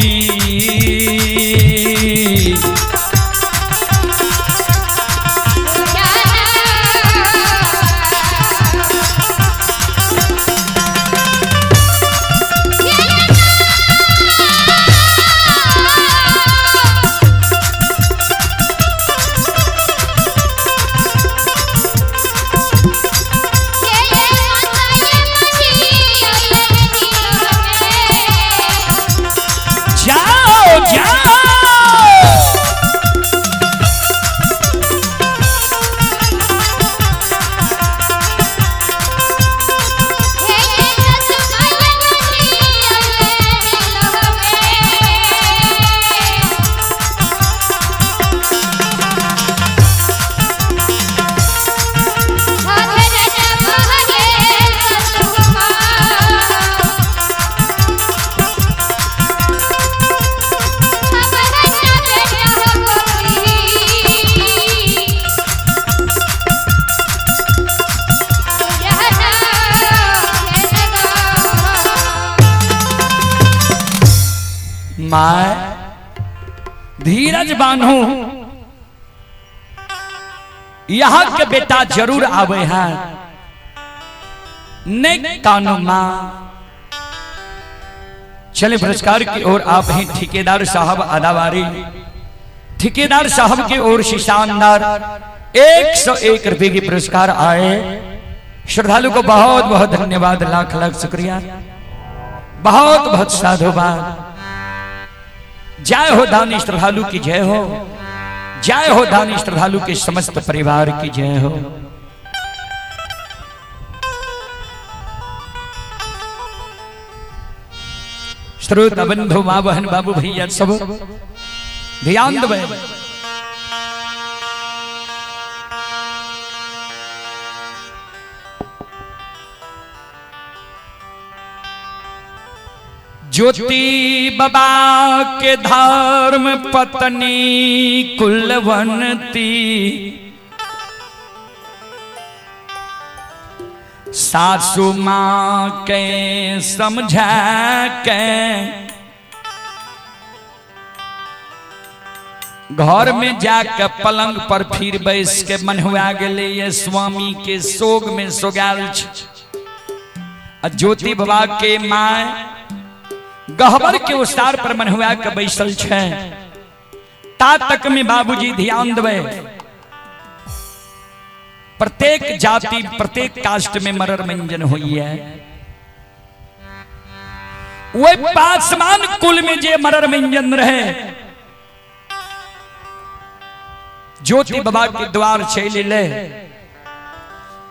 धीरज बांधो यहाँ के बेटा जरूर आवे हैं ने कानुमा। चले पुरस्कार की ओर आप हैं ठेकेदार साहब अदावारी। ठेकेदार साहब की ओर से शानदार 101 रुपए की पुरस्कार आए। श्रद्धालु को बहुत बहुत धन्यवाद, लाख लाख शुक्रिया, बहुत बहुत साधुवाद। जय हो दानी श्रद्धालु की जय हो, जय हो दानी श्रद्धालु के समस्त परिवार की जय हो। श्रोता बंधु मां बहन बाबू भैया सब ध्यान देवे। ज्योति बाबा के धर्म पत्नी कुलवंती, सासू माँ के समझा के घर में जाकर पलंग पर फिर बैस के मन हुआ गले ये स्वामी के सोग में सोगाल। ज्योति बाबा के माँ गहबर के उसार पर मन हुआ के बैसल छे। ता तक में बाबूजी ध्यान देवे। प्रत्येक जाति प्रत्येक कास्ट में मरर मंजन हुई है। वो पासमान कुल में जे मरर मंजन रहे, ज्योति बाबा के द्वार चले ले।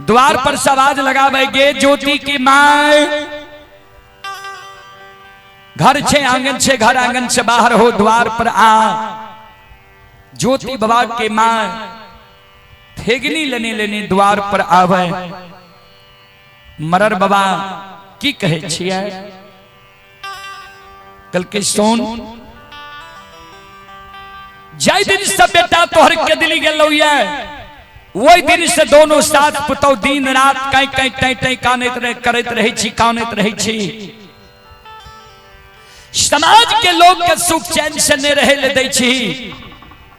द्वार पर सवाज लगावे ज्योति की माँ, घर छे आंगन छे, घर आंगन से बाहर हो, द्वार पर आ। ज्योति बाबा के माँ थेगनी लेने लेने द्वार पर आवे। मरर बाबा की कहे छिए कल के सोन जय दिन से बेटा तोहर के दिली गेलो ये, वही दिन से दोनों साथ पुतौ दिन रात कई कई टई टई कानैत रहे, करैत रहे छी, कानैत रहे छी। समाज के लोग के सुख चैन से न रहे ले दै छी,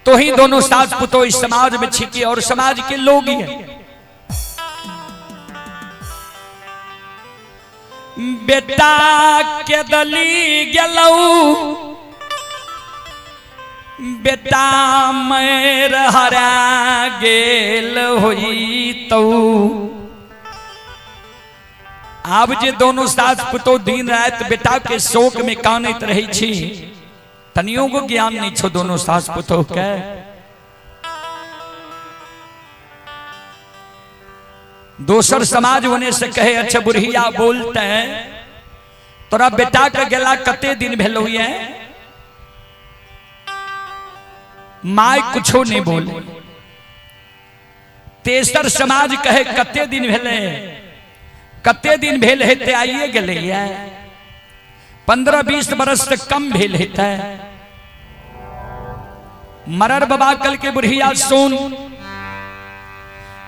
तो ही दोनों सास पुतो इस समाज में छिकी और समाज के लोग ही हैं। बेटा के दली गेलऊ, बेटा मैर हरा गेल होई तो। आब जे दोनों सास पुतो दिन रात बेटा के शोक में कानैत रही छी, तनियों को ज्ञान नहीं छो दोनों सास पुतो के। दोसर समाज होने से कहे अच्छा बुढ़िया बोलते हैं तोरा बेटा के गेला कते दिन भेलो ये, माय कुछो नहीं बोले। तेसर समाज कहे कते दिन भेले, कते दिन भेल हेते आइए गेले ये, 15-20 बरस से कम भेल हेते। मरर बाबा कल के बुढ़िया सुन,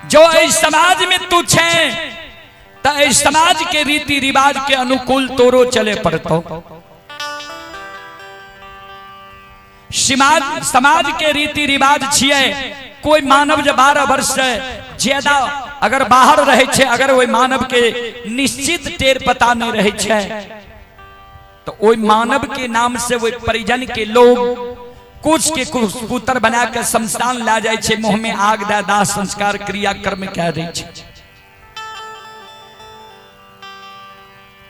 जो इस समाज में तू छे तो इस समाज के रीति रिवाज के अनुकूल तोरो चले पड़तो। समाज के रीति रिवाज छिए, कोई मानव जब 12 वर्ष से ज्यादा अगर बाहर रहे छे, अगर वही मानव के निश्चित टेर पता नहीं रहे छे, तो वही मानव के नाम से वही परिजन के लोग कुछ के पुत्र बना के शमशान ला जाए छे, मुंह में आग दा दाह संस्कार क्रिया कर्म कह रही छे।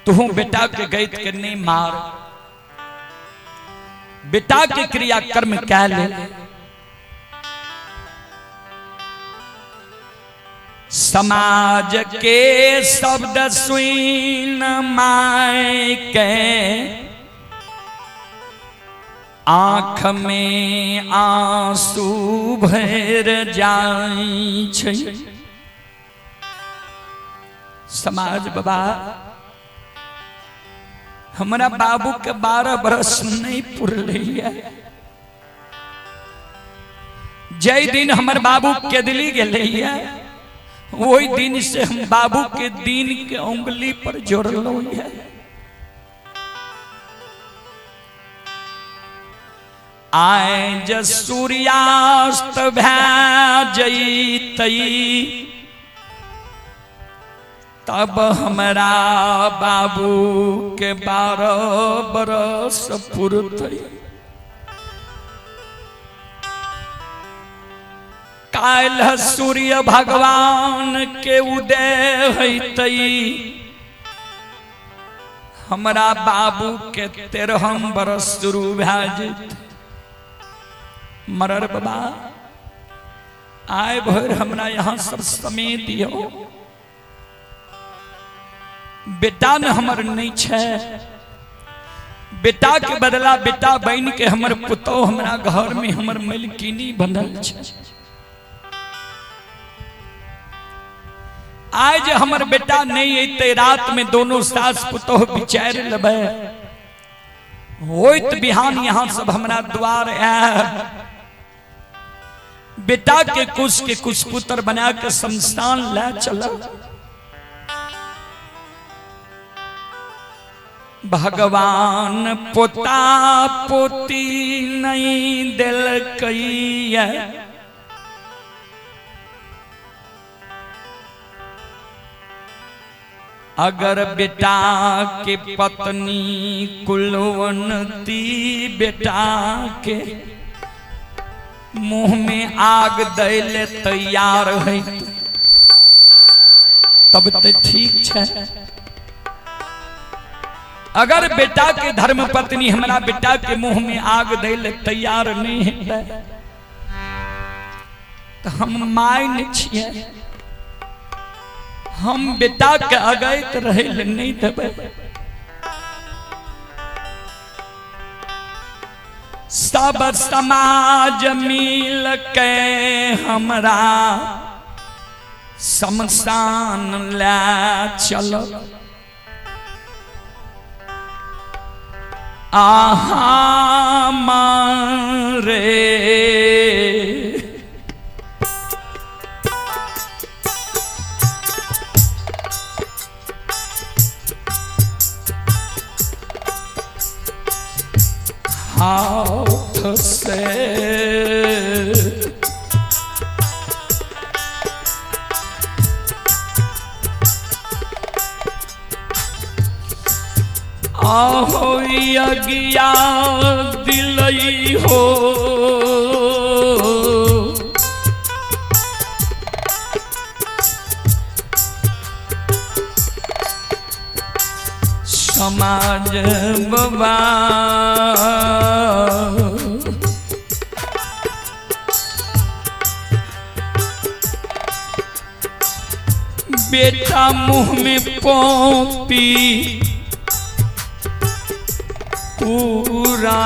तू बेटा के गैत के नहीं मार, बेटा के क्रिया कर्म कह ले। समाज के शब्द सुन माय के, आँख में आंसू भर जाई छे। समाज बाबा हमारा बाबू के 12 बरस नहीं पुरले है। जय दिन हमारे बाबू के दिली गेले है, वही दिन से हम बाबू के दिन के उंगली पर जोड़लो है। आए ज सूर्यास्त भै जईतई तब हमरा बाबू के 12 बरस पुरतई। काल सूर्य भगवान के उदय हईतई हमरा बाबू के 13 बरस शुरू भए जेतै। मरर बाबा आय भर हमरा यहाँ सब समय दियो, बेटा न हमर नहीं छे, बेटा के बदला बेटा बन के हमर पुतौ हमरा घर में हमर मलकिनी बनल छे। आज हमर बेटा नहीं अते रात में दोनों सास पुतौ विचार लेबे, होइत बिहान यहाँ सब हमरा द्वार आए, बेटा के कुछ पुत्र बना के शमशान ले चल। भगवान पोता पोती नहीं दिल कई, अगर बेटा के पत्नी कुलवंती बेटा के मुंह में आग दैले तैयार है तब तो ठीक छे। अगर बेटा के धर्म पत्नी हमारा बेटा के मुंह में आग दैले तैयार नहीं है तो हम माइन छिए, हम बेटा के अगैत रहे नहीं देवे। सब समाज मिल के हमरा शमशान ले चलो, आहा मारे हाथ से आहो यज्ञा दिलई हो, समाज बाबा बेटा मुंह में पोपी पूरा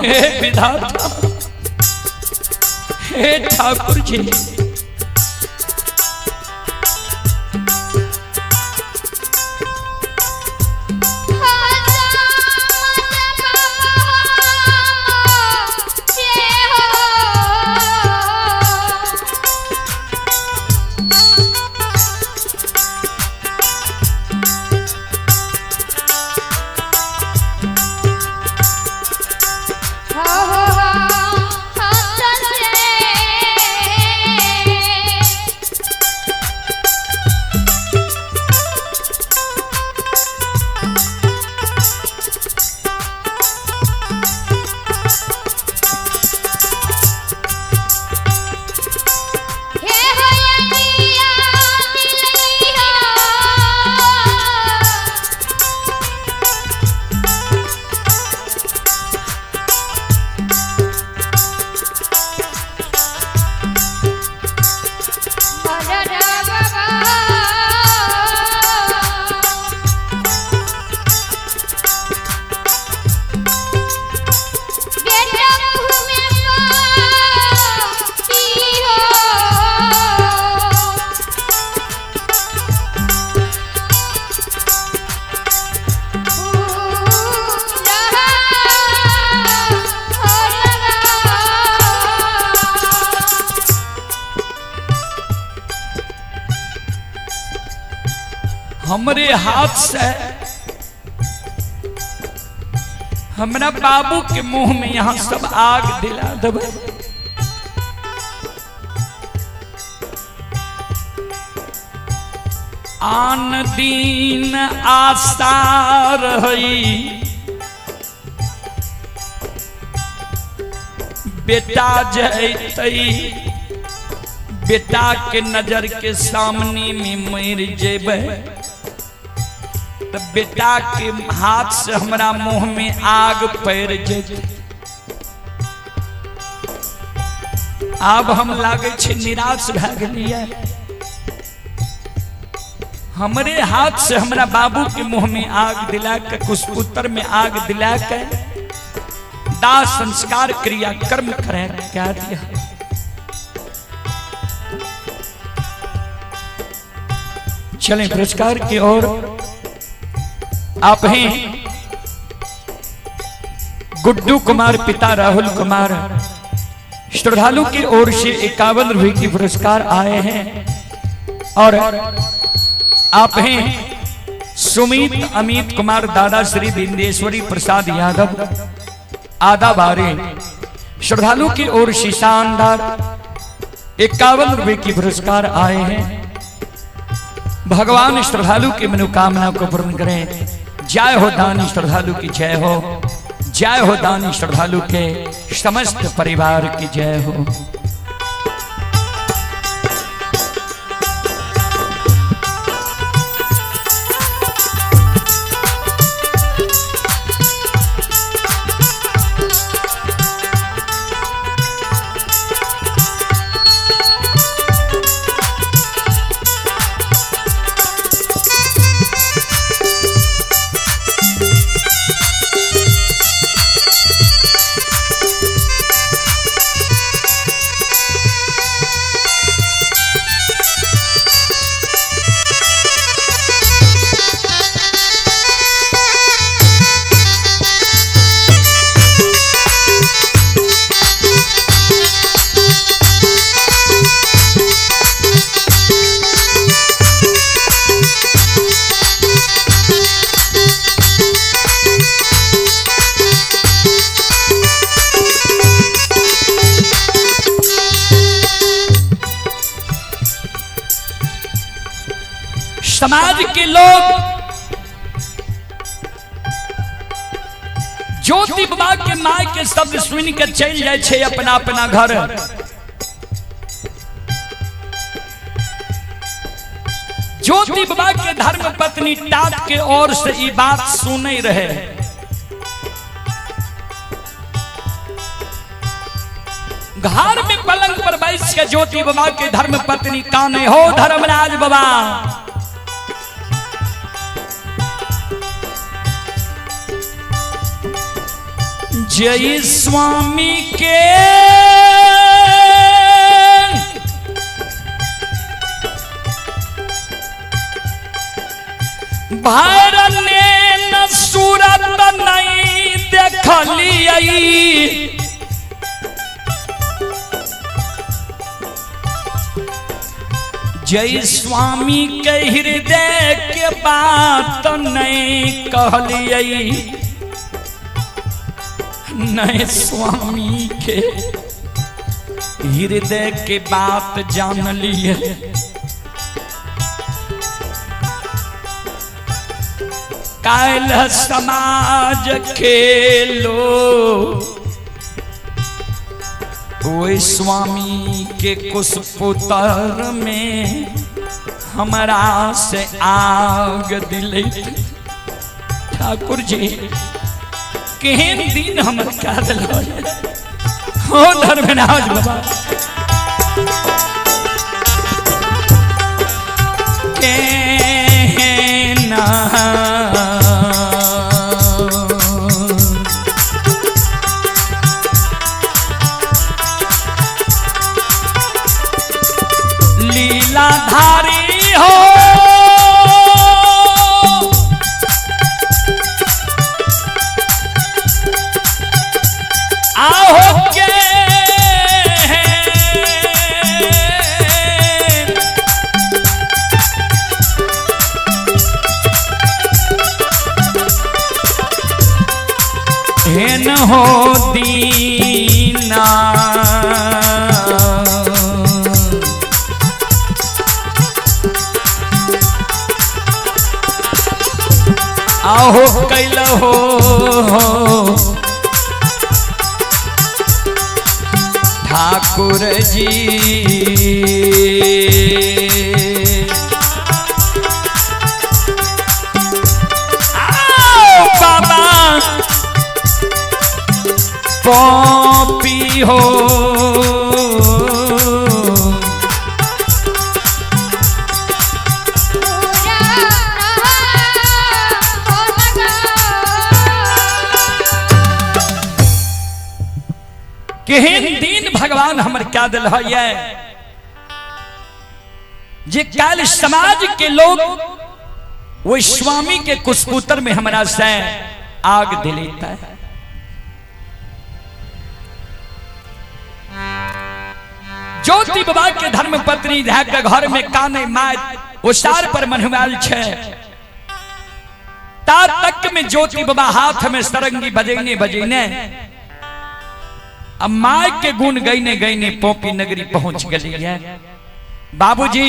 हे विधाता, हे ठाकुर जी, हा हमरे हाथ से हमरा बाबू के मुंह में यहाँ सब आग दिला दब। आन दीन आशा रही बेटा जैतई, बेटा के नजर के सामने में मर जेबे तो बेटा के हाथ से हमरा मुंह में आग पैर जेते। अब हम लागे छे निराश भए गेलिए। हमरे हाथ से हमरा बाबू के मुंह में आग दिला के, कुशपुत्र में आग दिला के दाह संस्कार क्रिया कर्म करे क्या दिया। चलें पुरस्कार की ओर। आप हैं गुड्डू कुमार, पिता राहुल कुमार। श्रद्धालु की ओर से 51 रुपये की पुरस्कार आए हैं। और आप हैं सुमित अमित कुमार, दादा श्री बिंदेश्वरी प्रसाद यादव आधा बारे। श्रद्धालु की ओर से शानदार 51 रुपये की पुरस्कार आए हैं। भगवान श्रद्धालु की मनोकामना को पूर्ण करें। जय हो दानी श्रद्धालु की जय हो, जय हो दानी श्रद्धालु के समस्त परिवार की जय हो। समाज के लोग ज्योति बाबा के माय के शब्द सुन के चल जाए छे अपना अपना घर। ज्योति बाबा के धर्म पत्नी टाट के ओर से ये बात सुने रहे। घर में पलंग पर बैठ के ज्योति बाबा के धर्म पत्नी काने, हो धर्मराज बाबा जय स्वामी के भैरव ने न सूरत नहीं देखलिए, जय स्वामी के हृदय के बात नहीं कहलिए। नए स्वामी के हृदय के बात जान लिए। काल समाज खेलो वो स्वामी के कुशपुत्र में हमारा से आग दिले। ठाकुर जी केहन दिन हमर कादल हो धर्मराज बाबा केना लीलाधारी हो हो दीना आहो कैल हो ठाकुर जी बाबा पॉपी हो केहन दिन भगवान हमर क्या दिल है जे काल समाज के लोग वो स्वामी के कुसपुत्र में हमारा से आग दिलेता है। ज्योति बाबा के धर्म पत्नी के घर में काने माय उसार पर मनहुआल छे ता तक में ज्योति बाबा हाथ में सरंगी बजेने बजेने अब माय के गुण गईने गईने पोपी नगरी पहुंच गई है। बाबूजी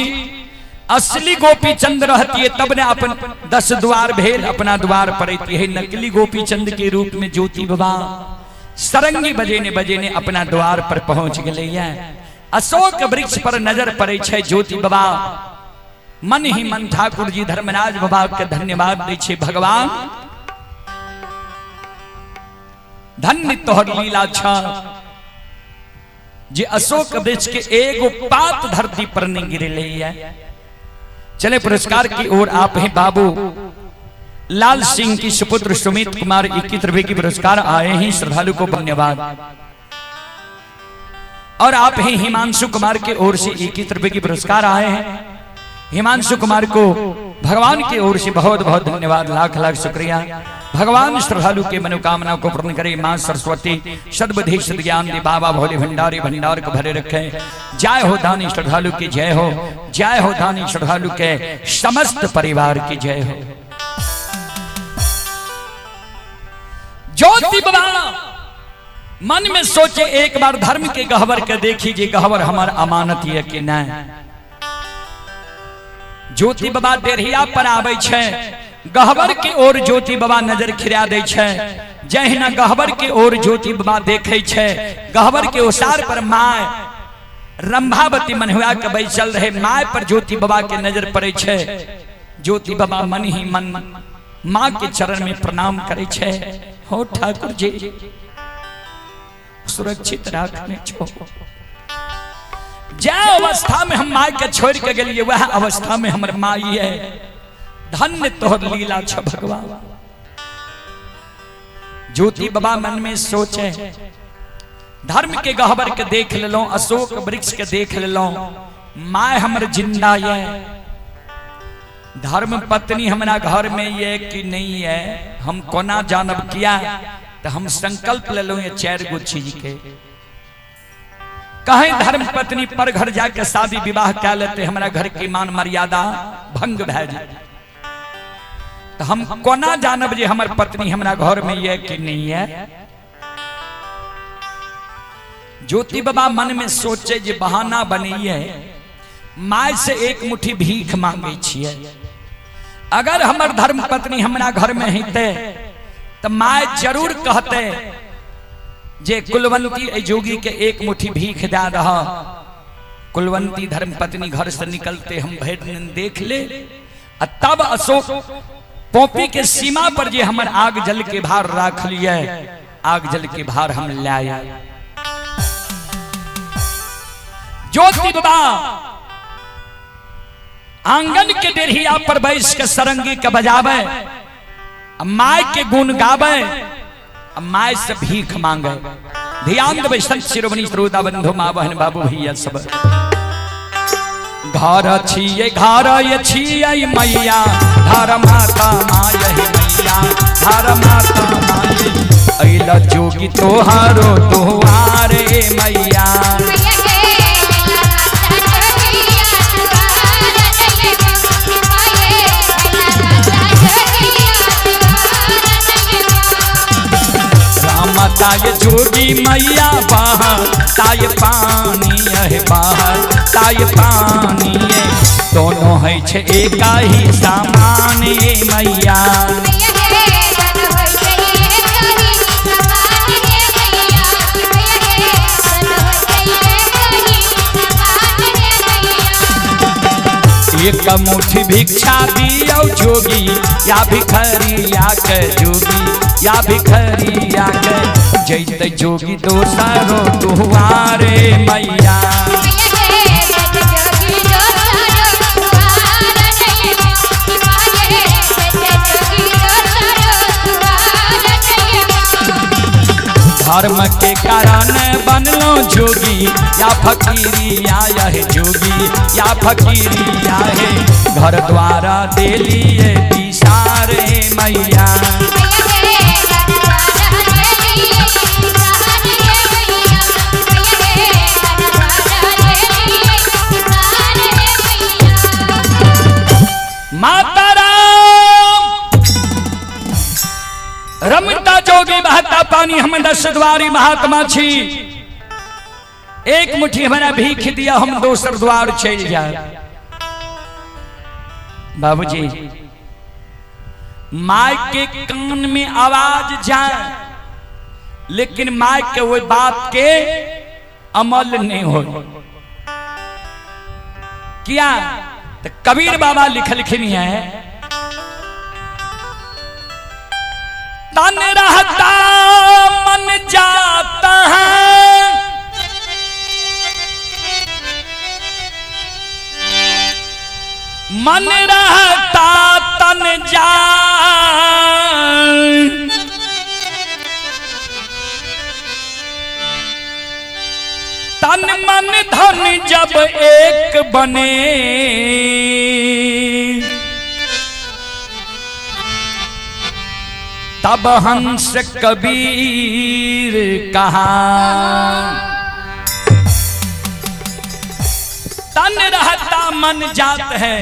असली गोपी चंद रहती है तब ने अपन 10 द्वार भेल अपना द्वार पर है। नकली गोपी चंद के रूप में ज्योति बाबा सरंगी बजेने बजेने अपना द्वार पर पहुंच गई है। अशोक वृक्ष पर नजर पड़े छे ज्योति बाबा मन ही मन ठाकुर जी धर्मराज बाबा के धन्यवाद दे छे। भगवान धन्य तोहर लीला छा जे अशोक वृक्ष के एगो पात धरती पर नहीं गिरे ले है। चले पुरस्कार की ओर आप हैं बाबू लाल सिंह की सुपुत्र सुमित कुमार 21 रुपए की पुरस्कार आए हैं। श्रद्धालु को धन्यवाद। और आप हैं हिमांशु कुमार के ओर से 21 रुपए की पुरस्कार आए हैं। हिमांशु कुमार को भगवान की ओर से बहुत बहुत धन्यवाद, लाख लाख शुक्रिया। भगवान श्रद्धालु के मनोकामना को पूर्ण करे। मां सरस्वती सद्बुद्धि सद्ज्ञान दे। बाबा भोले भंडारी भंडार को भरे रखे। जय हो दानी श्रद्धालु की जय हो, जय हो दानी श्रद्धालु के समस्त परिवार की जय हो। ज्योति बाबा मन में सोचे एक बार धर्म के गहवर के देखी जे गहवर हमार अमानत है कि नहीं। ज्योति बाबा डेढ़िया पर आवे छे गहवर के ओर ज्योति बाबा नजर खिरा दे छे। जहिना गहवर के ओर ज्योति बाबा देखे छे गहवर के ओसार पर माय रंभावती मनहुआ के बैसल रहे माय पर ज्योति बाबा के नजर पड़े छे। ज्योति बाबा मन ही मन मां के चरण में प्रणाम करे छे। हो ठाकुर जी सुरक्षित रखने छो। जय अवस्था में हम माय के छोड़ के गलिए वह अवस्था में हमर माई है। धन्य तोहर लीला छ भगवान। ज्योति बाबा मन में सोचे धर्म के गहवर के देख लो, अशोक वृक्ष के देख लो, माय हमर जिंदा ये, धर्म पत्नी हमारा घर में ये कि नहीं है हम कोना जानब किया। तो हम संकल्प ले लो ये 4 गो चीज के। कहीं धर्म पत्नी पर घर जाके शादी विवाह क्या लेते हमारा घर की मान मर्यादा भंग भै जाए। तो हम कोना जानब जे हमर पत्नी हमारा घर में ये कि नहीं है। ज्योति बाबा मन में सोचे जे बहाना बनिए माय से एक मुट्ठी भीख मांगे छिए। अगर हमर धर्म पत्नी हमारा घर में हिते तो माय जरूर कहते जे कुलवंती जोगी के एक मुट्ठी भीख दे रहा। कुलवंती धर्म पत्नी घर से निकलते हम भेंट देख ले। तब अशोक पोपी के सीमा पर जे हमर आग जल के भार राख लिए, आग जल के भार हम ले आया। ज्योति बाबा आंगन के डेढ़िया पर बैस के सरंगी के बजावे, माय के गुण गावे, माय से भीख मांगे। ध्यान देवे संत शिरोमणि श्रोता बंधु मां बहन बाबू भैया सब। घर छिए घर छिए मैया धर माता माय मैया धर माता माय अइला जोगी तोहारो तोहारे मैया। माता जोगी मैया बाहर ताय पानी है बाहर ताय पानी दोनों है छे एक ही सामान मैया एक मुट्ठी भिक्षा दियो जोगी या भिखरिया के जोगी या भिखरिया के जैते जोगी दोसरो दुआरे मैया धर्म के कारण बनलो जोगी या फकीरिया है जोगी या फकीरिया है घर द्वारा देलिए दिशारे मैया माता रमता जोगी बहता पानी हम 10 द्वारी महात्मा छी एक मुट्ठी हमारा भीख दिया हम दोसर द्वार चल जाए बाबूजी माय के कान में आवाज जाए लेकिन माय के वो बात के अमल नहीं हो क्या तो कबीर बाबा लिखलखिन है तन रहता मन जाता है मन रहता तन जा तन मन धन जब एक बने तब हंस कबीर कहा तन रहता मन जात है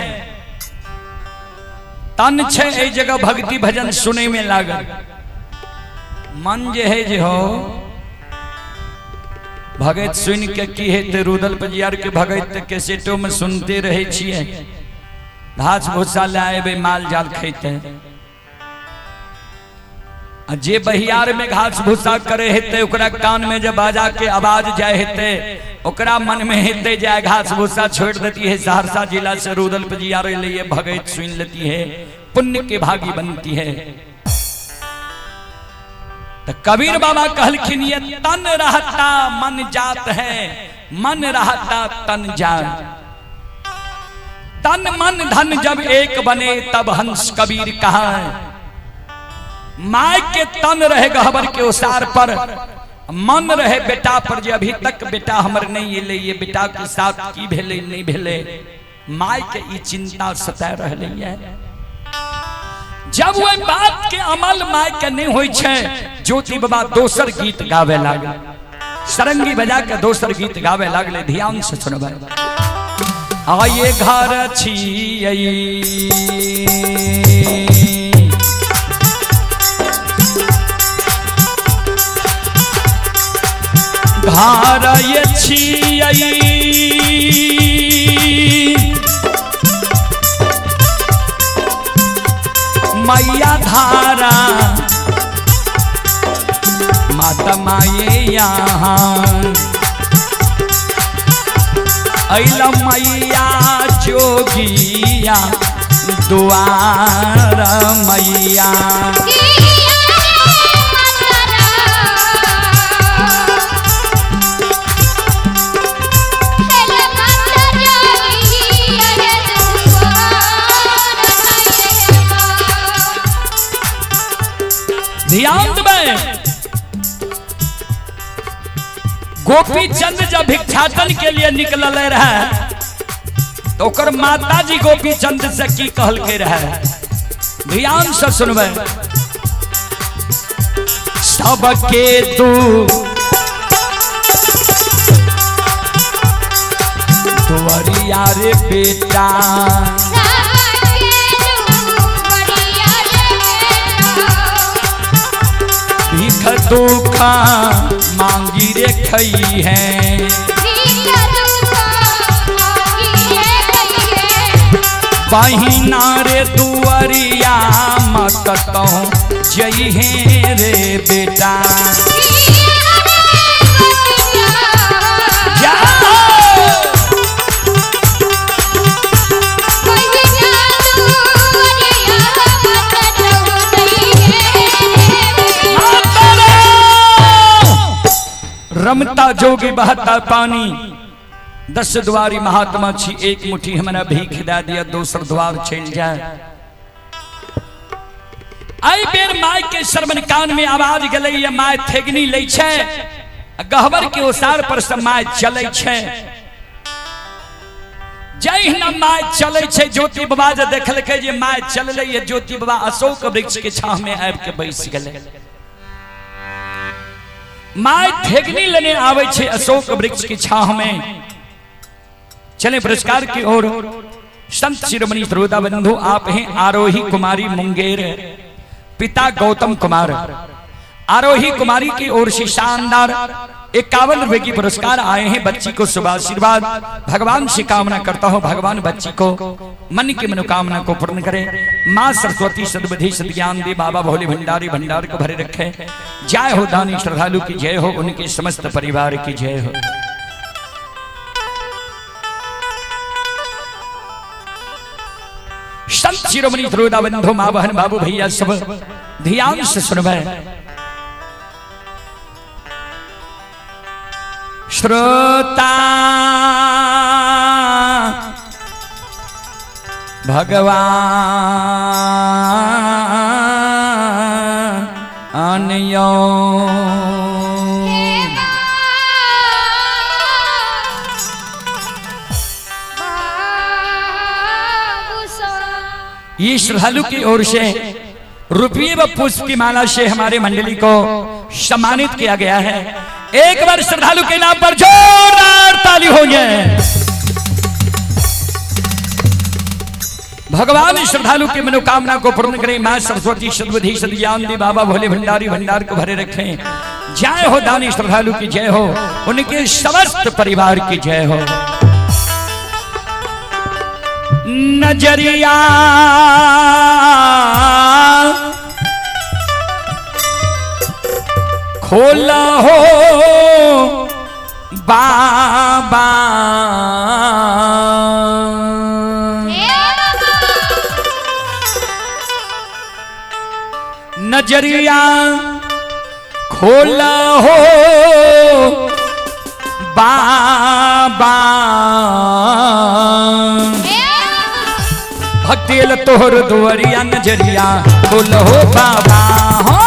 तन छे ए जगह भक्ति भजन सुने में लागल मन जे है जे हो भगत सुन के की है ते रुदल पजियार के भगत के सेटो में सुनते रहे छिए घास भूसा लाए माल जाल खेते जे बहियार में घास भूसा करे हेते ओकरा कान में जब बाजा के आवाज जाए हेते ओकरा मन में हेते जाए घास भूसा छोड़ देती है सहरसा जिला से रुदल पजियार लिए भगत सुन लेती है पुण्य के भागी बनती है तो कबीर बाबा कहलखिन ये तन रहता मन जात है मन रहता तन जात तन मन धन जब एक बने तब हंस कबीर कहा माय के तन रहे गहबर के उसार पर मन रहे बेटा पर जे अभी तक बेटा हमर नहीं ले ये बेटा के साथ की भेले नहीं भेले माय के ई चिंता सताए रहले है जब वो बात के अमल माय के नहीं होई छे ज्योति बाबा दोसर गीत गावे लागल सरंगी बजा के दोसर गीत गावे लागले ध्यान से सुनबे आये घर छियै घर ये छियै मैया धारा माता माये यहाँ अइला मैया जोगिया दुआर मैया ध्यान दें गोपी चंद जब भिक्षाटन के लिए निकल रहे तो ओकर माता जी गोपी चंद से की कहल के रहे ध्यान से सुनबे सबके तू तुअरिया रे बेटा भीख दुखा मांगी रे खई है। बहिना रे दुआरिया मत कहूँ जई है रे बेटा। रमता जोगी बहता पानी, 10 द्वारी महात्मा छी, एक मुट्ठी हमारा भीख दे दिया, दोसर द्वार चल जाए। आई बेर माय के श्रवण कान में आवाज गले, ये माय थेगनी ले छे, गहवर के ओसार पर से माय चले छे। जय न माय चले छे, ज्योति बाबा जे देखल के जे माय चल ले, ये ज्योति बाबा अशोक वृक्ष के छाह में आब के बैस गले। माय थेगनी लेने आवे छे अशोक वृक्ष की छाह में। चले पुरस्कार की ओर। संत शिरोमणि सरोदा बंधु आप हैं आरोही कुमारी मुंगेर, पिता गौतम कुमार। आरोही कुमारी की ओर से शानदार 51 रुपए की पुरस्कार आए हैं। बच्ची को शुभ आशीर्वाद, भगवान से कामना करता हूँ भगवान बच्ची को मन की मनोकामना को पूर्ण करे। माँ सरस्वती सद्बुद्धि सद्ज्ञान दे, बाबा भोले भंडारी भंडार को भरे रखे। जय हो दानी श्रद्धालु की जय हो, उनके समस्त परिवार की जय हो। संत शिरोमणि सरोदा बंधु माँ बहन बाबू भैया सब ध्यान से सुनवे। श्रोता भगवान अनयो ये श्रद्धालु की ओर से रुपये व पुष्प की माला से हमारे मंडली को सम्मानित किया गया है। एक बार श्रद्धालु के नाम पर जोरदार ताली हो जाए। भगवान श्रद्धालु की मनोकामना को पूर्ण करें। मां सरस्वती सद्बुद्धि सद्ज्ञान दे, बाबा भोले भंडारी भंडार को भरे रखें। जय हो दानी श्रद्धालु की जय हो, उनके समस्त परिवार की जय हो। नजरिया खोला हो बाबा, नजरिया खोला हो बाबा, भक्तिल तोहर दुआरिया नजरिया खोल हो बाबा। हो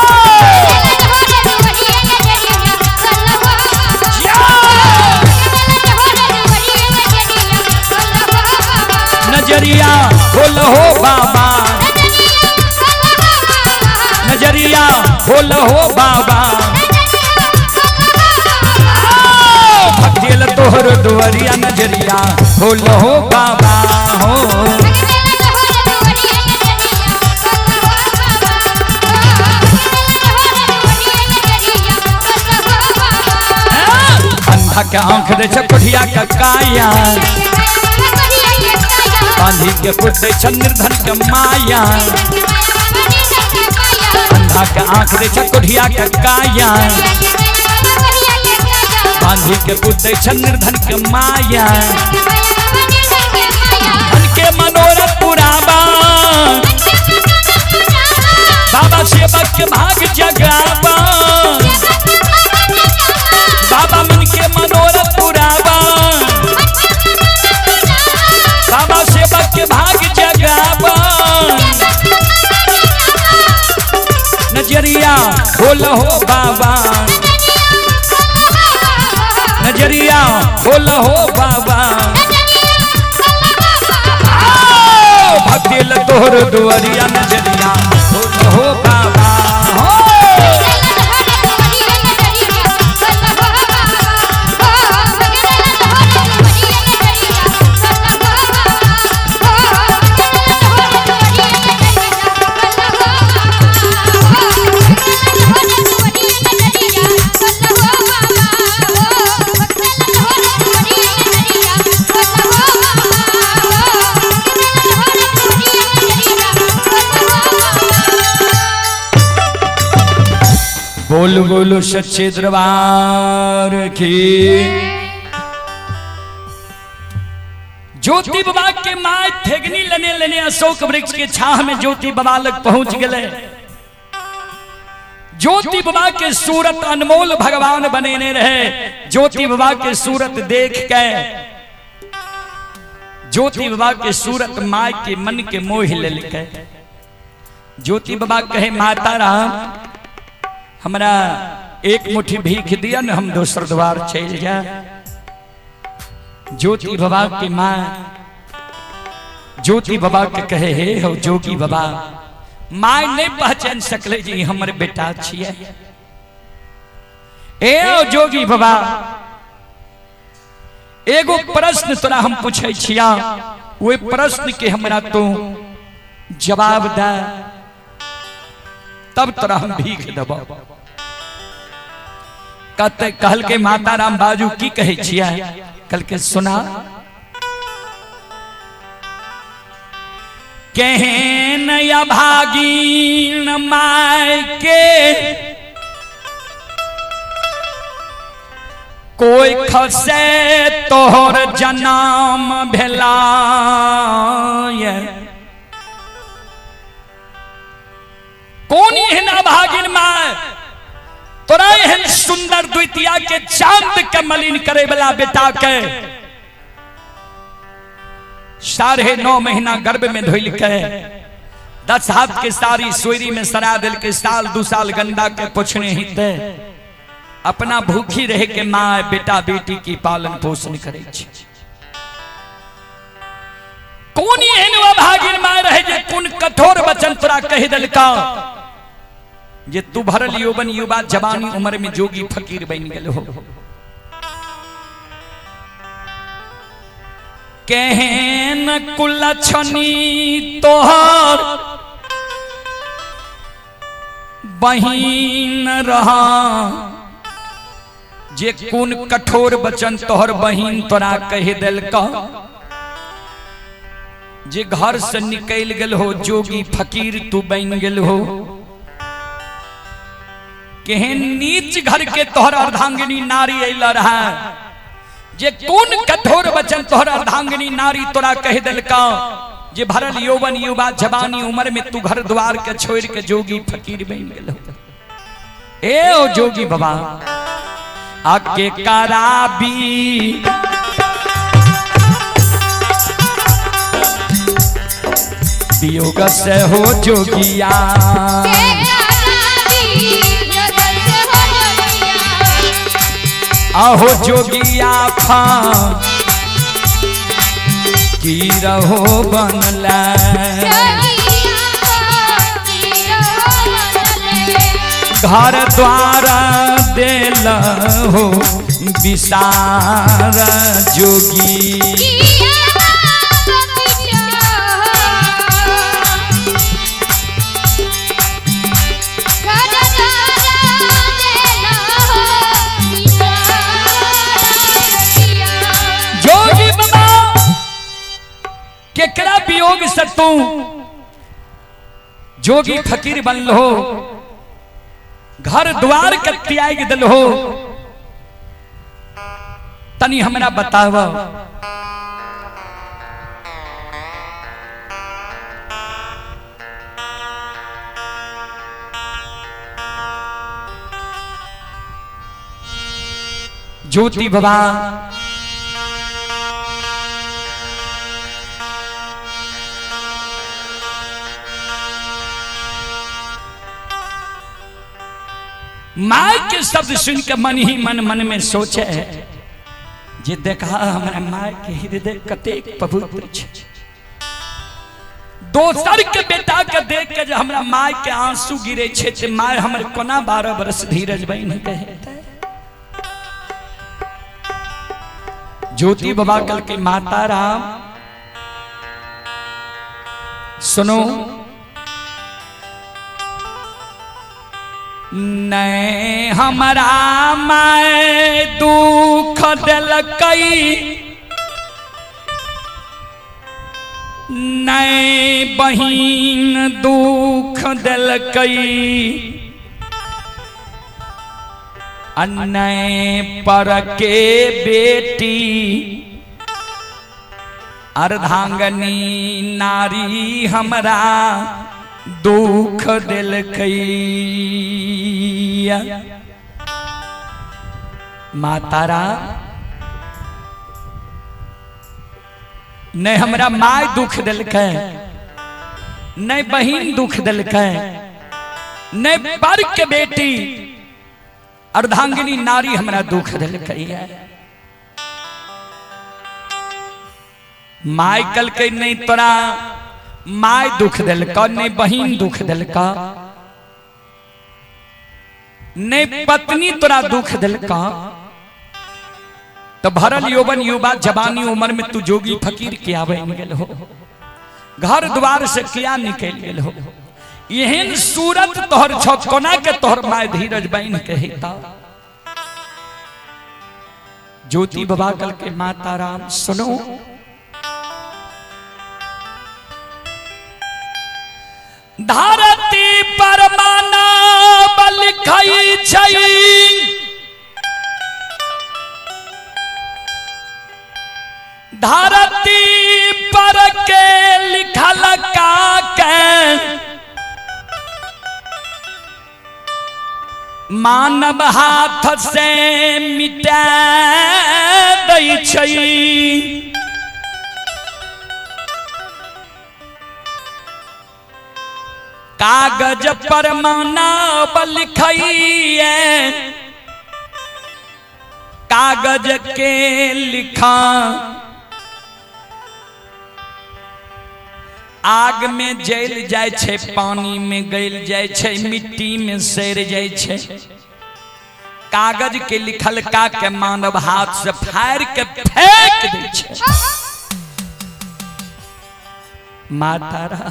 नजरिया खोल हो बाबा, नजरिया खोल हो बाबा, भक्तिल तोहर दुआरिया नजरिया खोल हो बाबा। हो अंधा के आंख दे छकुढ़िया का काया, बांधी के पुते निर्धन के माया। अंधा के आंख दे छकुढ़िया का काया, बांधी के पुते निर्धन के माया। मन के मनोरथ पुराबा, बाबा सेवक के भाग जगाबा। बाबा मन के मनोरथ पुराबा, बाबा सेवक के भाग जगाबा। नजरिया खोल हो बाबा, नजरिया खोल हो बाबा। भक्तिल तोहर दुआरिया नजरिया खोल हो बाबा। हो Oh, बोल बोलो सच्चे दरबार की। ज्योति बाबा के माय थेगनी लेने लेने अशोक वृक्ष के छाह में ज्योति बाबा लग पहुंच गए। ज्योति बाबा के सूरत अनमोल भगवान बने रहे। ज्योति बाबा के सूरत देख के ज्योति बाबा के सूरत माय के मन के मोह ले लेके ज्योति बाबा कहे माता राम हमरा एक मुट्ठी भीख दिया न हम दोसर द्वार चल जा। ज्योति बाबा की माँ ज्योति बाबा के कहे हे हो जोगी बाबा माय नहीं पहचान सकले जी हमर बेटा छिए। ए जोगी बाबा एगो प्रश्न तोरा हम पूछे छिया वो प्रश्न के हमरा तो जवाब दे तब तोरा हम भीख देबो। कहते कहल के माता राम बाजू की कहे छिया कल के सुना। कहन या भागीन माय के कोई खसे तोहर जन्म भेलाय। कौन एहन अभागिन माय तोरा एहन सुंदर द्वितीया के चांद के मलिन करे वाला बेटा के 9.5 महीना गर्भ में धोइल के 10 हाथ के सारी सोयरी में सरा दिल के साल 2 साल गंदा के पुछने ही थे अपना भूखी रहे के माँ बेटा बेटी की पालन पोषण करे। कौन एहन अभागिन माँ रहे जे कौन कठोर वचन तोरा कह दिल का जे तू भरल यौवन युवा जवानी उम्र में जोगी फकीर बन गए हो। कहन कुलछनी तोहर बहिन रहा जे कौन कठोर वचन तोहर बहिन तोरा कह दिल का जे घर से निकल गल हो जोगी फकीर तू बन गल हो। केहन नीच घर के तोहर अर्धांगिनी नारी अइला रहा जे कौन कठोर वचन तोहर अर्धांगिनी नारी तोरा कह दिल का जे भरल यौवन युवा जवानी उम्र में तू घर द्वार के छोड़ के जोगी फकीर बन गेल। ए ओ जोगी बाबा आके कराबी वियोग से हो जोगिया आहो जोगिया फा की रहो बनला घर द्वार देल हो विसार जोगी। केकरा वियोग से तू जोगी फकीर बनल हो घर द्वार के त्याग दिल हो तनी हमरा बताव। ज्योति बाबा माय के शब्द सुन के मन ही मन में सोचे जे देखा हमारा माय के हृदय कतेक पवित्र छै। दोसर के बेटा के देख के जो हमरा माय के आंसू गिरे छे ते माय हमर कोना 12 बरस धीरज बन कहे। ज्योति बाबा कल के माता राम सुनो नहीं हमारा माय दुख दिलकई नहीं बहिन दुख दिलकई अन्नय पर के बेटी अर्धांगनी नारी हमरा दुख दिलकैया। मातारा नहीं हमरा माय दुख दिलकै, नहीं बहिन दुख दिलकै, नहीं पर के बेटी अर्धांगिनी नारी हमरा दुख दिलकैया। माय कल के नहीं तोरा माय दुख दिलका, नहीं बहिन दुख दिलका, नहीं पत्नी तोरा दुख दिलका, तो भरल यौवन युवा जवानी उम्र में तू जोगी फकीर क्या बन गेल हो, घर द्वार से क्या निकल गेल हो। यहन सूरत तोहर छो कोना के तोहर माय धीरज बन के हेता। ज्योति बाबा कल के माता राम सुनो, धरती पर मानव लिखै छै, धरती पर के लिखल का के मानव हाथ से मिटा दै छै। कागज पर मानव लिखैए, कागज के लिखा आग में जल जाय छे, पानी में गल जाय छे, मिट्टी में सड़ जाय छे। कागज के लिखल का के मानव हाथ से फाड़ के फेंक दे छे। मातारा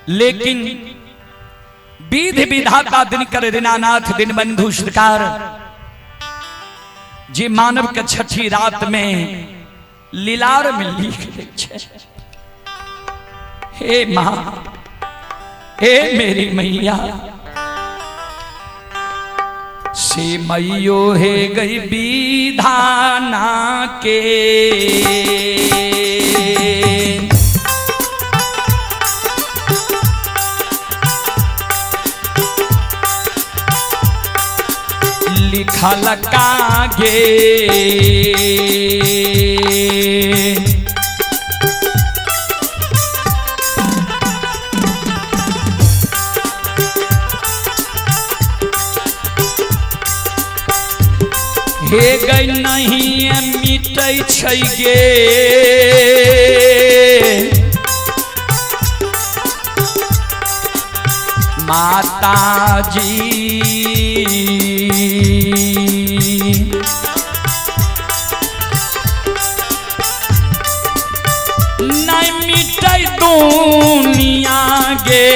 लेकिन विधि विधाता दिनकर दीनानाथ दीनबंधु सरकार जे मानव के छठी रात में लीलार में लिख दे छे। हे मां, हे मेरी मैया, से मैयो हे गई विधाना के, लिखल कागे हे गई नहीं मिटै छै गे, माता जी नहीं मिटै दुनिया गे।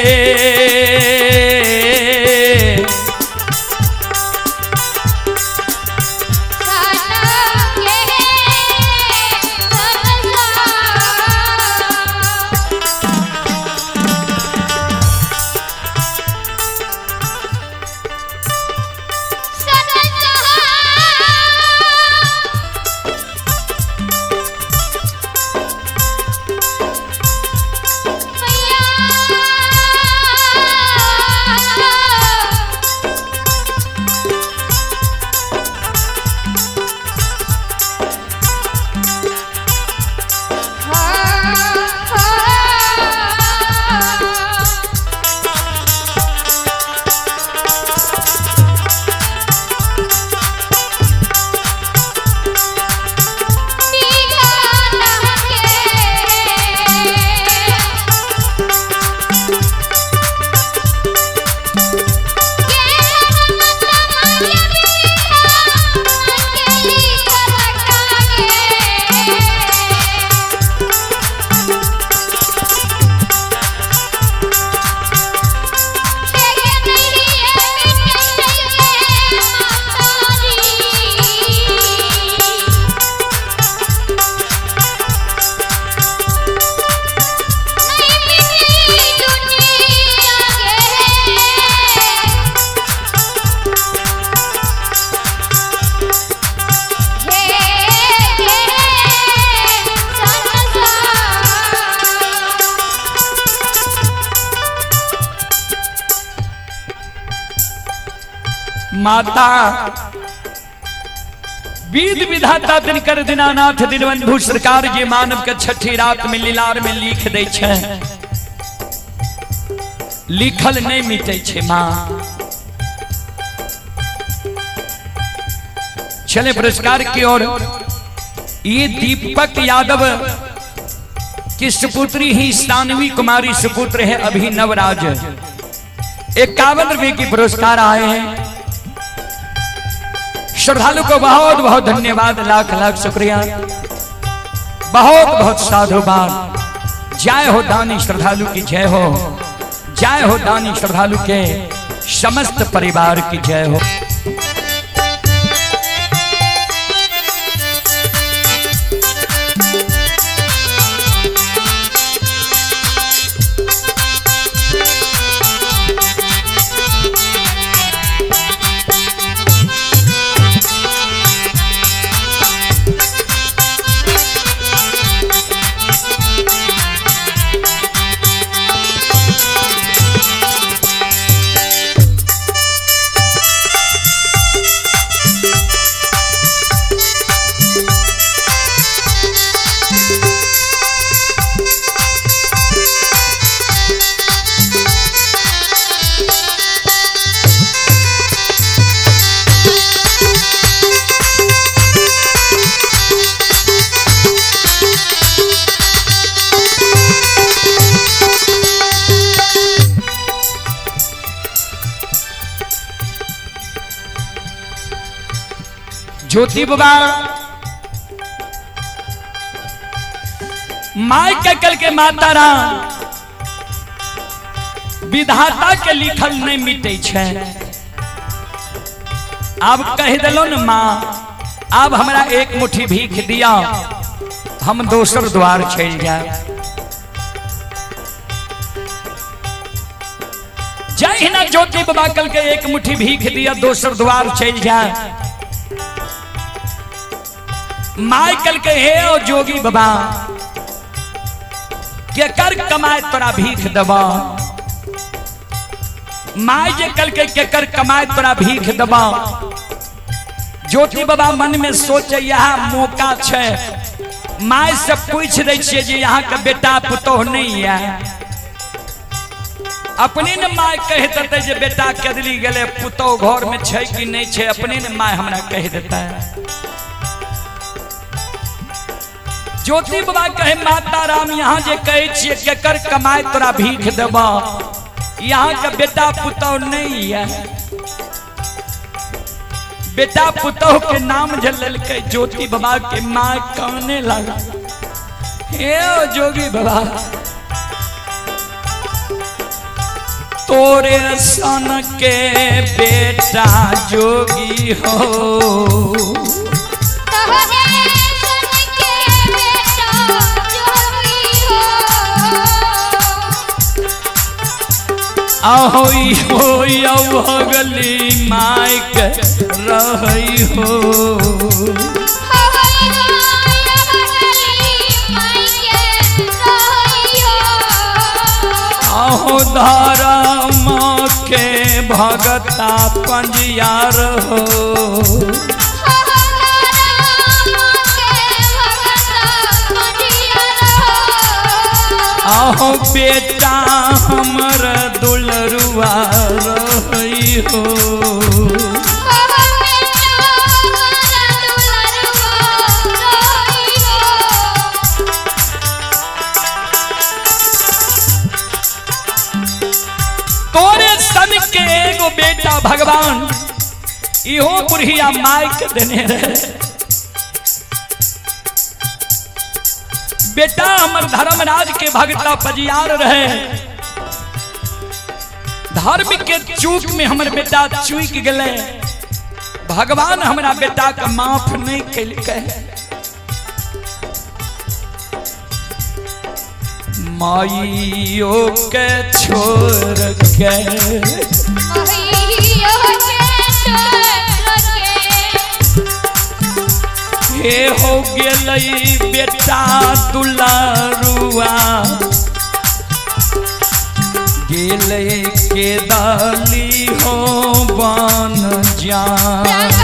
माता विध विधाता दिनकर दीनानाथ दीनबंधु सरकार जे मानव के छठी रात में लीलार में लिख दे छे, लिखल नहीं मिटे छे मां। चले पुरस्कार की ओर। ये दीपक यादव की सुपुत्री ही सानवी कुमारी सुपुत्र है अभिनव राज। 51 रुपए की पुरस्कार आए हैं। श्रद्धालु को बहुत बहुत धन्यवाद, लाख लाख शुक्रिया, बहुत बहुत साधुवाद। जय हो दानी श्रद्धालु की जय हो, जय हो दानी श्रद्धालु के समस्त परिवार की जय हो। ज्योति बाबा माई के कल के माता राम विधाता के लिखल नहीं मिटे छे। अब कह दिलो न माँ, अब हमरा एक मुट्ठी भीख दिया, हम दोसर द्वार चल जाए। जय हिना ज्योति बाबा कल के एक मुट्ठी भीख दिया, दोसर द्वार चल जाए। माय कल के हे ओ जोगी बाबा के कर कमाए तोरा भीख दबा। माय जे कल के कर कमाए तोरा भीख दबा। ज्योति बाबा मन में सोचे यह मौका छे, माय से पूछ रही छे जे यहाँ का बेटा पुतोह नहीं है। अपने ने माय कह देते जे बेटा कदली गले पुतोह घर में छे कि नहीं छे, अपने ने माय हमरा कह देता है। ज्योति बाबा कहे माता राम यहाँ जे कहे छे केकर कमाए तोरा भीख देबा, यहाँ का बेटा पुतोह नहीं है। बेटा पुतोह के नाम जल के ज्योति बाबा के माँ कहने लगा, हे ओ जोगी बाबा तोरे सन के बेटा जोगी हो, ahoy hoy भगली माइक रही हो। आहो धर्म के भगता पंजियार हो। आहो बेटा हमर दुलरुआ रही हो। तोरे सन के एगो बेटा भगवान इहो बुढ़िया माइक देने रहे। बेटा हमर धर्मराज के भगता पजियार रहे। धर्म के चूक में हमर बेटा चूक गए। भगवान हमरा बेटा का माफ नहीं कैलकै। माइयो के छोड़ के हे हो गेलई बेटा दुलारुआ। गेले के दाली हो बन जान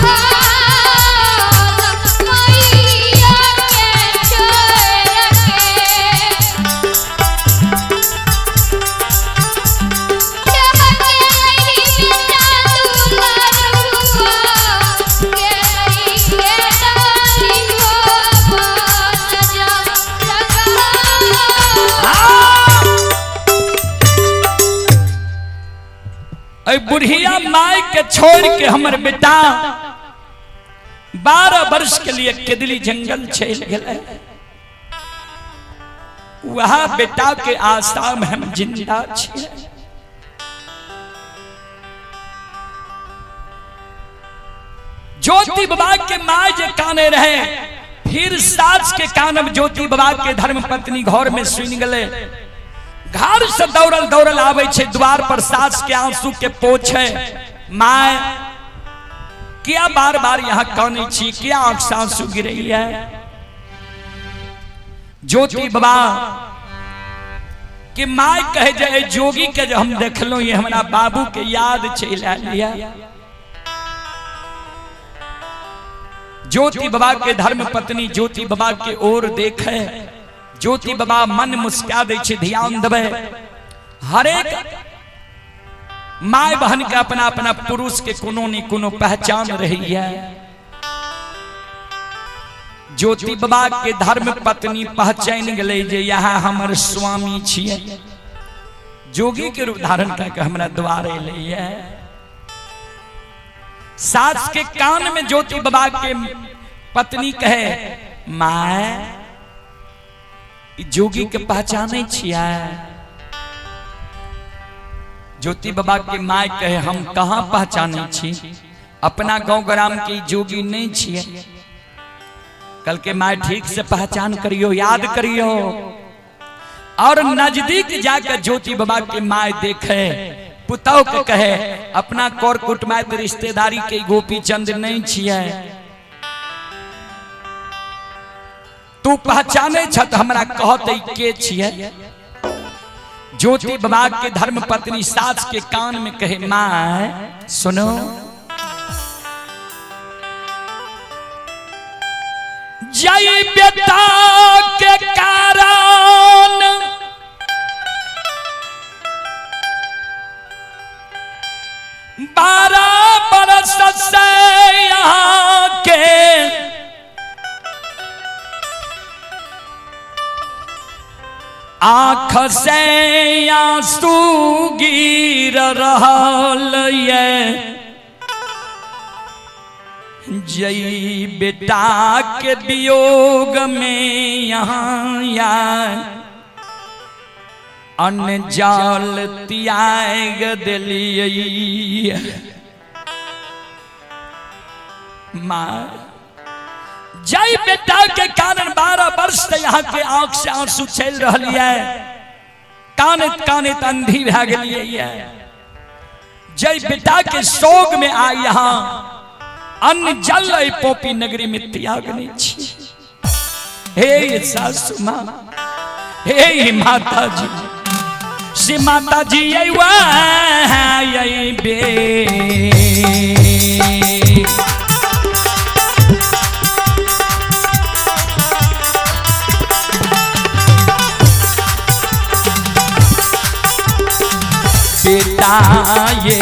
बुढ़िया माई के छोड़ के हमर बेटा 12 वर्ष के लिए केदली जंगल चल गए। वहां बेटा के आशा में हम जिंदा छिए। ज्योति बाबा के माय जे काने रहे, फिर सास के कानब ज्योति बाबा के धर्म पत्नी घर में सुन गए। घर से दौड़ल दौड़ल आवे छे, द्वार पर सास के आंसू के पोछे। माय क्या बार बार यहाँ कानी छी, क्या आंख से आंसू गिरई है। ज्योति बाबा कि माय कहे जाए जोगी के जो हम देख लो, ये हमारा बाबू के याद चला लिया। ज्योति बाबा के धर्म पत्नी ज्योति बाबा के ओर देखे। ज्योति बाबा मन मुस्का दे छे, ध्यान देवे। हरेक माय बहन के अपना अपना पुरुष के कोनो न कोनो पहचान रही है। ज्योति बाबा के धर्म पत्नी पहचान गए जे यहाँ हमर स्वामी छिए। जोगी के रूप धारण करके हमरा द्वारे ले। सास के कान में ज्योति बाबा के पत्नी कहे, माय जोगी के पहचाने छिया। ज्योति बाबा के माय कहे, हम कहाँ पहचाने छी, अपना गांव ग्राम के जोगी नहीं छिए। कल के माय ठीक से पहचान करियो, याद करियो। और नजदीक जाकर ज्योति बाबा के माय देखे, पुतौ के कहे, अपना कौर कुटुम्ब रिश्तेदारी के गोपी चंद नहीं छिए, तू पहचाने छत हमरा कहते के छिए। ज्योति बाबा के धर्म पत्नी सास के कान में कहे, माय सुनो, जय बेटा के कारण बारह बरस से यहाँ के आँख से आंसू गिर रहल ये। जय बेटा के वियोग में यहाँ या अन्न जाल त्याग दिलिए। माँ जय बेटा के कारण 12 वर्ष से यहाँ के आंख से आंसू चल रही है, कानत कानत अंधी भे गई। जय बेटा के सोग में आई यहाँ अन्न जल पोपी नगरी में त्यागनी छी। हे सासु माँ, हे माता जी, से माता जी यही बे बेटा ये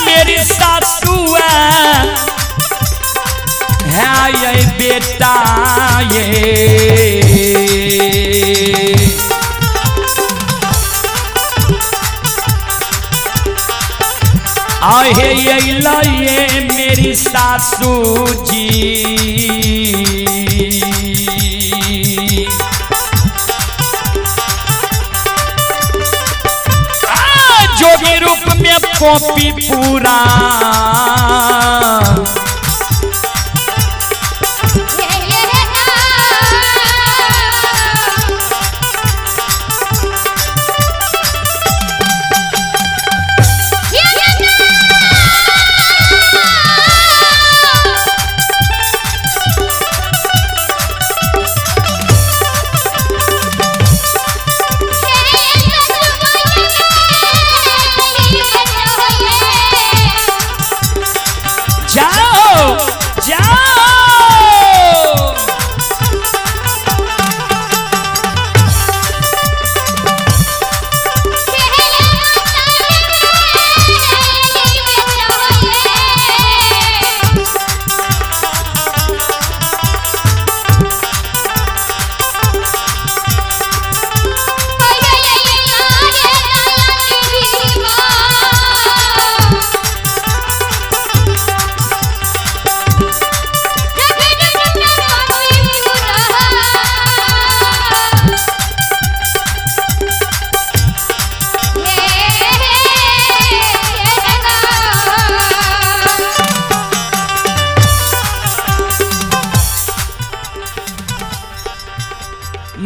मेरी सासू है ये बेटा ये आहे ये मेरी सासू जी। जोगी रूप में पोपी पूरा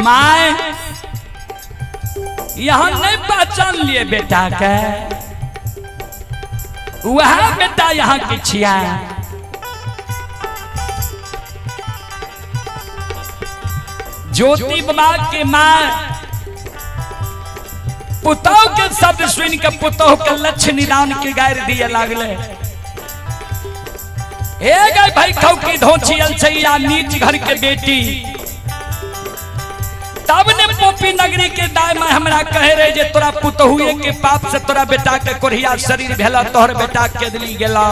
माए यहाँ नहीं पहचान लिए बेटा के, वह बेटा यहाँ की छिया। ज्योति बाबा के माँ पुतौ के शब्द सुन के पुतौ के लक्ष्य निदान के गायर दिए लागले। हे गए भाई खौ की धोची अलछैया नीच घर के बेटी। तब ने पोपी नगरी के दाय में हमरा कहे रहे जे तोरा पुतहुए के पाप से तोरा बेटा के कोरिया शरीर भेला, तोहर बेटा के दिली गेला।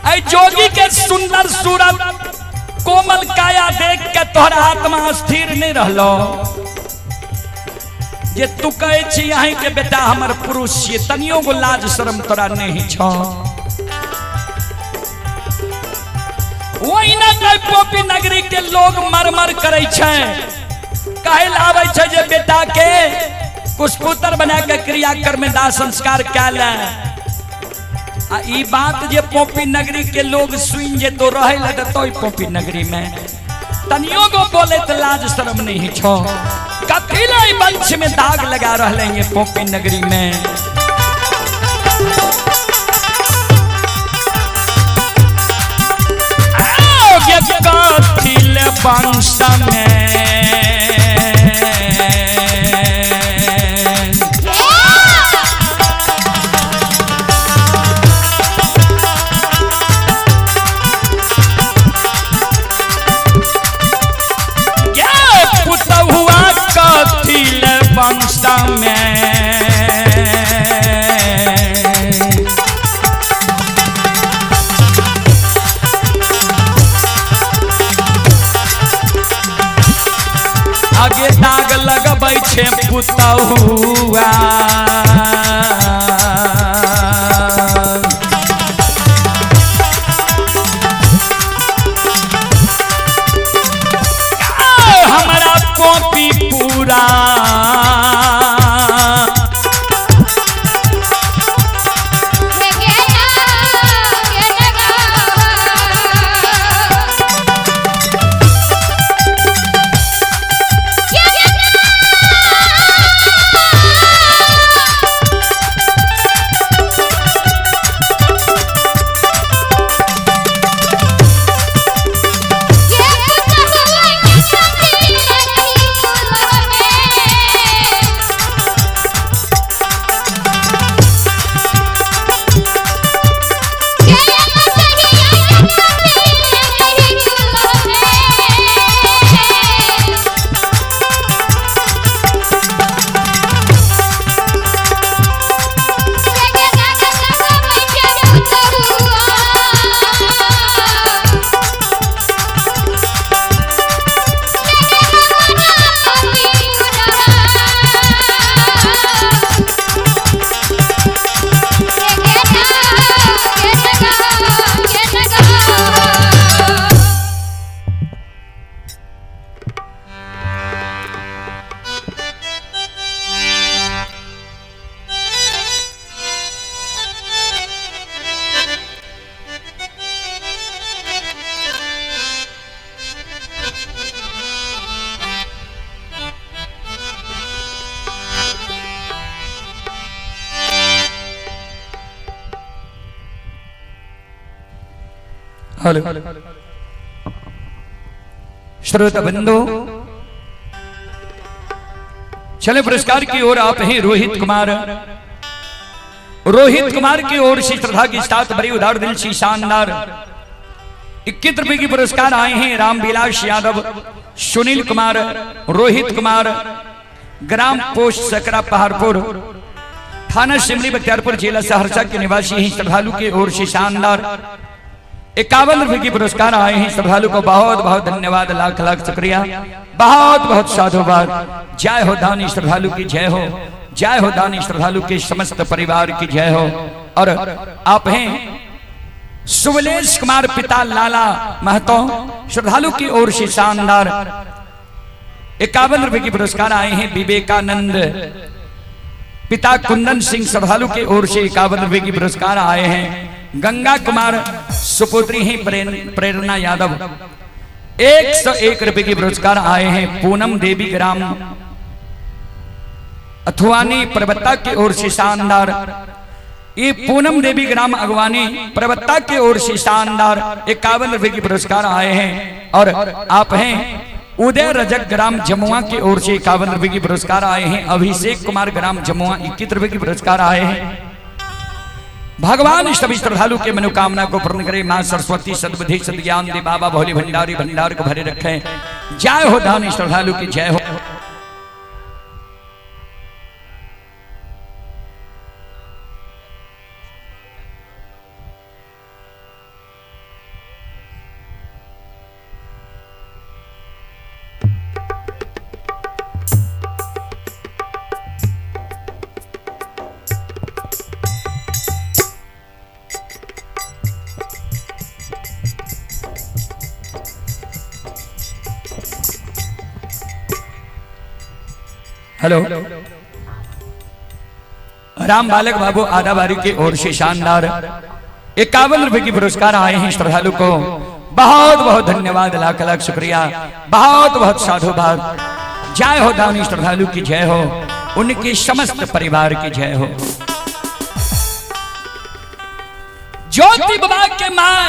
ऐ जोगी के सुंदर सूरत कोमल काया देख के तोहरा आत्मा स्थिर नहीं रहलो जे तू कहे छी यहीं के बेटा हमर पुरुष छियै, तनियो गो लाज शर्म तोरा नहीं छो। वही ना कहे पोपी नगरी के लोग मर करे छे, कहे लावे छे जे बेटा के कुशपुत्र बना के क्रियाक्रम में दाह संस्कार कैले। आ ई बात जे पोपी नगरी के लोग सुन जे तो रहे लगे तो पोपी नगरी में तनियो गो बोले तो लाज शर्म नहीं छो। कथिला ई वंश में दाग लगा रहले ये पोपी नगरी में। आओगे कथिल वंश में वंश में आगे दाग लगबै छे पुतहुआ। हमारा पोपी पूरा हेलो श्रोता बंधु, चले पुरस्कार की ओर आप हैं रोहित कुमार। रोहित कुमार की ओर से श्रद्धा की साथ बड़ी उदार दिल से शानदार 21 रुपए की पुरस्कार आए हैं रामविलास यादव, सुनील कुमार, रोहित कुमार, ग्राम पोस्ट सकरा पहाड़पुर, थाना शिमली बख्तियारपुर, जिला सहरसा के निवासी हैं। श्रद्धालु की ओर से शानदार 51 रुपए की पुरस्कार आए हैं। श्रद्धालु को बहुत बहुत धन्यवाद, लाख लाख शुक्रिया, बहुत बहुत साधुवाद। जय हो दानी श्रद्धालु की जय हो, जय हो दानी श्रद्धालु के समस्त परिवार की जय हो। और आप हैं सुवलेश कुमार पिता लाला महतो, श्रद्धालु की ओर से शानदार 51 रुपए की पुरस्कार आए हैं। विवेकानंद पिता कुंदन सिंह, श्रद्धालु की ओर से 51 रुपए की पुरस्कार आए हैं। गंगा कुमार सुपुत्री हैं प्रेरणा यादव, 101 रुपए के पुरस्कार आए हैं पूनम देवी ग्राम अथवानी परबत्ता की ओर से शानदार। ये पूनम देवी ग्राम अगवानी परबत्ता की ओर से शानदार 51 रुपए के पुरस्कार आए हैं। और आप हैं उदय रजक ग्राम जमुआ की ओर से 51 रुपए के पुरस्कार आए हैं। अभिषेक कुमार ग्राम जमुआ 21 रुपए के पुरस्कार आए हैं। भगवान सभी श्रद्धालु के मनोकामना को पूर्ण करे। मां सरस्वती सद्बुद्धि सद्ज्ञान दे। बाबा भोले भंडारी भंडार को भरे रखे। जय हो दानी श्रद्धालु की जय हो। हेलो राम बालक बाबू आदाबारी की ओर से शानदार 51 रुपए की पुरस्कार आए हैं श्रद्धालु को। बहुत बहुत धन्यवाद, लाख लाख शुक्रिया, बहुत बहुत साधुवाद। जय हो दानी श्रद्धालु की जय हो, उनके समस्त परिवार की जय हो। ज्योति बाबा के मां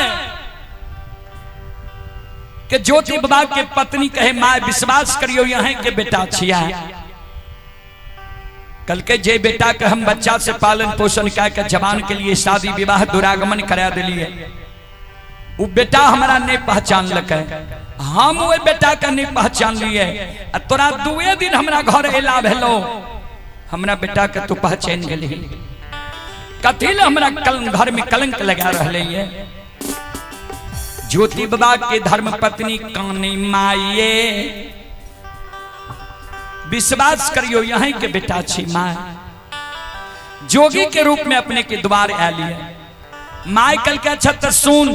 के ज्योति बाबा के पत्नी कहे मां विश्वास करियो यहाँ के बेटा छिया। कल के जे बेटा के हम बच्चा से पालन पोषण कर जवान के लिए शादी विवाह दुरागमन करा दिलिए, वो बेटा हमारा नहीं पहचान लगे, हम वो बेटा का नहीं पहचान लिए। तोरा दुए दिन हमारा घर एला भेलो, हमारा बेटा के तू पहचान गली, कथी ले हमारा घर में कलंक लगा रहे है। ज्योति बाबा के धर्म पत्नी कानी माये विश्वास करियो यहाँ के बेटा छी। माँ जोगी के रूप में अपने के द्वार आलिए। माँ कल के अच्छा तो सुन,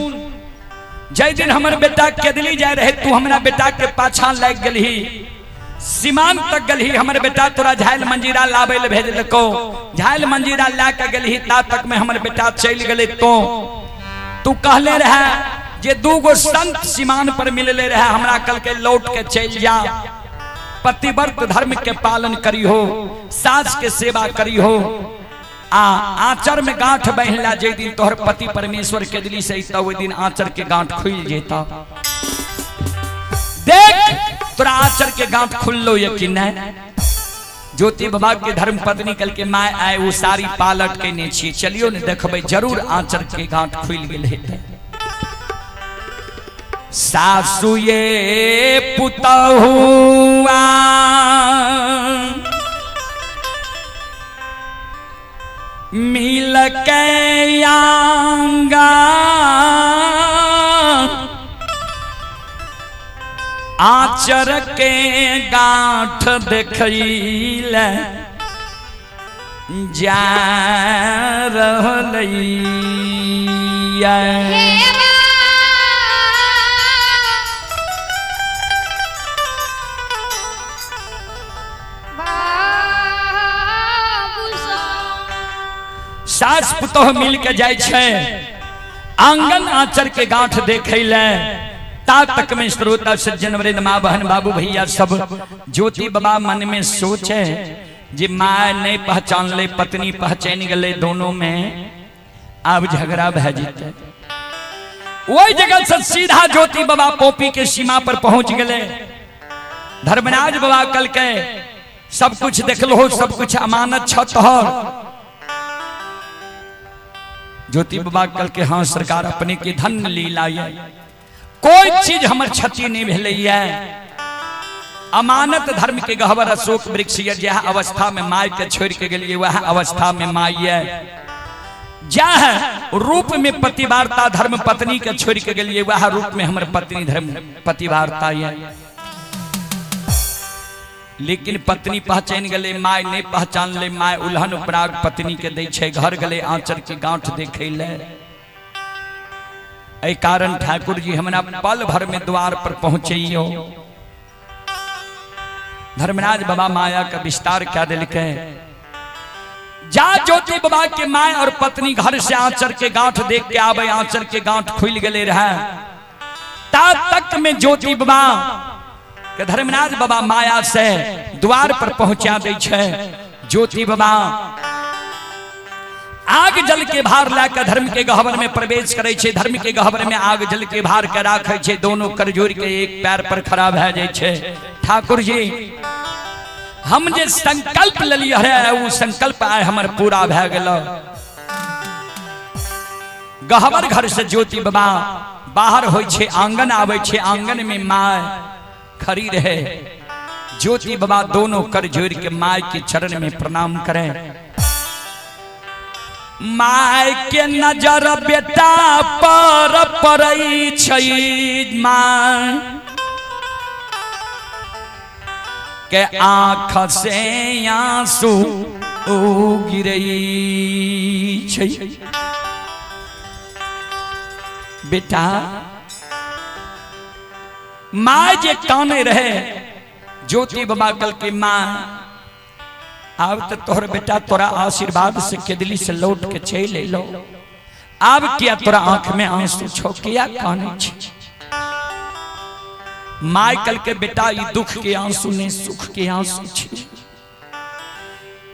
जय दिन हमारे बेटा केदली जाए रहे तू हमारा बेटा के पाछा लग गली, सीमांत तक गली। हमारे बेटा तोरा झाइल मंजीरा लाबे ले भेज लको, झाइल मंजीरा ला के गली ता तक में हमारे बेटा चल गले। तो तू कहले रहे जे दूगो संत सीमान पर मिलले रहे, हमरा कल के लौट के चल जा। पतिव्रत धर्म के पालन करी हो, सास के सेवा करी हो। आचर में गांठ बहला जे दिन तोहर पति परमेश्वर के दिली से वो दिन आचर के गांठ खुल जेता। देख तोरा आचर के गांठ खुल लो यकीन है। ज्योति बाबा के धर्म पत्नी कल के माय आए वो सारी पालट के ने छी। चलियो ने देखबे जरूर आचर के गांठ खुल गेल हेते। सासु ये पुतहुआ मिल के आंगा, आचर के गांठ देखैले जा रहलैया। सास पुतोह मिल के जाय छे आंगन आचर के गांठ देखे ले। ता तक में श्रोता सज्जन वृंद माँ बहन बाबू भैया सब ज्योति बाबा मन में सोचे जे माँ नहीं पहचान ले, पत्नी पहचान गले, दोनों में अब झगड़ा भे जीते। वही जगह से सीधा ज्योति बाबा पोपी के सीमा पर पहुंच गए। धर्मराज बाबा कल के सब कुछ देख लो, सब कुछ अमानत छतहर। ज्योति बाबा कल के हाँ सरकार अपने की धन लीला, कोई चीज हमर क्षति नहीं भेलैया। अमानत धर्म के गहवर अशोक वृक्ष जह अवस्था में माय के छोड़ के गलिए वह अवस्था में माय जह रूप में पतिवार्ता धर्म पत्नी के छोड़ के गलिए वह रूप में हमर पत्नी धर्म पतिवार्ता है। लेकिन पत्नी पहचान गले, माय नहीं पहचान ले। माय उल्हन उपराग पत्नी के दे छे, घर गले आंचर के गांठ देखे ले। ऐ कारण ठाकुर जी हमरा पल भर में द्वार पर पहुंचइयो। धर्मराज बाबा माया का विस्तार क्या दिलके। जा ज्योति बाबा के माय और पत्नी घर से आंचर के गांठ देख के आवे, आंचर के गांठ खुल गले रहे। तक में ज्योति बाबा के धर्मराज बाबा माया से द्वार पर पहुंचा दै छै। ज्योति बाबा आग जल के भार लाकर धर्म के गहवर में प्रवेश करे छे। धर्म के गहवर में आग जल के भार के राखे छे। दोनों कर जोड़ के एक पैर पर खड़ा भ जाय छे। ठाकुर जी हम जे संकल्प लेलिए है वो संकल्प आय हमर पूरा भ गेलो। गहवर घर से ज्योति बाबा बाहर होय छे, आंगन आवे छे। आंगन में माय खड़ी रहे। ज्योति बाबा दोनों कर जोड़ के माय के चरण में प्रणाम करें। माय के नजर बेटा पर पड़ई छै। माय के आँख से आंसू गिरई छै। बेटा माय जे काने रहे, ज्योति बाबा कल के माँ अब तो तोहर बेटा तोरा आशीर्वाद से केदली से लौट के चले लो। अब क्या तोरा आंख में आंसू छो, किया काने छी? माय कल के बेटा ये दुख के आंसू ने सुख के आंसू छी।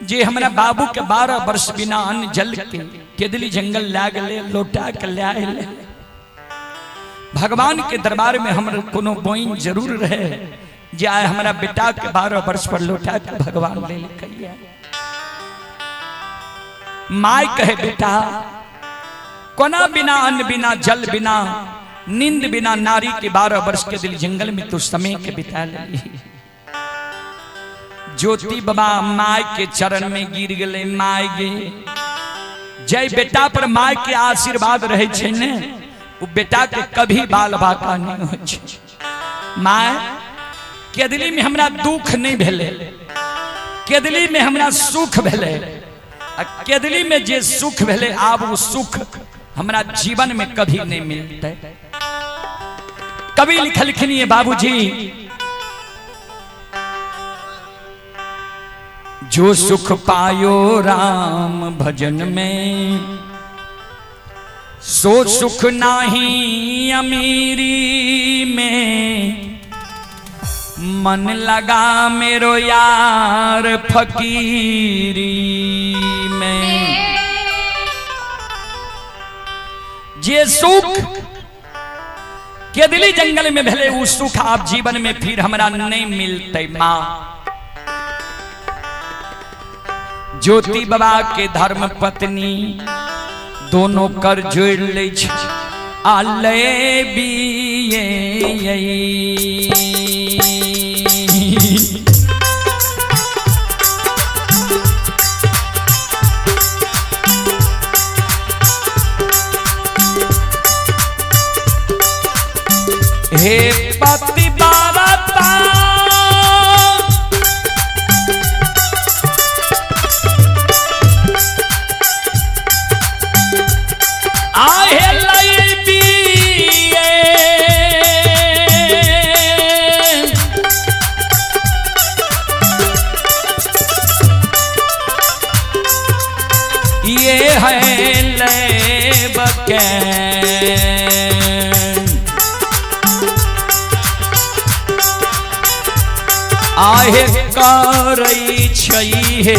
जे हमरा बाबू के 12 वर्ष बिना अन्न जल के केदली जंगल ला गले, लौटा के ले आए। भगवान के दरबार में हमर कोनो बोइन जरूर रहे जे आए हमारा बेटा के 12 वर्ष पर लौटा के भगवान ले लिया। माय कहे बेटा कोना बिना अन्न बिना जल बिना नींद बिना नारी के 12 वर्ष के दिल जंगल में तू समय के बिता ली। ज्योति बाबा माय के चरण में गिर गए। माय गे जय बेटा पर माय के आशीर्वाद रहे छे ने, वो बेटा के कभी बाल बाका नहीं हो छे। माय केदली में हमरा दुख नहीं भेले, केदली में हमरा सुख भेले। केदली में जे सुख भेले आब वो सुख हमरा जीवन में कभी नहीं मिलते। कवि लिखलखिन ये बाबूजी, जो सुख पायो राम भजन में, सो सुख नाही अमीरी में। मन लगा मेरो यार फकीरी में। जे सुख केदली जंगल में भले वो सुख आप जीवन में फिर हमरा नहीं मिलते। माँ ज्योति बाबा के धर्म पत्नी दोनों कर जोड़ ले आले बिये। हे पति बारता आहे लई बिये। ये है ले बके आहे करई छई हे।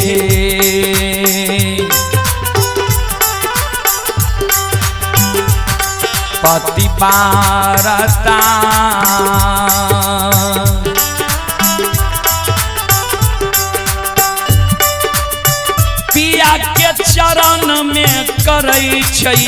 पति बारता पिया के चरण में करई छई।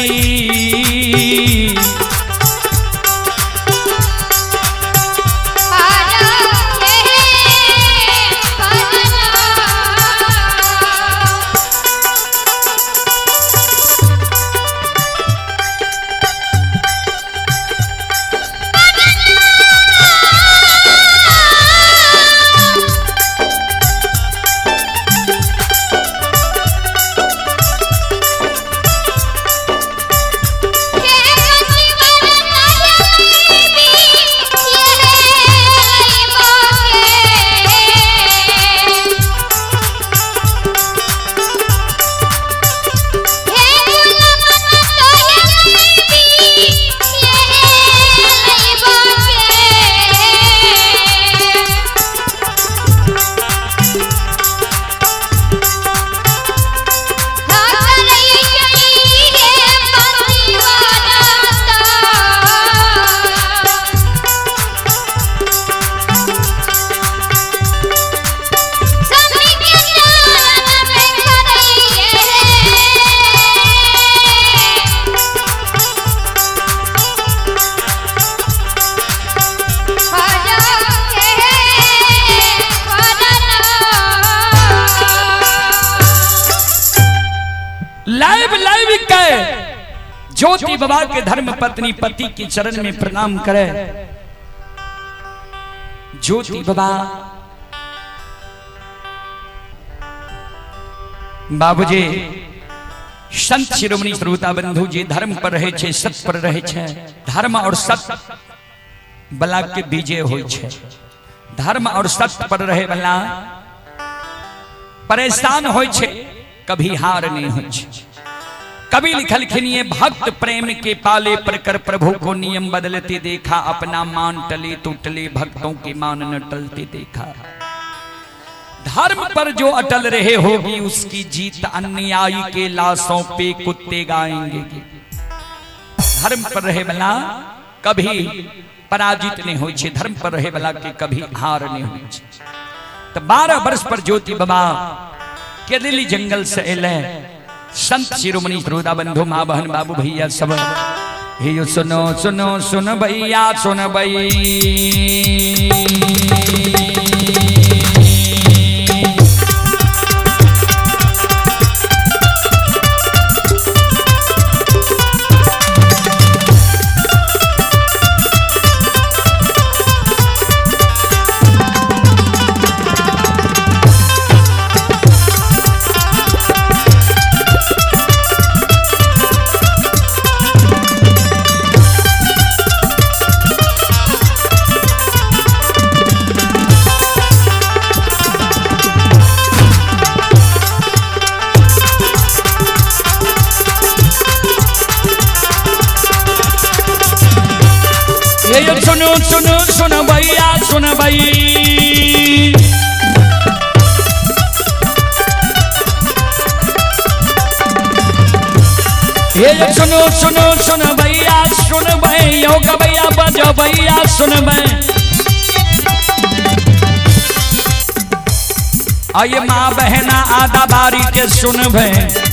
जीवन ज्योति बाबा के धर्म पत्नी पति के चरण में प्रणाम करे। ज्योति बाबा बाबूजी संत शिरोमणि श्रोता बंधु जी धर्म पर रहे छे, सत पर रहे छे। धर्म और सत बला के विजय होय छे। धर्म और सत्य पर रहे वाला परेशान होय छे, कभी हार नहीं होय छे। कभी लिखल खिनिए भक्त प्रेम के पाले प्रकर प्रभु को नियम बदलते देखा, अपना मान टले तो टले भक्तों के मान न टलते देखा। धर्म पर जो अटल रहे होगी उसकी जीत, अन्यायी के लाशों पे कुत्ते गाएंगे। धर्म पर रहे वाला कभी पराजित नहीं हो छे, धर्म पर रहे वाला के कभी हार नहीं हो छे। तो 12 वर्ष पर ज्योति बाबा के दिल्ली जंगल से एले संत शिरोमणि श्रोता बंधु माँ बहन बाबू भैया सब हे सुनो सुनो सुन भैया सुन भई। सुनो सुनो सुन भैया सुन भई। हे सुनो सुनो सुन भैया सुन भई, योग भैया बजो भैया सुन भई। आइए माँ बहना आधा बारी के सुन भई।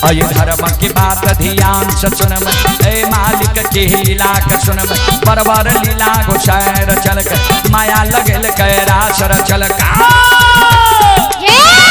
आइए धर्म की बात ध्यान से सुन ए मालिक की लीला के सुन। परवर लीला गोसायर चल के माया लगल कैरासर चल का। Yeah!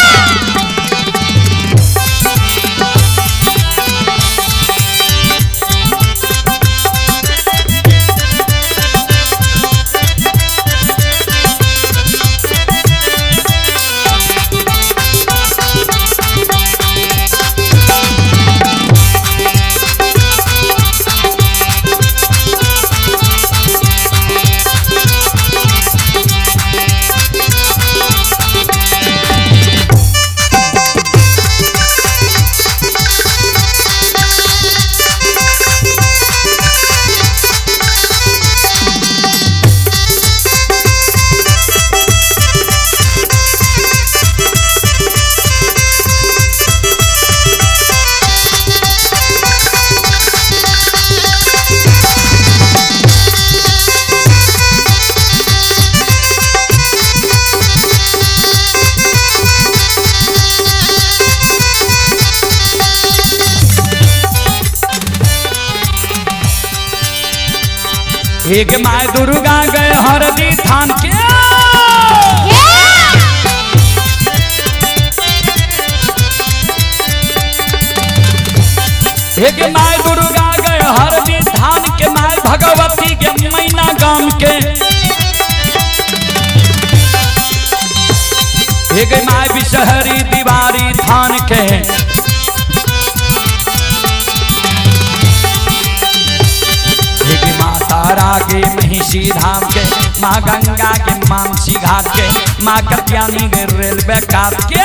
एक माय दुर्गा गए हरदी थान के एक माय दुर्गा गए हरदी थान के माय भगवती के मैना गाम के एक माय बिशहरी दीवारी थान के तारा के महिषी धाम के माँ गंगा के मानसी घाट के माँ कत्यानी के रेलवे काट के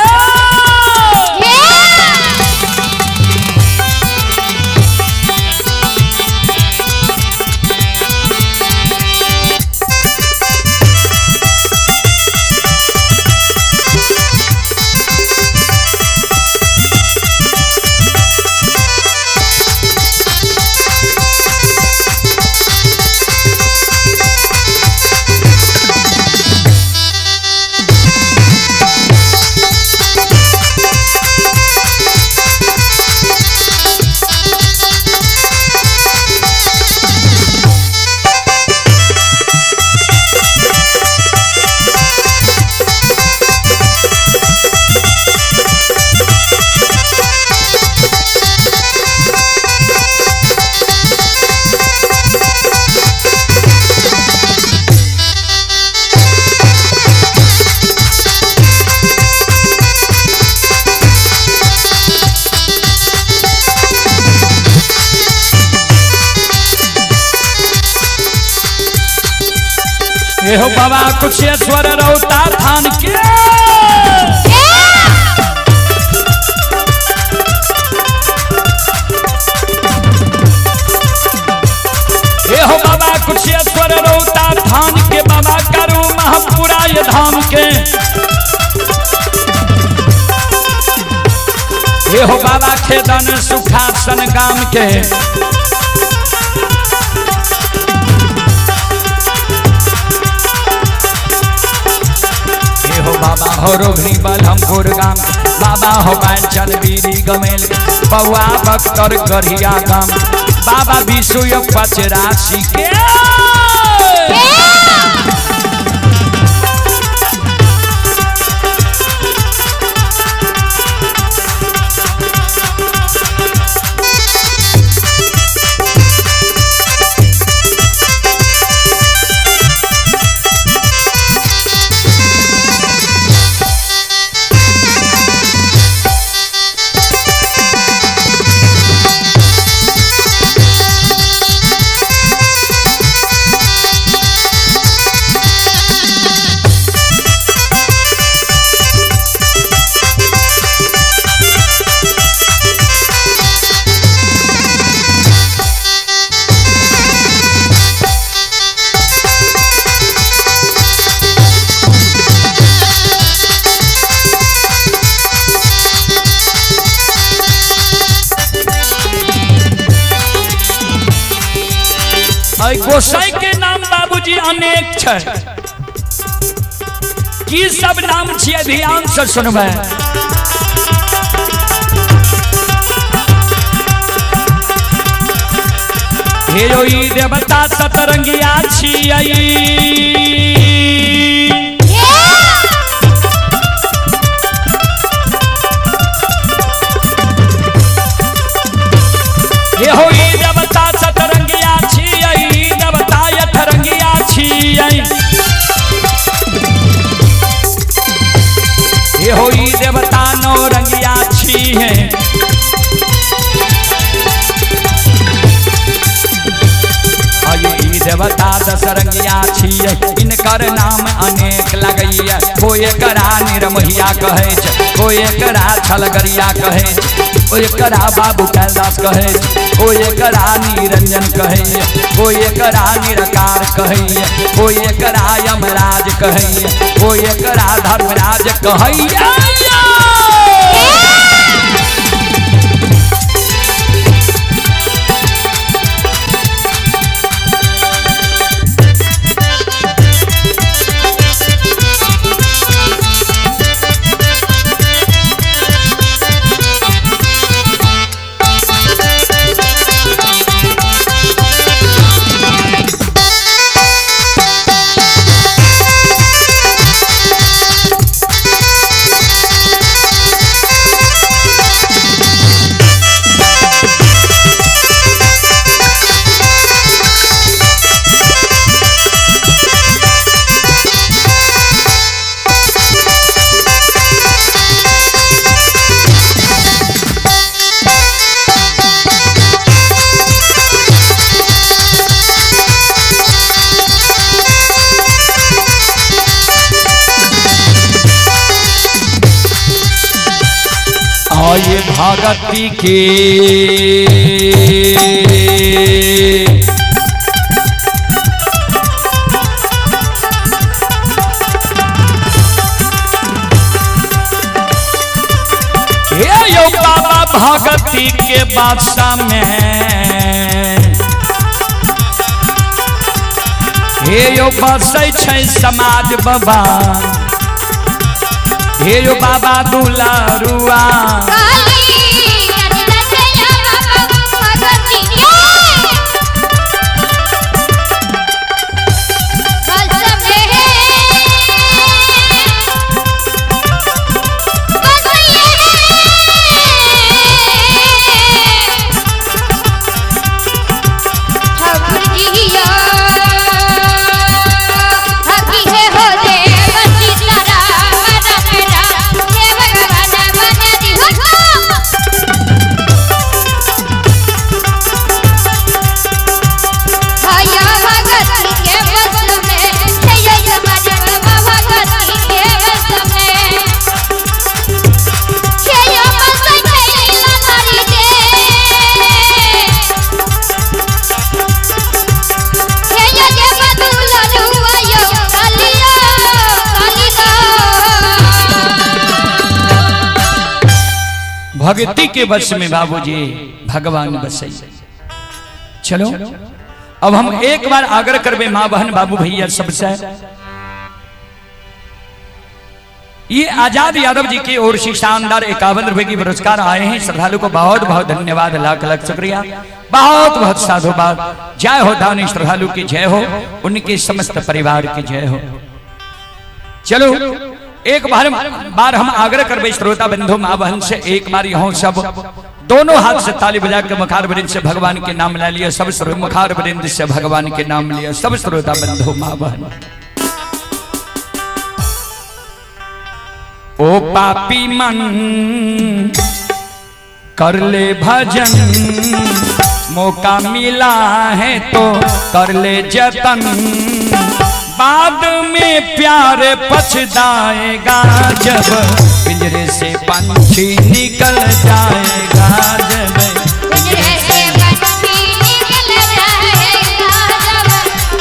ये हो बाबा कुशेश्वर रौता थान के ये हो बाबा कुशेश्वर रौता थान के बाबा करू महपुरा ये धाम के ये हो बाबा खेदन सुखासन गाम के ये हो बाबा हो रोघनी बलमपुर गाम बाबा हो बांचल बीरी गमेल पौआ बख्तर गढ़िया गाम बाबा विष्णु 85 के गोसाई के नाम बाबूजी अनेक छै की सब नाम छियै ध्यान से सुनबै हे यो ई देवता सतरंगिया छियै हे हो ई देवता सतरंगिया छियै देवता यथरंगिया छियै हे हो ई देवता नौरंगिया छियै देवता दशरंगिया छियै इनकर नाम अनेक लगैया कोई एकरा निरमहिया कहै छै कोई एकरा छलगरिया कहै छै कोई एकरा बाबू कैलाश कहै छै कोई एकरा निरंजन कहै कोई एकरा निरकार कहै कोई एकरा यमराज कहै कोई एकरा धर्मराज कहै ये भगती के यो बाबा भगती के बादशाह में हे यो बसै छै समाज बाबा हे यो बाबा दुलारुआ भक्ति के वश में बाबूजी भगवान बसई। चलो अब हम एक बार आग्रह करबे माँ बहन बाबू भैया सबसे, ये आजाद यादव जी की ओर से शानदार 51 रुपए की पुरस्कार आए हैं। श्रद्धालु को बहुत बहुत धन्यवाद, लाख लाख शुक्रिया, बहुत बहुत साधुवाद। जय हो दानी श्रद्धालु की जय हो, उनके समस्त परिवार की जय हो। चलो एक बार हम आग्रह करबे श्रोता बंधु माँ बहन से, एक बार यहाँ सब दोनों हाथ से ताली बजा के मुखार वृंद से भगवान के नाम ले लिया। सब मुखार वृंद से भगवान के नाम लिया सब श्रोता बंधु माँ बहन। ओ पापी मन कर ले भजन, मौका मिला है तो कर ले जतन, बाद में प्यार पछताएगा जब पिंजरे से पंछी निकल जाएगा। जब पिंजरे से पंछी निकल जाएगा, जब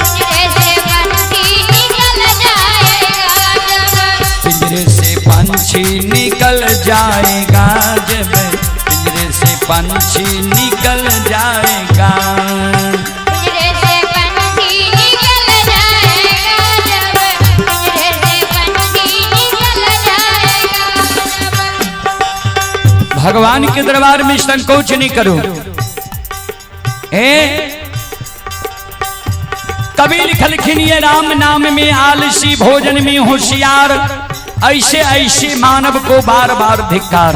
पिंजरे से पंछी निकल जाएगा, जब पिंजरे से पंछी निकल जाएगा, जब पिंजरे से पंछी निकल जाएगा। भगवान के दरबार में संकोच नहीं करो। कभी लिखलखिन ये राम नाम में आलसी, भोजन में होशियार, ऐसे ऐसे मानव को बार बार धिक्कार।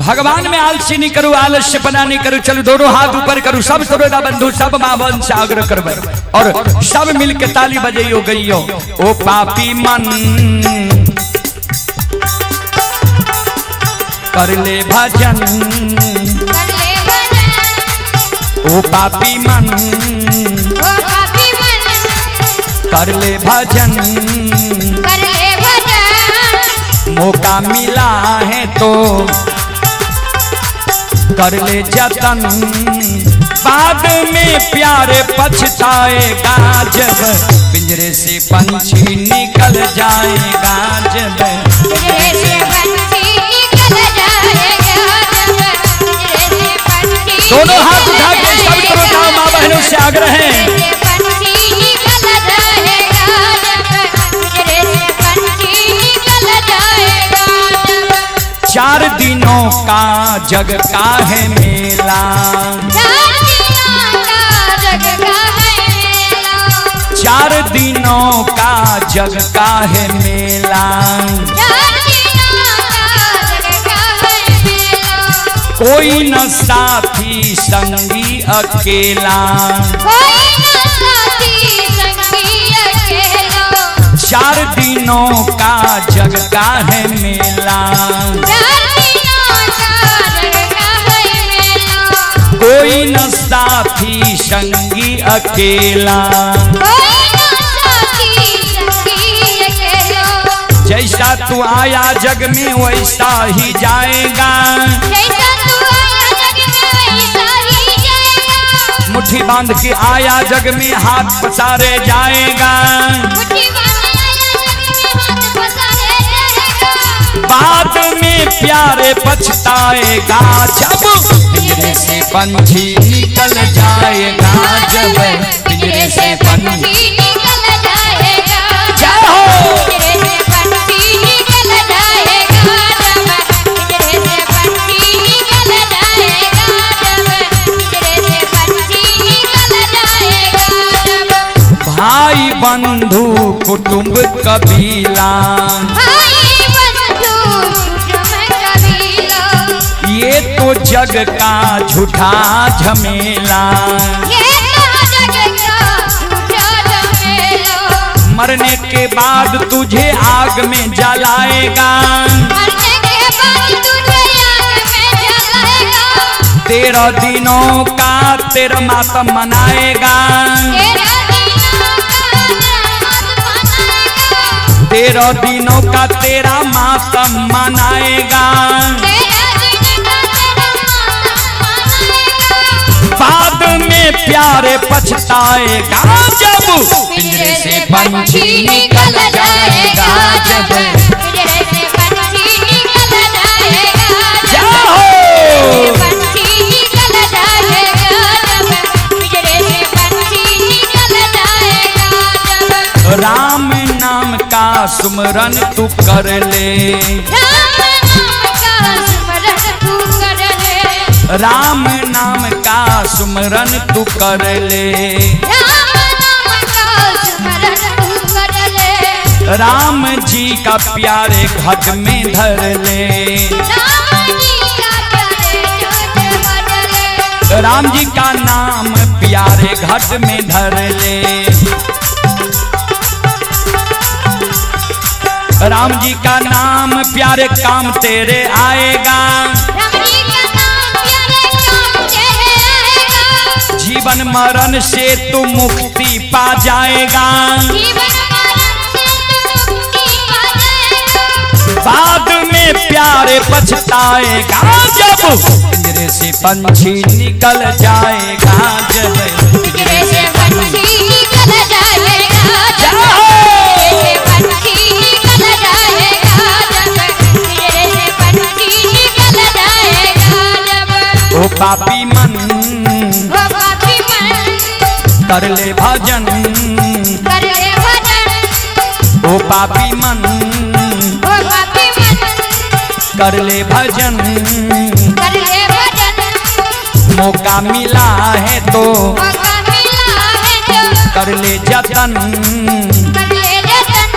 भगवान में आलसी नहीं करो, आलस्य पना नहीं करो। चलो दोनों हाथ ऊपर करो, सब श्रोता बंधु सब माँ बहन से आग्रह करबे और सब मिलके ताली बजाइयो गइयो। ओ पापी मन कर ले भजन, ओ पापी मन कर ले भजन, मौका मिला है तो कर ले जतन, बाद में प्यारे पछताएगा जब पिंजरे से पंछी निकल जाएगा। जब पिंजरे से पंछी निकल जाएगा, जब पिंजरे से पंछी दोनों हाथ उठा के सब श्रोताओं माँ बहनों से आग्रह है। पंछी निकल जाएगा, जब पिंजरे से पंछी निकल जाएगा, जब 4 दिनों का जग का है मेला, 4 दिनों का जग का है मेला, कोई न साथी संगी अकेला, 4 दिनों का जग का है मेला, कोई न साथी संगी अकेला, जैसा तू आया जग में वैसा ही जाएगा, मुट्ठी बांध के आया जग में हाथ पसारे जाएगा, बाद में प्यारे पछताएगा जब पिंजरे से पंछी निकल जाएगा। जब पिंजरे से पंछी निकल जाएगा, जय हो पिंजरे से पंछी निकल जाएगा, जब पिंजरे से पंछी निकल जाएगा, जब पिंजरे से पंछी निकल जाएगा, जब भाई बंधु कुटुंब कबीला, ये तो जग का झूठा झमेला, मरने के बाद तुझे आग में जलाएगा, 13 दिनों का तेरा मातम मनाएगा, 13 दिनों का तेरा मातम मनाएगा, बाद में प्यारे पछताएगा जब पिंजरे से पंछी निकल जाएगा। जब पिंजरे से पंछी निकल जाएगा, सुमरन तू कर ले, राम नाम का सुमरन तू कर ले, राम नाम का सुमरन तू कर ले, राम नाम का सुमरन तू कर ले, राम जी का प्यारे घट में धर ले, राम जी का प्यारे घट में राम जी का नाम प्यारे घट में धर ले, धर ले, राम जी का नाम प्यारे काम तेरे आएगा, राम जी का नाम प्यारे काम तेरे आएगा, जीवन मरण से तू मुक्ति पा जाएगा, जीवन मरण से तू मुक्ति पा जाएगा, बाद में प्यारे पछताएगा, जब पिंजरे से पंछी निकल जाएगा, जब पिंजरे से पंछी निकल जाएगा, जब पिंजरे से पंछी निकल जाएगा, जब पिंजरे से पंछी निकल जाएगा, जब ओ पापी मन वो पापी मन कर ले भजन, कर ले भजन, ओ पापी मन वो पापी मन कर ले भजन, कर ले भजन, मौका मिला है तो मौका मिला है जो कर ले जतन, कर ले जतन,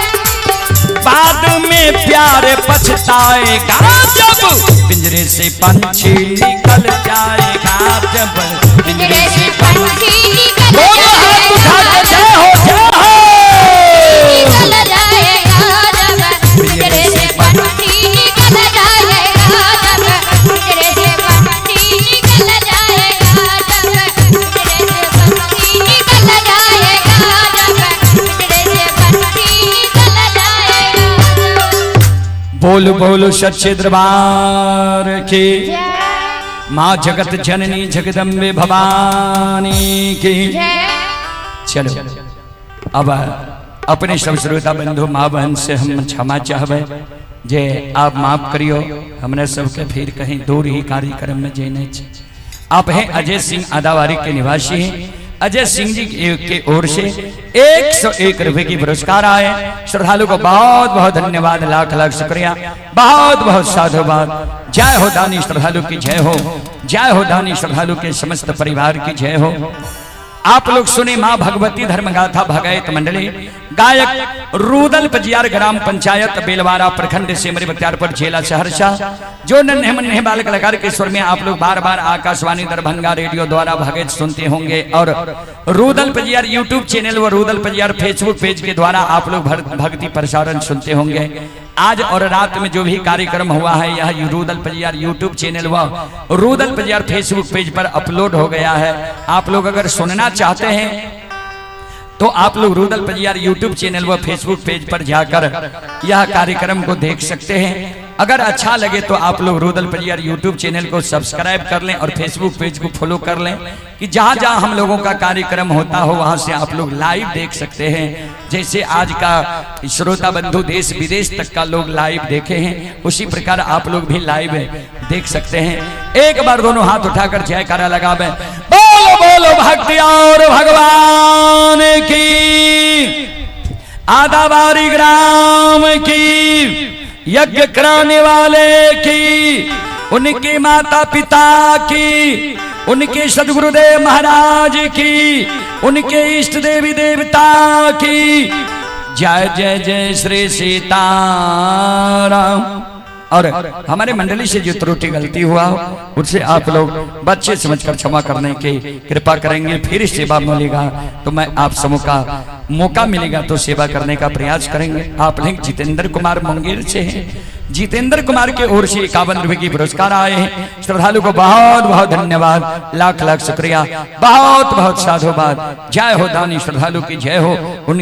बाद में प्यारे पछताएगा, जब पिंजरे से पंछी निकल जाएगा, जब पिंजरे से पंछी निकल दोनों हाथ उठा के जय हो जय हो। निकल जाएगा, जब पिंजरे से पंछी निकल जाएगा, जब पिंजरे से पंछी निकल जाएगा, जब पिंजरे से पंछी निकल जाएगा, जब पिंजरे से पंछी निकल जाएगा। बोल बोल सच्चे दरबार की जय माँ जगत जननी जगदम्बे भवानी की। जय चलो अब अपने सब श्रोता बंधु माँ बहन से हम क्षमा चाहबे जे आप माफ करियो, हमने सबके फिर कहीं दूर ही कार्यक्रम में जेने छे। आप हैं अजय सिंह आदावारी के निवासी हैं। अजय सिंह जी की ओर से 101 रुपए की पुरस्कार आए। श्रद्धालु को बहुत बहुत धन्यवाद, लाख लाख शुक्रिया, बहुत बहुत साधुवाद। जय हो दानी श्रद्धालु की जय हो, जय हो दानी श्रद्धालु के समस्त परिवार की जय हो। आप लोग सुने मां भगवती धर्मगाथा भगायत मंडली, गायक रूदल पजियार ग्राम पंचायत बेलवारा प्रखंड सेमरी बख्तियारपुर जिला सहरसा। जो नन्हे मुन्ने बाल कलाकार के स्वर में आप लोग बार बार आकाशवाणी दरभंगा रेडियो द्वारा भगत सुनते होंगे, और रूदल पजियार यूट्यूब चैनल व रूदल पजियार फेसबुक पेज के द्वारा आप लोग भक्ति प्रसारण सुनते होंगे। आज और रात में जो भी कार्यक्रम हुआ है यह रूदल पजियार यूट्यूब चैनल व रूदल पजियार फेसबुक पेज पर अपलोड हो गया है। आप लोग अगर सुनना चाहते हैं तो आप लोग रूदल पजियार यूट्यूब चैनल व फेसबुक पेज पर जाकर यह कार्यक्रम को देख सकते हैं। अगर अच्छा लगे तो आप लोग रूदल पजियार यूट्यूब चैनल को सब्सक्राइब कर लें और फेसबुक पेज को फॉलो कर लें कि जहां जहां हम लोगों का कार्यक्रम होता हो वहां से आप लोग लाइव देख सकते हैं। जैसे आज का श्रोता बंधु देश विदेश तक का लोग लाइव देखे हैं, उसी प्रकार आप लोग भी लाइव देख सकते हैं। एक बार दोनों हाथ उठाकर जयकारा लगावे, बोलो बोलो भक्ति और भगवान की, आदाबारी ग्राम की, यज्ञ कराने वाले की, उनके माता पिता की, उनके सदगुरुदेव महाराज की, उनके इष्ट देवी देवता की जय जय जय श्री सीताराम। और हमारे मंडली से जो त्रुटि गलती हुआ हो उससे आप लोग बच्चे समझकर क्षमा करने की कृपा करेंगे। फिर सेवा मिलेगा तो मैं आप समूह का मौका मिलेगा तो सेवा करने का प्रयास करेंगे। आप लिंक जितेंद्र कुमार मुंगेर से हैं। जितेंद्र कुमार के ओर से 51 रुपए की पुरस्कार आए हैं। श्रद्धालु को बहुत बहुत धन्यवाद, लाख लाख शुक्रिया, बहुत बहुत साधुवाद। जय हो दानी श्रद्धालु की जय हो।